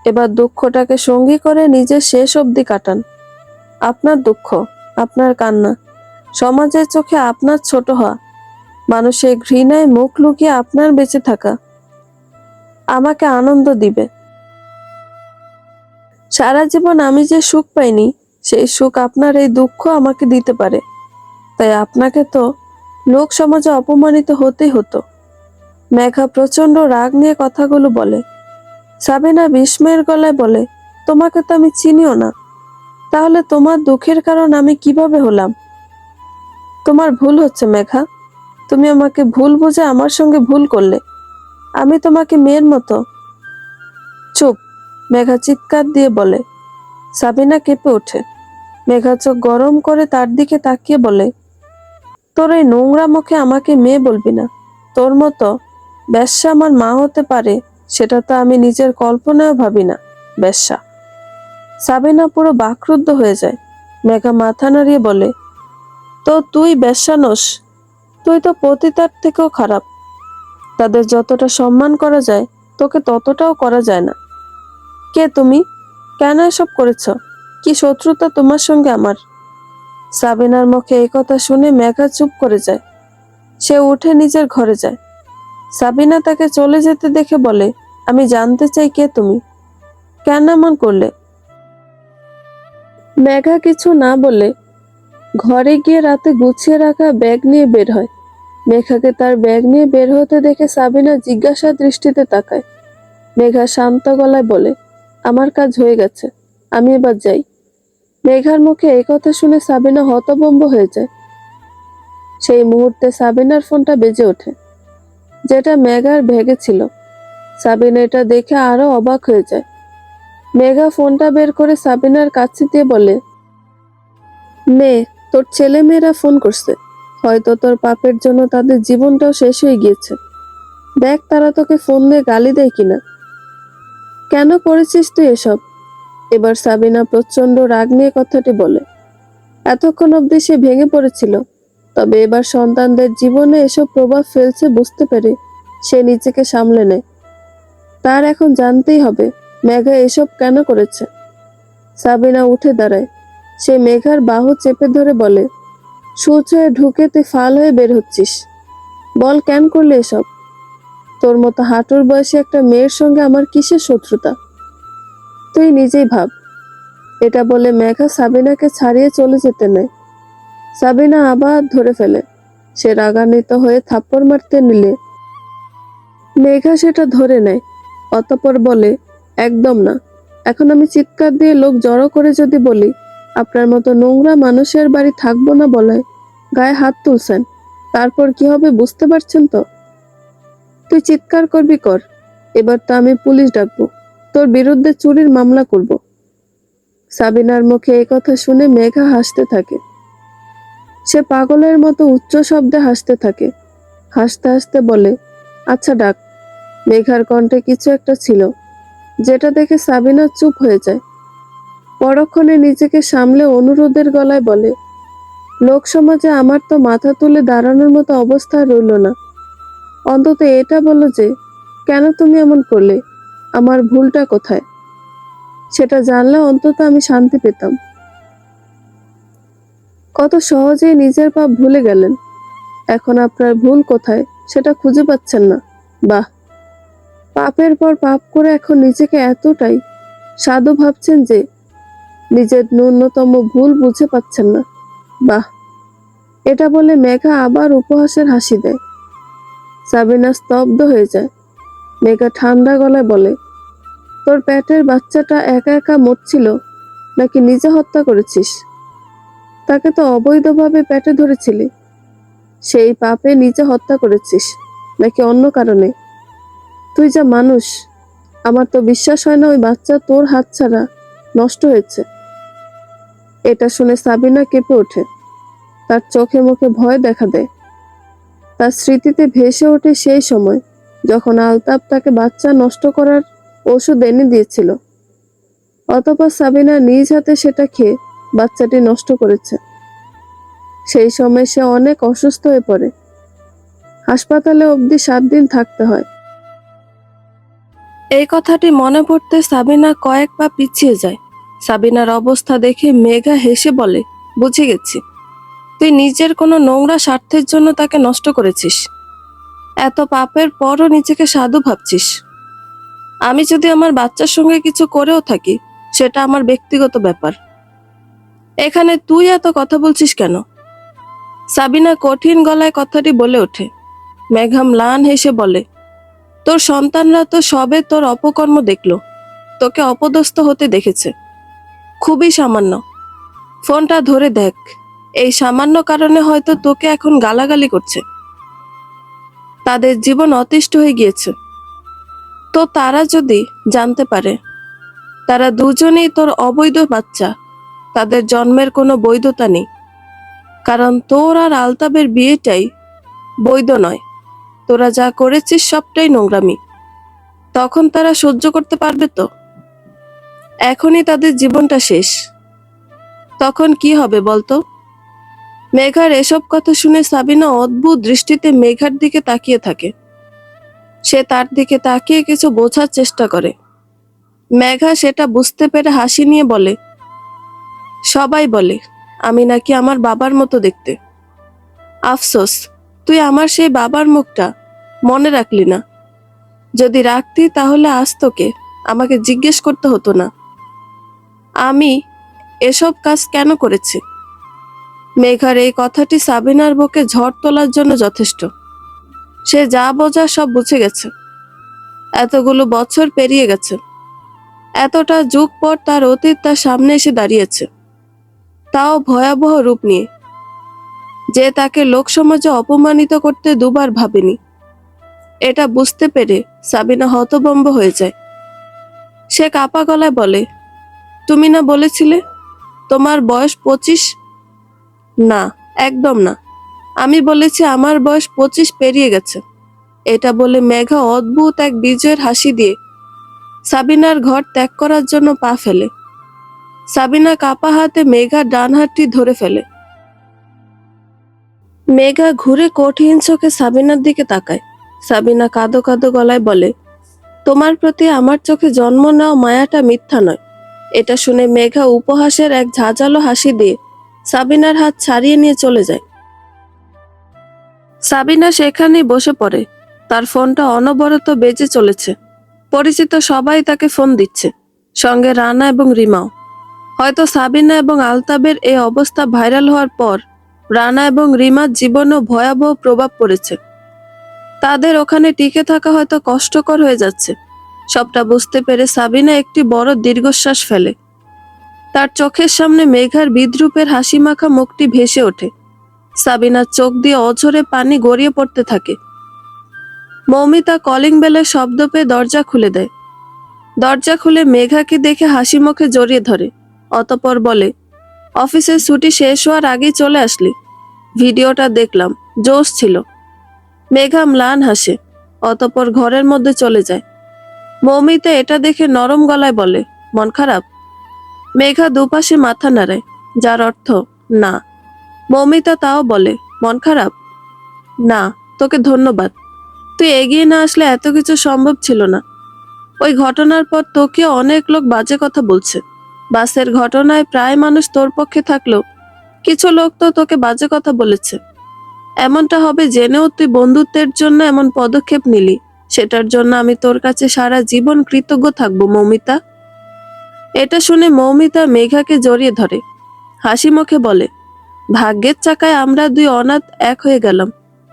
এবার দুঃখটাকে সঙ্গী করে নিজের শেষ অবধি কাটান। আপনার দুঃখ, আপনার কান্না, সমাজের চোখে আপনার ছোট হওয়া, মানুষের ঘৃণায় মুখ লুকিয়ে আপনার বেঁচে থাকা আমাকে আনন্দ দিবে। সারা জীবন আমি যে সুখ পাইনি, সেই সুখ আপনার এই দুঃখ আমাকে দিতে পারে। তাই আপনাকে তো লোক সমাজে অপমানিত হতেই হতো। মেঘা প্রচন্ড রাগ নিয়ে কথাগুলো বলে। সাবিনা বিস্ময়ের গলায় বলে, তোমাকে তো আমি চিনিও না, তাহলে তোমার দুঃখের কারণ আমি কিভাবে হলাম? তোমার ভুল হচ্ছে মেঘা, তুমি আমাকে ভুল বুঝে আমার সঙ্গে ভুল করলে। আমি তোমাকে মেয়ের মতো। চুপ, মেঘা চিৎকার দিয়ে বলে। সাবিনা কেঁপে ওঠে। মেঘা চোখ গরম করে তার দিকে তাকিয়ে বলে, তোর এই নোংরা মুখে আমাকে মেয়ে বলবি না। তোর মতো বেশ্যা আমার মা হতে পারে, সেটা তো আমি নিজের কল্পনায় ভাবি না। বেশ্যা। সাবিনা পুরো বাকরুদ্ধ হয়ে যায়। মেঘা মাথা নাড়িয়ে বলে, তো তুই বেশ্যা নস? তুই তো পতিতার থেকেও খারাপ। তাদের যতটা সম্মান করা যায় তোকে ততটাও করা যায় না। কে তুমি? কেন এসব করেছ? কি শত্রুতা তোমার সঙ্গে আমার? সাবিনার মুখে এই কথা শুনে মেঘা চুপ করে যায়। সে উঠে নিজের ঘরে যায়। সাবিনা তাকে চলে যেতে দেখে বলে, আমি জানতে চাই কে তুমি, কেন এমন করলে? মেঘা কিছু না বলে ঘরে গিয়ে রাতে গুছিয়ে রাখা ব্যাগ নিয়ে বের হয়। মেঘাকে তার ব্যাগ নিয়ে বের হতে দেখে সাবিনা জিজ্ঞাসা দৃষ্টিতে তাকায়। মেঘা শান্ত গলায় বলে, আমার কাজ হয়ে গেছে, আমি এবার যাই। মেঘার মুখে এই কথা শুনে সাবিনা হতভম্ব হয়ে যায়। সেই মুহূর্তে সাবিনার ফোনটা বেজে ওঠে, যেটা মেঘার ব্যাগে ছিল। সাবিনা এটা দেখে আরো অবাক হয়ে যায়। মেঘা ফোনটা বের করে সাবিনার কাছে দিয়ে বলে, মেয়ে, তোর ছেলে মেয়েরা ফোন করছে, হয়তো তোর পাপের জন্য তাদের জীবনটাও শেষ হয়ে গিয়েছে। দেখ তারা তোকে ফোন দিয়ে গালি দেয় কিনা। কেন করেছিস তুই এসব? এবার সাবিনা প্রচন্ড রাগ নিয়ে কথাটি বলে। এতক্ষণ অবধি সে ভেঙে পড়েছিল, তবে এবার সন্তানদের জীবনে এসব প্রভাব ফেলছে বুঝতে পেরে সে নিজেকে সামলে নেয়। তার এখন জানতেই হবে মেঘা এসব কেন করেছে। সাবিনা উঠে দাঁড়ায়। সে মেঘার বাহু চেপে ধরে বলে, সূচ হয়ে ঢুকে তুই ফাল হয়ে বের হচ্ছিস। বল কেন করলে এসব? তোর মতো হাঁটুর বয়সী একটা মেয়ের সঙ্গে আমার কিসের শত্রুতা? তুই নিজেই ভাব। এটা বলে মেঘা সাবিনাকে ছাড়িয়ে চলে যেতে নেয়। সাবিনা আবার ধরে ফেলে। সে রাগান্বিত হয়ে থাপ্পড় মারতে নিলে মেঘা সেটা ধরে নেয়। অতঃপর বলে, একদম না। এখন আমি চিৎকার দিয়ে লোক জড়ো করে যদি বলি আপনার মতো নোংরা মানুষের বাড়ি থাকবো না বলায় গায়ে হাত তুলছেন, তারপর কি হবে বুঝতে পারছেন তো? তুই চিৎকার করবি কর, এবার তো আমি পুলিশ ডাকবো, তোর বিরুদ্ধে চুরির মামলা করব। সাবিনার মুখে এই কথা শুনে মেঘা হাসতে থাকে। সে পাগলের মতো উচ্চ শব্দে হাসতে থাকে। হাসতে হাসতে বলে, আচ্ছা ডাক। মেঘার কণ্ঠে কিছু একটা ছিল, যেটা দেখে সাবিনা চুপ হয়ে যায়। পরক্ষণে নিজেকে সামলে অনুরোধের গলায় বলে, লোক সমাজে আমার তো মাথা তুলে দাঁড়ানোর মতো অবস্থা রইল না। অন্তত এটা বলো যে কেন তুমি এমন করলে, আমার ভুলটা কোথায়? সেটা জানলে অন্তত আমি শান্তি পেতাম। কত সহজেই নিজের পাপ ভুলে গেলেন। এখন আপনার ভুল কোথায় সেটা খুঁজে পাচ্ছেন না। বাহ, পাপের পর পাপ করে এখন নিজেকে এতটাই সাধু ভাবছেন যে নিজের ন্যূনতম ভুল বুঝে পাচ্ছেন না। বাহ। এটা বলে মেঘা আবার উপহাসের হাসি দেয়। সাবিনা স্তব্ধ হয়ে যায়। মেঘা ঠান্ডা গলায় বলে, তোর পেটের বাচ্চাটা একা একা মরছিল নাকি নিজে হত্যা করেছিস? তাকে তো অবৈধভাবে পেটে ধরেছিলি। সেই পাপে নিজে হত্যা করেছিস নাকি অন্য কারণে? তুই যা মানুষ, আমার তো বিশ্বাস হয় না ওই বাচ্চা তোর হাত ছাড়া নষ্ট হয়েছে। এটা শুনে সাবিনা কেঁপে ওঠে। তার চোখে মুখে ভয় দেখা দেয়। তার স্মৃতিতে ভেসে ওঠে সেই সময় যখন আলতাফ তাকে বাচ্চা নষ্ট করার ওষুধ এনে দিয়েছিল। অতঃপর সাবিনা নিজ হাতে সেটা খেয়ে বাচ্চাটি নষ্ট করেছে। সেই সময় সে অনেক অসুস্থ হয়ে পড়ে। হাসপাতালে অবধি 7 দিন থাকতে হয়। এই কথাটি মনে পড়তে সাবিনা কয়েক পা পিছিয়ে যায়। সাবিনার অবস্থা দেখে মেঘা হেসে বলে, বুঝে গেছি, তুই নিজের কোনো নোংরা স্বার্থের জন্য তাকে নষ্ট করেছিস। এত পাপের পরও নিজেকে সাধু ভাবছিস। আমি যদি আমার বাচ্চার সঙ্গে কিছু করেও থাকি, সেটা আমার ব্যক্তিগত ব্যাপার। এখানে তুই এত কথা বলছিস কেন? সাবিনা কঠিন গলায় কথাটি বলে ওঠে। মেঘা ম্লান হেসে বলে, তোর সন্তানরা তো সবে তোর অপকর্ম দেখলো, তোকে অপদস্থ হতে দেখেছে। খুবই সামান্য। ফোনটা ধরে দেখ, এই সামান্য কারণে হয়তো তোকে এখন গালাগালি করছে। তাদের জীবন অতিষ্ঠ হয়ে গিয়েছে। তো তারা যদি জানতে পারে তারা দুজনেই তোর অবৈধ বাচ্চা, তাদের জন্মের কোনো বৈধতা নেই, কারণ তোর আর আলতাবের বিয়েটাই বৈধ নয়। তোরা যা করেছিস সবটাই নোংরামি। তখন তারা সহ্য করতে পারবে তো? এখনই তাদের জীবনটা শেষ, তখন কি হবে বলতো? মেঘার এসব কথা শুনে সাবিনা অদ্ভুত দৃষ্টিতে মেঘার দিকে তাকিয়ে থাকে। সে তার দিকে তাকিয়ে কিছু বোঝার চেষ্টা করে। মেঘা সেটা বুঝতে পেরে হাসি নিয়ে বলে, সবাই বলে আমি নাকি আমার বাবার মতো দেখতে। আফসোস, তুই আমার সেই বাবার মুখটা মনে রাখলি না। যদি রাখতি তাহলে আজ তোকে আমাকে জিজ্ঞেস করতে হতো না আমি এসব কাজ কেন করেছি। মেঘার এই কথাটি সাবিনার বুকে ঝড় তোলার জন্য যথেষ্ট। সে যা বোঝার সব বুঝে গেছে। এতগুলো বছর পেরিয়ে গেছে, এতটা যুগ পর তার অতীত তার সামনে এসে দাঁড়িয়েছে, তাও ভয়াবহ রূপ নিয়ে, যে তাকে লোকসমাজে অপমানিত করতে দুবার ভাবেনি। এটা বুঝতে পেরে সাবিনা হতভম্ব হয়ে যায়। সে কাপা গলায় বলে, তুমি না বলেছিলে তোমার বয়স 25? না, একদম না। আমি বলেছি আমার বয়স 25 পেরিয়ে গেছে। এটা বলে মেঘা অদ্ভুত এক বিজয়ের হাসি দিয়ে সাবিনার ঘর ত্যাগ করার জন্য পা ফেলে। সাবিনা কাপা হাতে মেঘার ডান হাতটি ধরে ফেলে। মেঘা ঘুরে কঠিন চোখে সাবিনার দিকে তাকায়। সাবিনা কাঁদো কাঁদো গলায় বলে, তোমার প্রতি আমার চোখে জন্ম নেওয়া মায়াটা মিথ্যা নয়। এটা শুনে মেঘা উপহাসের এক ঝাঁঝালো হাসি দিয়ে সাবিনার হাত ছাড়িয়ে নিয়ে চলে যায়। সাবিনা সেখানেই বসে পড়ে। তার ফোনটা অনবরত বেজে চলেছে। পরিচিত সবাই তাকে ফোন দিচ্ছে, সঙ্গে রানা এবং রিমাও। হয়তো সাবিনা এবং আলতাবের এই অবস্থা ভাইরাল হওয়ার পর রানা এবং রিমার জীবনেও ভয়াবহ প্রভাব পড়েছে। তাদের ওখানে টিকে থাকা হয়তো কষ্টকর হয়ে যাচ্ছে। সবটা বুঝতে পেরে সাবিনা একটি বড় দীর্ঘশ্বাস ফেলে। তার চোখের সামনে মেঘার বিদ্রূপের হাসিমাখা মুখটি ভেসে ওঠে। সাবিনার চোখ দিয়ে অঝরে পানি গড়িয়ে পড়তে থাকে। মৌমিতা কলিং বেলের শব্দ পেয়ে দরজা খুলে দেয়। দরজা খুলে মেঘাকে দেখে হাসি মুখে জড়িয়ে ধরে। অতঃপর বলে, অফিসের ছুটি শেষ হওয়ার আগেই চলে আসলি। ভিডিওটা দেখলাম, জোশ ছিল। মেঘা ম্লান হাসে, অতঃপর ঘরের মধ্যে চলে যায়। মৌমিতা এটা দেখে নরম গলায় বলে, মন খারাপ? মেঘা দুপাশে মাথা নাড়ায়, যার অর্থ না। মৌমিতা তাও বলে, মন খারাপ? না, তোকে ধন্যবাদ। তুই এগিয়ে না আসলে এত কিছু সম্ভব ছিল না। ওই ঘটনার পর তোকে অনেক লোক বাজে কথা বলছে। বাসের ঘটনায় প্রায় মানুষ তোর পক্ষে থাকলেও কিছু লোক তো তোকে বাজে কথা বলেছে। এমনটা হবে জেনেও তুই বন্ধুত্বের জন্য এমন পদক্ষেপ নিলি, সেটার জন্য আমি তোর কাছে সারা জীবন কৃতজ্ঞ থাকবো মৌমিতা। এটা শুনে মৌমিতা মেঘাকে জড়িয়ে ধরে, হাসি মুখে বলে, ভাগ্যের চাকায় আমরা দুই অনাথ এক হয়ে গেলাম।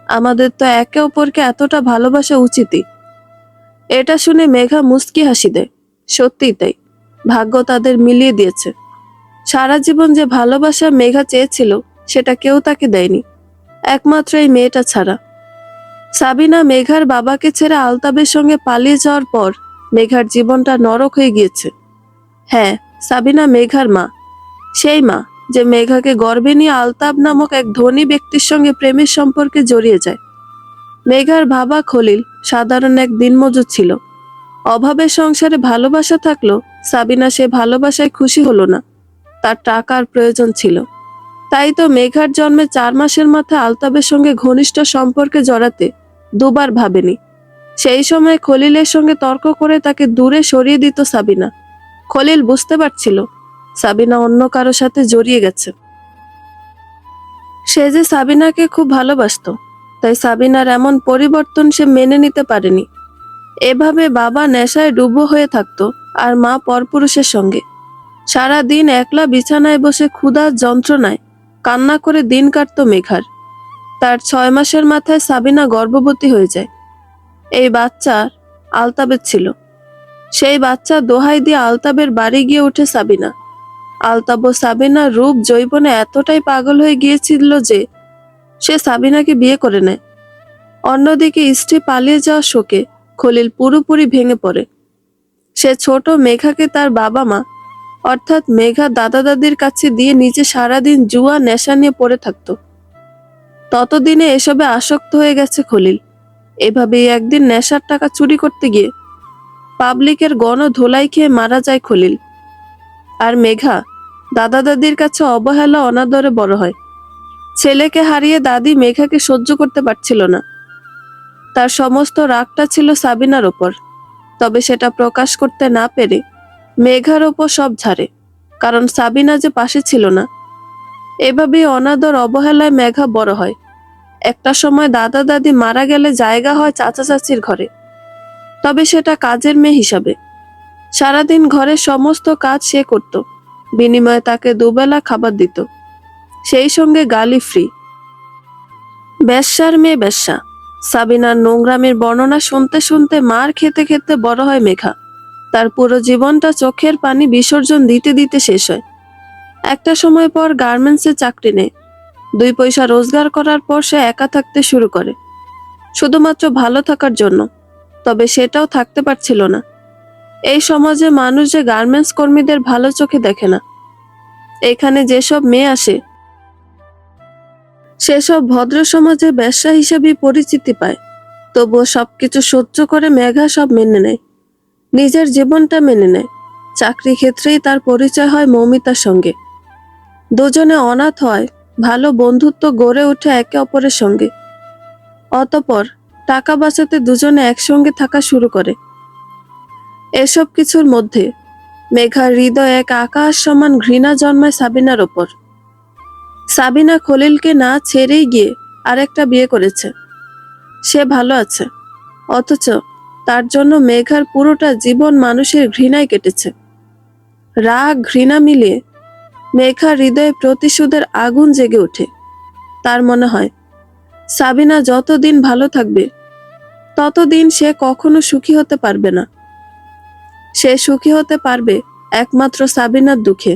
আমাদের তো একে অপরকে এতটা ভালোবাসা উচিতই। এটা শুনে মেঘা মুচকি হাসি দেয়। সত্যিই তাই, ভাগ্য তাদের মিলিয়ে দিয়েছে। সারা জীবন যে ভালোবাসা মেঘা চেয়েছিল সেটা কেউ তাকে দেয়নি, একমাত্র এই মেয়েটা ছাড়া। সাবিনা মেঘার বাবাকে ছেড়ে আলতাবের সঙ্গে পালিয়ে যাওয়ার পর মেঘার জীবনটা নরক হয়ে গিয়েছে। হ্যাঁ, সাবিনা মেঘার মা, সেই মা যে মেঘাকে গর্ভে নিয়ে আলতাব নামক এক ধনী ব্যক্তির সঙ্গে প্রেমের সম্পর্কে জড়িয়ে যায়। মেঘার বাবা খলিল সাধারণ এক দিনমজুর ছিল। অভাবের সংসারে ভালোবাসা থাকলেও সাবিনা সে ভালোবাসায় খুশি হলো না। তার টাকার প্রয়োজন ছিল। তাই তো মেঘার জন্মে 4 মাসের মাথায় আলতাবের সঙ্গে ঘনিষ্ঠ সম্পর্কে জড়াতে দুবার ভাবেনি। সেই সময় খলিলের সঙ্গে তর্ক করে তাকে দূরে সরিয়ে দিত সাবিনা। খলিল বুঝতে পারছিল সাবিনা অন্য কারো সাথে জড়িয়ে গেছে। সে যে সাবিনাকে খুব ভালোবাসতো, তাই সাবিনার এমন পরিবর্তন সে মেনে নিতে পারেনি। এভাবে বাবা নেশায় ডুবো হয়ে থাকতো আর মা পরপুরুষের সঙ্গে। সারা দিন একলা বিছানায় বসে ক্ষুধার যন্ত্রণায় কান্না করে দিন কাটতো মেঘার। তার 6 মাসের মাথায় সাবিনা গর্ভবতী হয়ে যায়। এই বাচ্চা আলতাবের ছিল। সেই বাচ্চা দোহাই দিয়ে আলতাবের বাড়ি গিয়ে ওঠে সাবিনা। আলতাব ও সাবিনার রূপ যৌবনে এতটাই পাগল হয়ে গিয়েছিল যে সে সাবিনাকে বিয়ে করে নেয়। অন্যদিকে স্ত্রী পালিয়ে যাওয়া শোকে খলিল পুরোপুরি ভেঙে পড়ে। সে ছোট মেঘাকে তার বাবা মা অর্থাৎ মেঘা দাদা দাদির কাছে দিয়ে নিজে সারাদিন জুয়া নেশা নিয়ে পড়ে থাকতো। ততদিনে এসবে আসক্ত হয়ে গেছে খলিল। এভাবেই একদিন নেশার টাকা চুরি করতে গিয়ে পাবলিকের ধোলাই খেয়ে মারা যায় খলিল। আর মেঘা দাদা দাদির কাছে অবহেলা অনাদরে বড় হয়। ছেলেকে হারিয়ে দাদি মেঘাকে সহ্য করতে পারছিল না। তার সমস্ত রাগটা ছিল সাবিনার ওপর, তবে সেটা প্রকাশ করতে না পেরে মেঘার ওপর সব ঝাড়ে, কারণ সাবিনা যে পাশে ছিল না। এভাবেই অনাদর অবহেলায় মেঘা বড় হয়। একটা সময় দাদা দাদি মারা গেলে জায়গা হয় চাচা চাচির ঘরে, তবে সেটা কাজের মেয়ে হিসাবে। সারাদিন ঘরের সমস্ত কাজ সে করত, বিনিময়ে তাকে দুবেলা খাবার দিত, সেই সঙ্গে গালি ফ্রি। বেশ্যার মেয়ে বেশ্যা। সাবিনার নোংরামের বর্ণনা শুনতে শুনতে মার খেতে খেতে বড় হয় মেঘা। তার পুরো জীবনটা চোখের পানি বিসর্জন দিতে দিতে শেষ হয়। একটা সময় পর গার্মেন্টসে চাকরি নেয়। 2 পয়সা রোজগার করার পর সে একা থাকতে শুরু করে, শুধুমাত্র ভালো থাকার জন্য। তবে সেটাও থাকতে পারছিল না। এই সমাজে মানুষ যে গার্মেন্টস কর্মীদের ভালো চোখে দেখে না। এখানে যেসব মেয়ে আসে সেসব ভদ্র সমাজে বেশ্যা হিসেবে পরিচিতি পায়। তবুও সবকিছু সহ্য করে মেঘা সব মেনে নেয়, নিজের জীবনটা মেনে নেয়। চাকরি ক্ষেত্রেই তার পরিচয় হয় মৌমিতার সঙ্গে। দুজনে অনাথ হয়, ভালো বন্ধুত্ব গড়ে ওঠে একে অপরের সঙ্গে। অতঃপর টাকা বাঁচাতে দুজনে একসঙ্গে থাকা শুরু করে। এসব কিছুর মধ্যে মেঘার হৃদয়ে এক আকাশ সমান ঘৃণা জন্মায় সাবিনার ওপর। সাবিনা খলিলকে না ছেড়েই গিয়ে আরেকটা বিয়ে করেছে। সে ভালো আছে, অথচ তার জন্য মেঘার পুরোটা জীবন মানুষের ঘৃণায় কেটেছে। রাগ ঘৃণা মিলিয়ে মেঘার হৃদয়ে প্রতিশোধের আগুন জেগে ওঠে। তার মনে হয় সাবিনা যতদিন ভালো থাকবে ততদিন সে কখনো সুখী হতে পারবে না। সে সুখী হতে পারবে একমাত্র সাবিনার দুঃখে।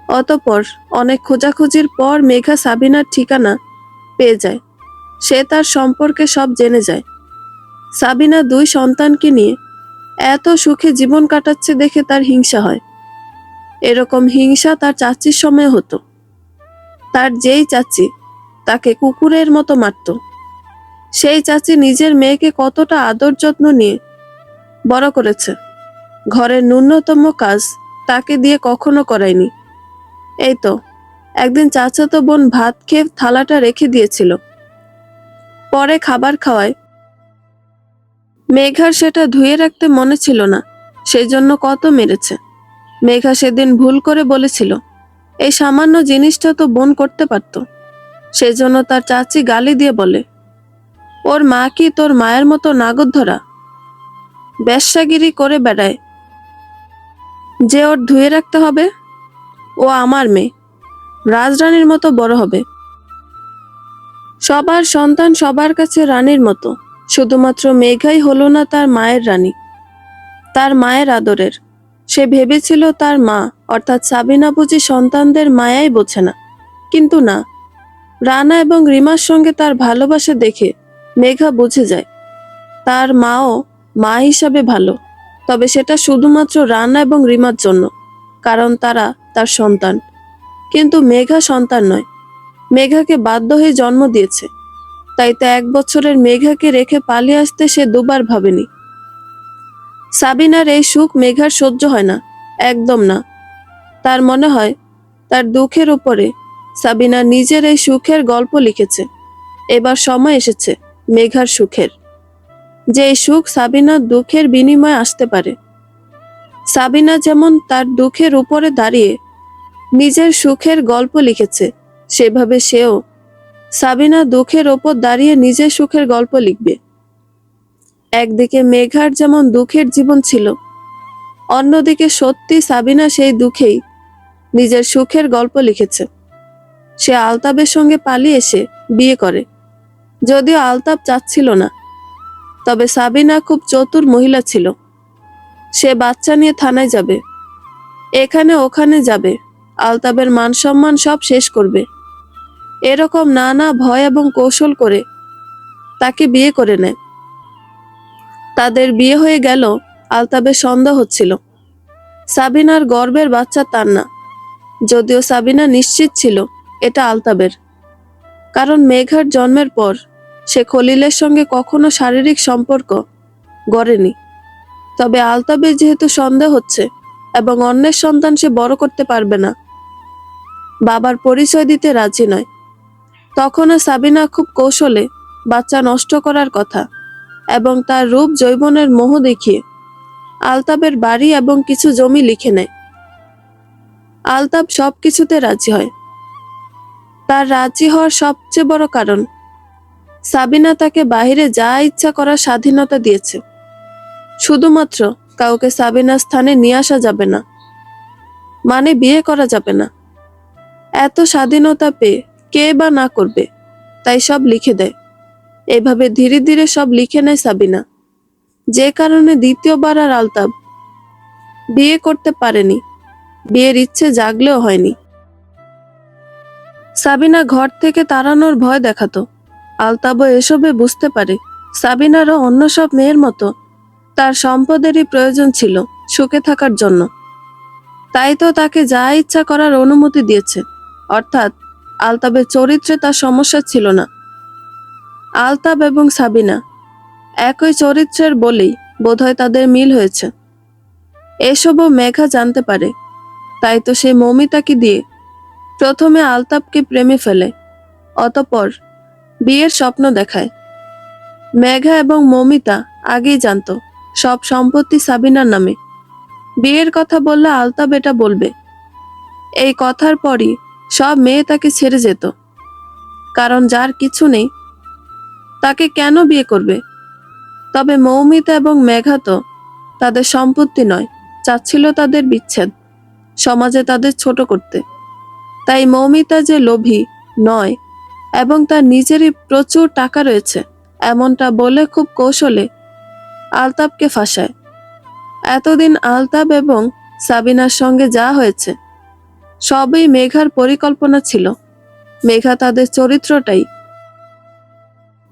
অতঃপর অনেক খোঁজাখুঁজির পর মেঘা সাবিনার ঠিকানা পেয়ে যায়। সে তার সম্পর্কে সব জেনে যায়। সাবিনা 2 সন্তানকে নিয়ে এত সুখে জীবন কাটাচ্ছে দেখে তার হিংসা হয়। এরকম হিংসা তার চাচির সময় হতো। তার যেই চাচি তাকে কুকুরের মতো মারত, সেই চাচি নিজের মেয়েকে কতটা আদর যত্ন নিয়ে বড় করেছে। ঘরের ন্যূনতম কাজ তাকে দিয়ে কখনো করায়নি। এই তো একদিন চাচাতো বোন ভাত খেয়ে থালাটা রেখে দিয়েছিল, পরে খাবার খাওয়ায় মেঘার সেটা ধুয়ে রাখতে মনে ছিল না, সেই জন্য কত মেরেছে। মেঘা সেদিন ভুল করে বলেছিল এই সামান্য জিনিসটা তো বোন করতে পারত। সেজন্য তার চাচি গালি দিয়ে বলে, ওর মা কি তোর মায়ের মতো নাগর ধরা, বেশ্যাগিরি করে বেড়ায় যে ওর ধুয়ে রাখতে হবে? ও আমার মেয়ে, রাজরানীর মতো বড় হবে। সবার সন্তান সবার কাছে রানীর মতো, শুধুমাত্র মেঘাই হলো না তার মায়ের রানী, তার মায়ের আদরের। সে ভেবেছিল তার মা অর্থাৎ সাবিনা বুঝি সন্তানদের মায়াই বোঝে না, কিন্তু না। রানা এবং রিমার সঙ্গে তার ভালোবাসা দেখে মেঘা বুঝে যায় তার মাও মা হিসাবে ভালো, তবে সেটা শুধুমাত্র রানা এবং রিমার জন্য, কারণ তারা তার সন্তান। কিন্তু মেঘা সন্তান নয়, মেঘাকে বাধ্য হয়ে জন্ম দিয়েছে। তাই তো 1 বছরের মেঘাকে রেখে পালিয়ে আসতে সে 2 বার ভাবেনি। সাবিনার এই সুখ মেঘার সহ্য হয় না, একদম না। তার মনে হয় তার দুঃখের উপরে সাবিনা নিজের এই সুখের গল্প লিখেছে। এবার সময় এসেছে মেঘার সুখের, যে এই সুখ সাবিনার দুঃখের বিনিময়ে আসতে পারে। সাবিনা যেমন তার দুঃখের উপরে দাঁড়িয়ে নিজের সুখের গল্প লিখেছে, সেভাবে সেও সাবিনা দুঃখের ওপর দাঁড়িয়ে নিজের সুখের গল্প লিখবে। একদিকে মেঘার যেমন দুঃখের জীবন ছিল, অন্যদিকে সত্যি সাবিনা সেই দুঃখেই নিজের সুখের গল্প লিখেছে। সে আলতাবের সঙ্গে পালিয়ে এসে বিয়ে করে, যদিও আলতাব চাচ্ছিল না। তবে সাবিনা খুব চতুর মহিলা ছিল। সে বাচ্চা নিয়ে থানায় যাবে, এখানে ওখানে যাবে, আলতাবের মান সম্মান সব শেষ করবে। এরকম নানা ভয় এবং কৌশল করে তাকে বিয়ে করে নেয়। তাদের বিয়ে হয়ে গেল। আলতাবের সন্দেহ হচ্ছিল সাবিনার গর্ভের বাচ্চা তার না, যদিও সাবিনা নিশ্চিত ছিল এটা আলতাবের, কারণ মেঘার জন্মের পর সে খলিলের সঙ্গে কখনো শারীরিক সম্পর্ক গড়েনি। তবে আলতাবের যেহেতু সন্দেহ হচ্ছে এবং অন্যের সন্তান সে বড় করতে পারবে না, বাবার পরিচয় দিতে রাজি নয়, তখনও সাবিনা খুব কৌশলে বাচ্চা নষ্ট করার কথা এবং তার রূপ যৌবনের মোহ দেখিয়ে আলতাবের বাড়ি এবং কিছু জমি লিখে নেয়। আলতাব সবকিছুতে রাজি হয়। তার রাজি হওয়ার সবচেয়ে বড় কারণ, সাবিনা তাকে বাহিরে যা ইচ্ছা করার স্বাধীনতা দিয়েছে। শুধুমাত্র কাউকে সাবিনার স্থানে নিয়ে আসা যাবে না, মানে বিয়ে করা যাবে না। এত স্বাধীনতা পেয়ে কে বা না করবে, তাই সব লিখে দেয়। এভাবে ধীরে ধীরে সব লিখে নেয় সাবিনা, যে কারণে দ্বিতীয়বার আর আলতাব বিয়ে করতে পারেনি, বিয়ের ইচ্ছে জাগলেও হয়নি। সাবিনা ঘর থেকে তাড়ানোর ভয় দেখাতো। আলতাবও এসবে বুঝতে পারে সাবিনারও অন্য সব মেয়ের মতো তার সম্পদেরই প্রয়োজন ছিল সুখে থাকার জন্য। তাই তো তাকে যা ইচ্ছা করার অনুমতি দিয়েছে, অর্থাৎ আলতাবের চরিত্রে তার সমস্যা ছিল না। আলতাব এবং সাবিনা একই চরিত্রের বলেই বোধহয় তাদের মিল হয়েছে। এসবও মেঘা জানতে পারে, তাই তো সে মৌমিতাকে দিয়ে প্রথমে আলতাবকে প্রেমে ফেলে, অতঃপর বিয়ের স্বপ্ন দেখায়। মেঘা এবং মৌমিতা আগেই জানতো সব সম্পত্তি সাবিনার নামে। বিয়ের কথা বললে আলতাব এটা বলবে, এই কথার পরই সব মেয়ে তাকে ছেড়ে যেত, কারণ যার কিছু নেই তাকে কেন বিয়ে করবে। তবে মৌমিতা এবং মেঘা তো তাদের সম্পত্তি নয়, চাচ্ছিল তাদের বিচ্ছেদ, সমাজে তাদের ছোট করতে। তাই মৌমিতা যে লোভী নয় এবং তার নিজেরই প্রচুর টাকা রয়েছে এমনটা বলে খুব কৌশলে আলতাবকে ফাঁসায়। এতদিন আলতাব এবং সাবিনার সঙ্গে যা হয়েছে সবই মেঘার পরিকল্পনা ছিল। মেঘা তাদের চরিত্রটাই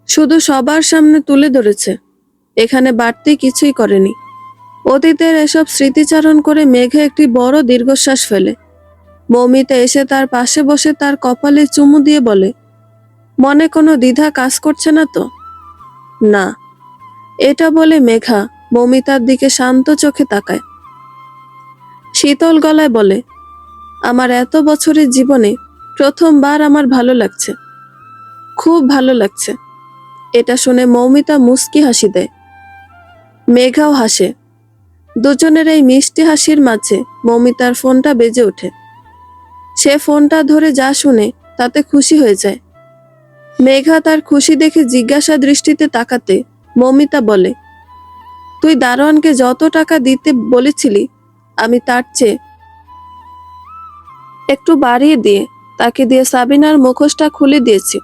শুধু সবার সামনে তুলে ধরেছে, এখানে বাড়তি কিছুই করেনি। অতীতের এসব স্মৃতিচারণ করে মেঘা একটি বড় দীর্ঘশ্বাস ফেলে। মৌমিতা এসে তার পাশে বসে তার কপালে চুমু দিয়ে বলে, মনে কোনো দ্বিধা কাজ করছে না তো? না। এটা বলে মেঘা মৌমিতার দিকে শান্ত চোখে তাকায়। শীতল গলায় বলে, আমার এত বছরের জীবনে প্রথমবার আমার ভালো লাগছে, খুব ভালো লাগছে। এটা শুনে মৌমিতা মুচকি হাসি দেয়। মেঘাও হাসে। দুজনের এই মিষ্টি হাসির মাঝে মৌমিতার ফোনটা বেজে ওঠে। সে ফোনটা ধরে যা শুনে তাতে খুশি হয়ে যায়। মেঘা তার খুশি দেখে জিজ্ঞাসা দৃষ্টিতে তাকাতে মৌমিতা বলে, তুই দারোয়ানকে যত টাকা দিতে বলেছিলি আমি তার চেয়ে একটু বাড়িয়ে দিয়ে তাকে দিয়ে সাবিনার মুখোশটা খুলে দিয়েছি।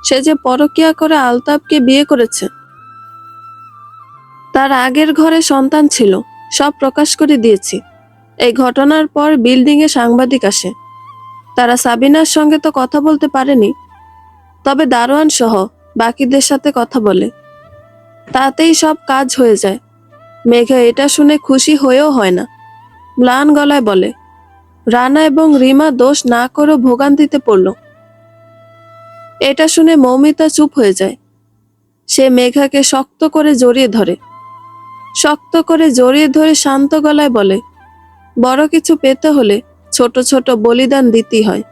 সে যে পরকিয়া করে আলতাবকে বিয়ে করেছে, তার আগের ঘরে সন্তান ছিল, সব প্রকাশ করে দিয়েছি। এই ঘটনার পর বিল্ডিংয়ে সাংবাদিক আসে। তারা সাবিনার সঙ্গে তো কথা বলতে পারেনি, তবে দারোয়ান সহ বাকিদের সাথে কথা বলে, তাতেই সব কাজ হয়ে যায়। মেঘা এটা শুনে খুশি হয়েও হয় না, ম্লান গলায় বলে, রানা এবং রিমা দোষ না করেও ভোগান্তিতে পড়ল। এটা শুনে মৌমিতা চুপ হয়ে যায়। সে মেঘাকে শক্ত করে জড়িয়ে ধরে, শান্ত গলায় বলে, বড় কিছু পেতে হলে ছোট ছোট বলিদান দিতেই হয়,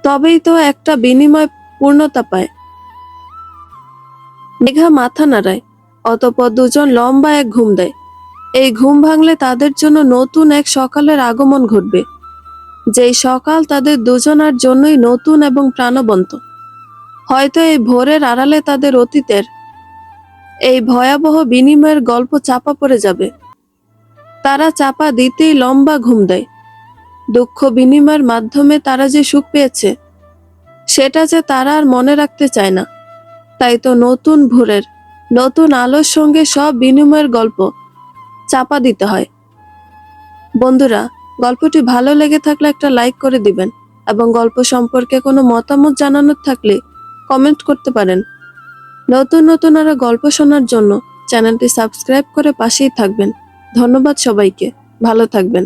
তবেই তো একটা বিনিময় পূর্ণতা পায়। মেঘা মাথা নাড়ায়, অতঃপর দুজন লম্বা এক ঘুম দেয়। এই ঘুম ভাঙলে তাদের জন্য নতুন এক সকালের আগমন ঘটবে, যেই সকাল তাদের দুজনার জন্যই নতুন এবং প্রাণবন্ত। হয়তো এই ভোরের আড়ালে তাদের অতীতের এই ভয়াবহ বিনিময়ের গল্প চাপা পড়ে যাবে। তারা চাপা দিতেই লম্বা ঘুম দেয়। দুঃখ বিনিময়ের মাধ্যমে তারা যে সুখ পেয়েছে সেটা যে তারা আর মনে রাখতে চায় না। তাই তো নতুন ভোরের নতুন আলোর সঙ্গে সব বিনিময়ের গল্প চাপা দিতে হয়। বন্ধুরা, গল্পটি ভালো লেগে থাকলে একটা লাইক করে দিবেন এবং গল্প সম্পর্কে কোনো মতামত জানানোর থাকলে কমেন্ট করতে পারেন। নতুন নতুন আরো গল্প শোনার জন্য চ্যানেলটি সাবস্ক্রাইব করে পাশেই থাকবেন। ধন্যবাদ সবাইকে, ভালো থাকবেন।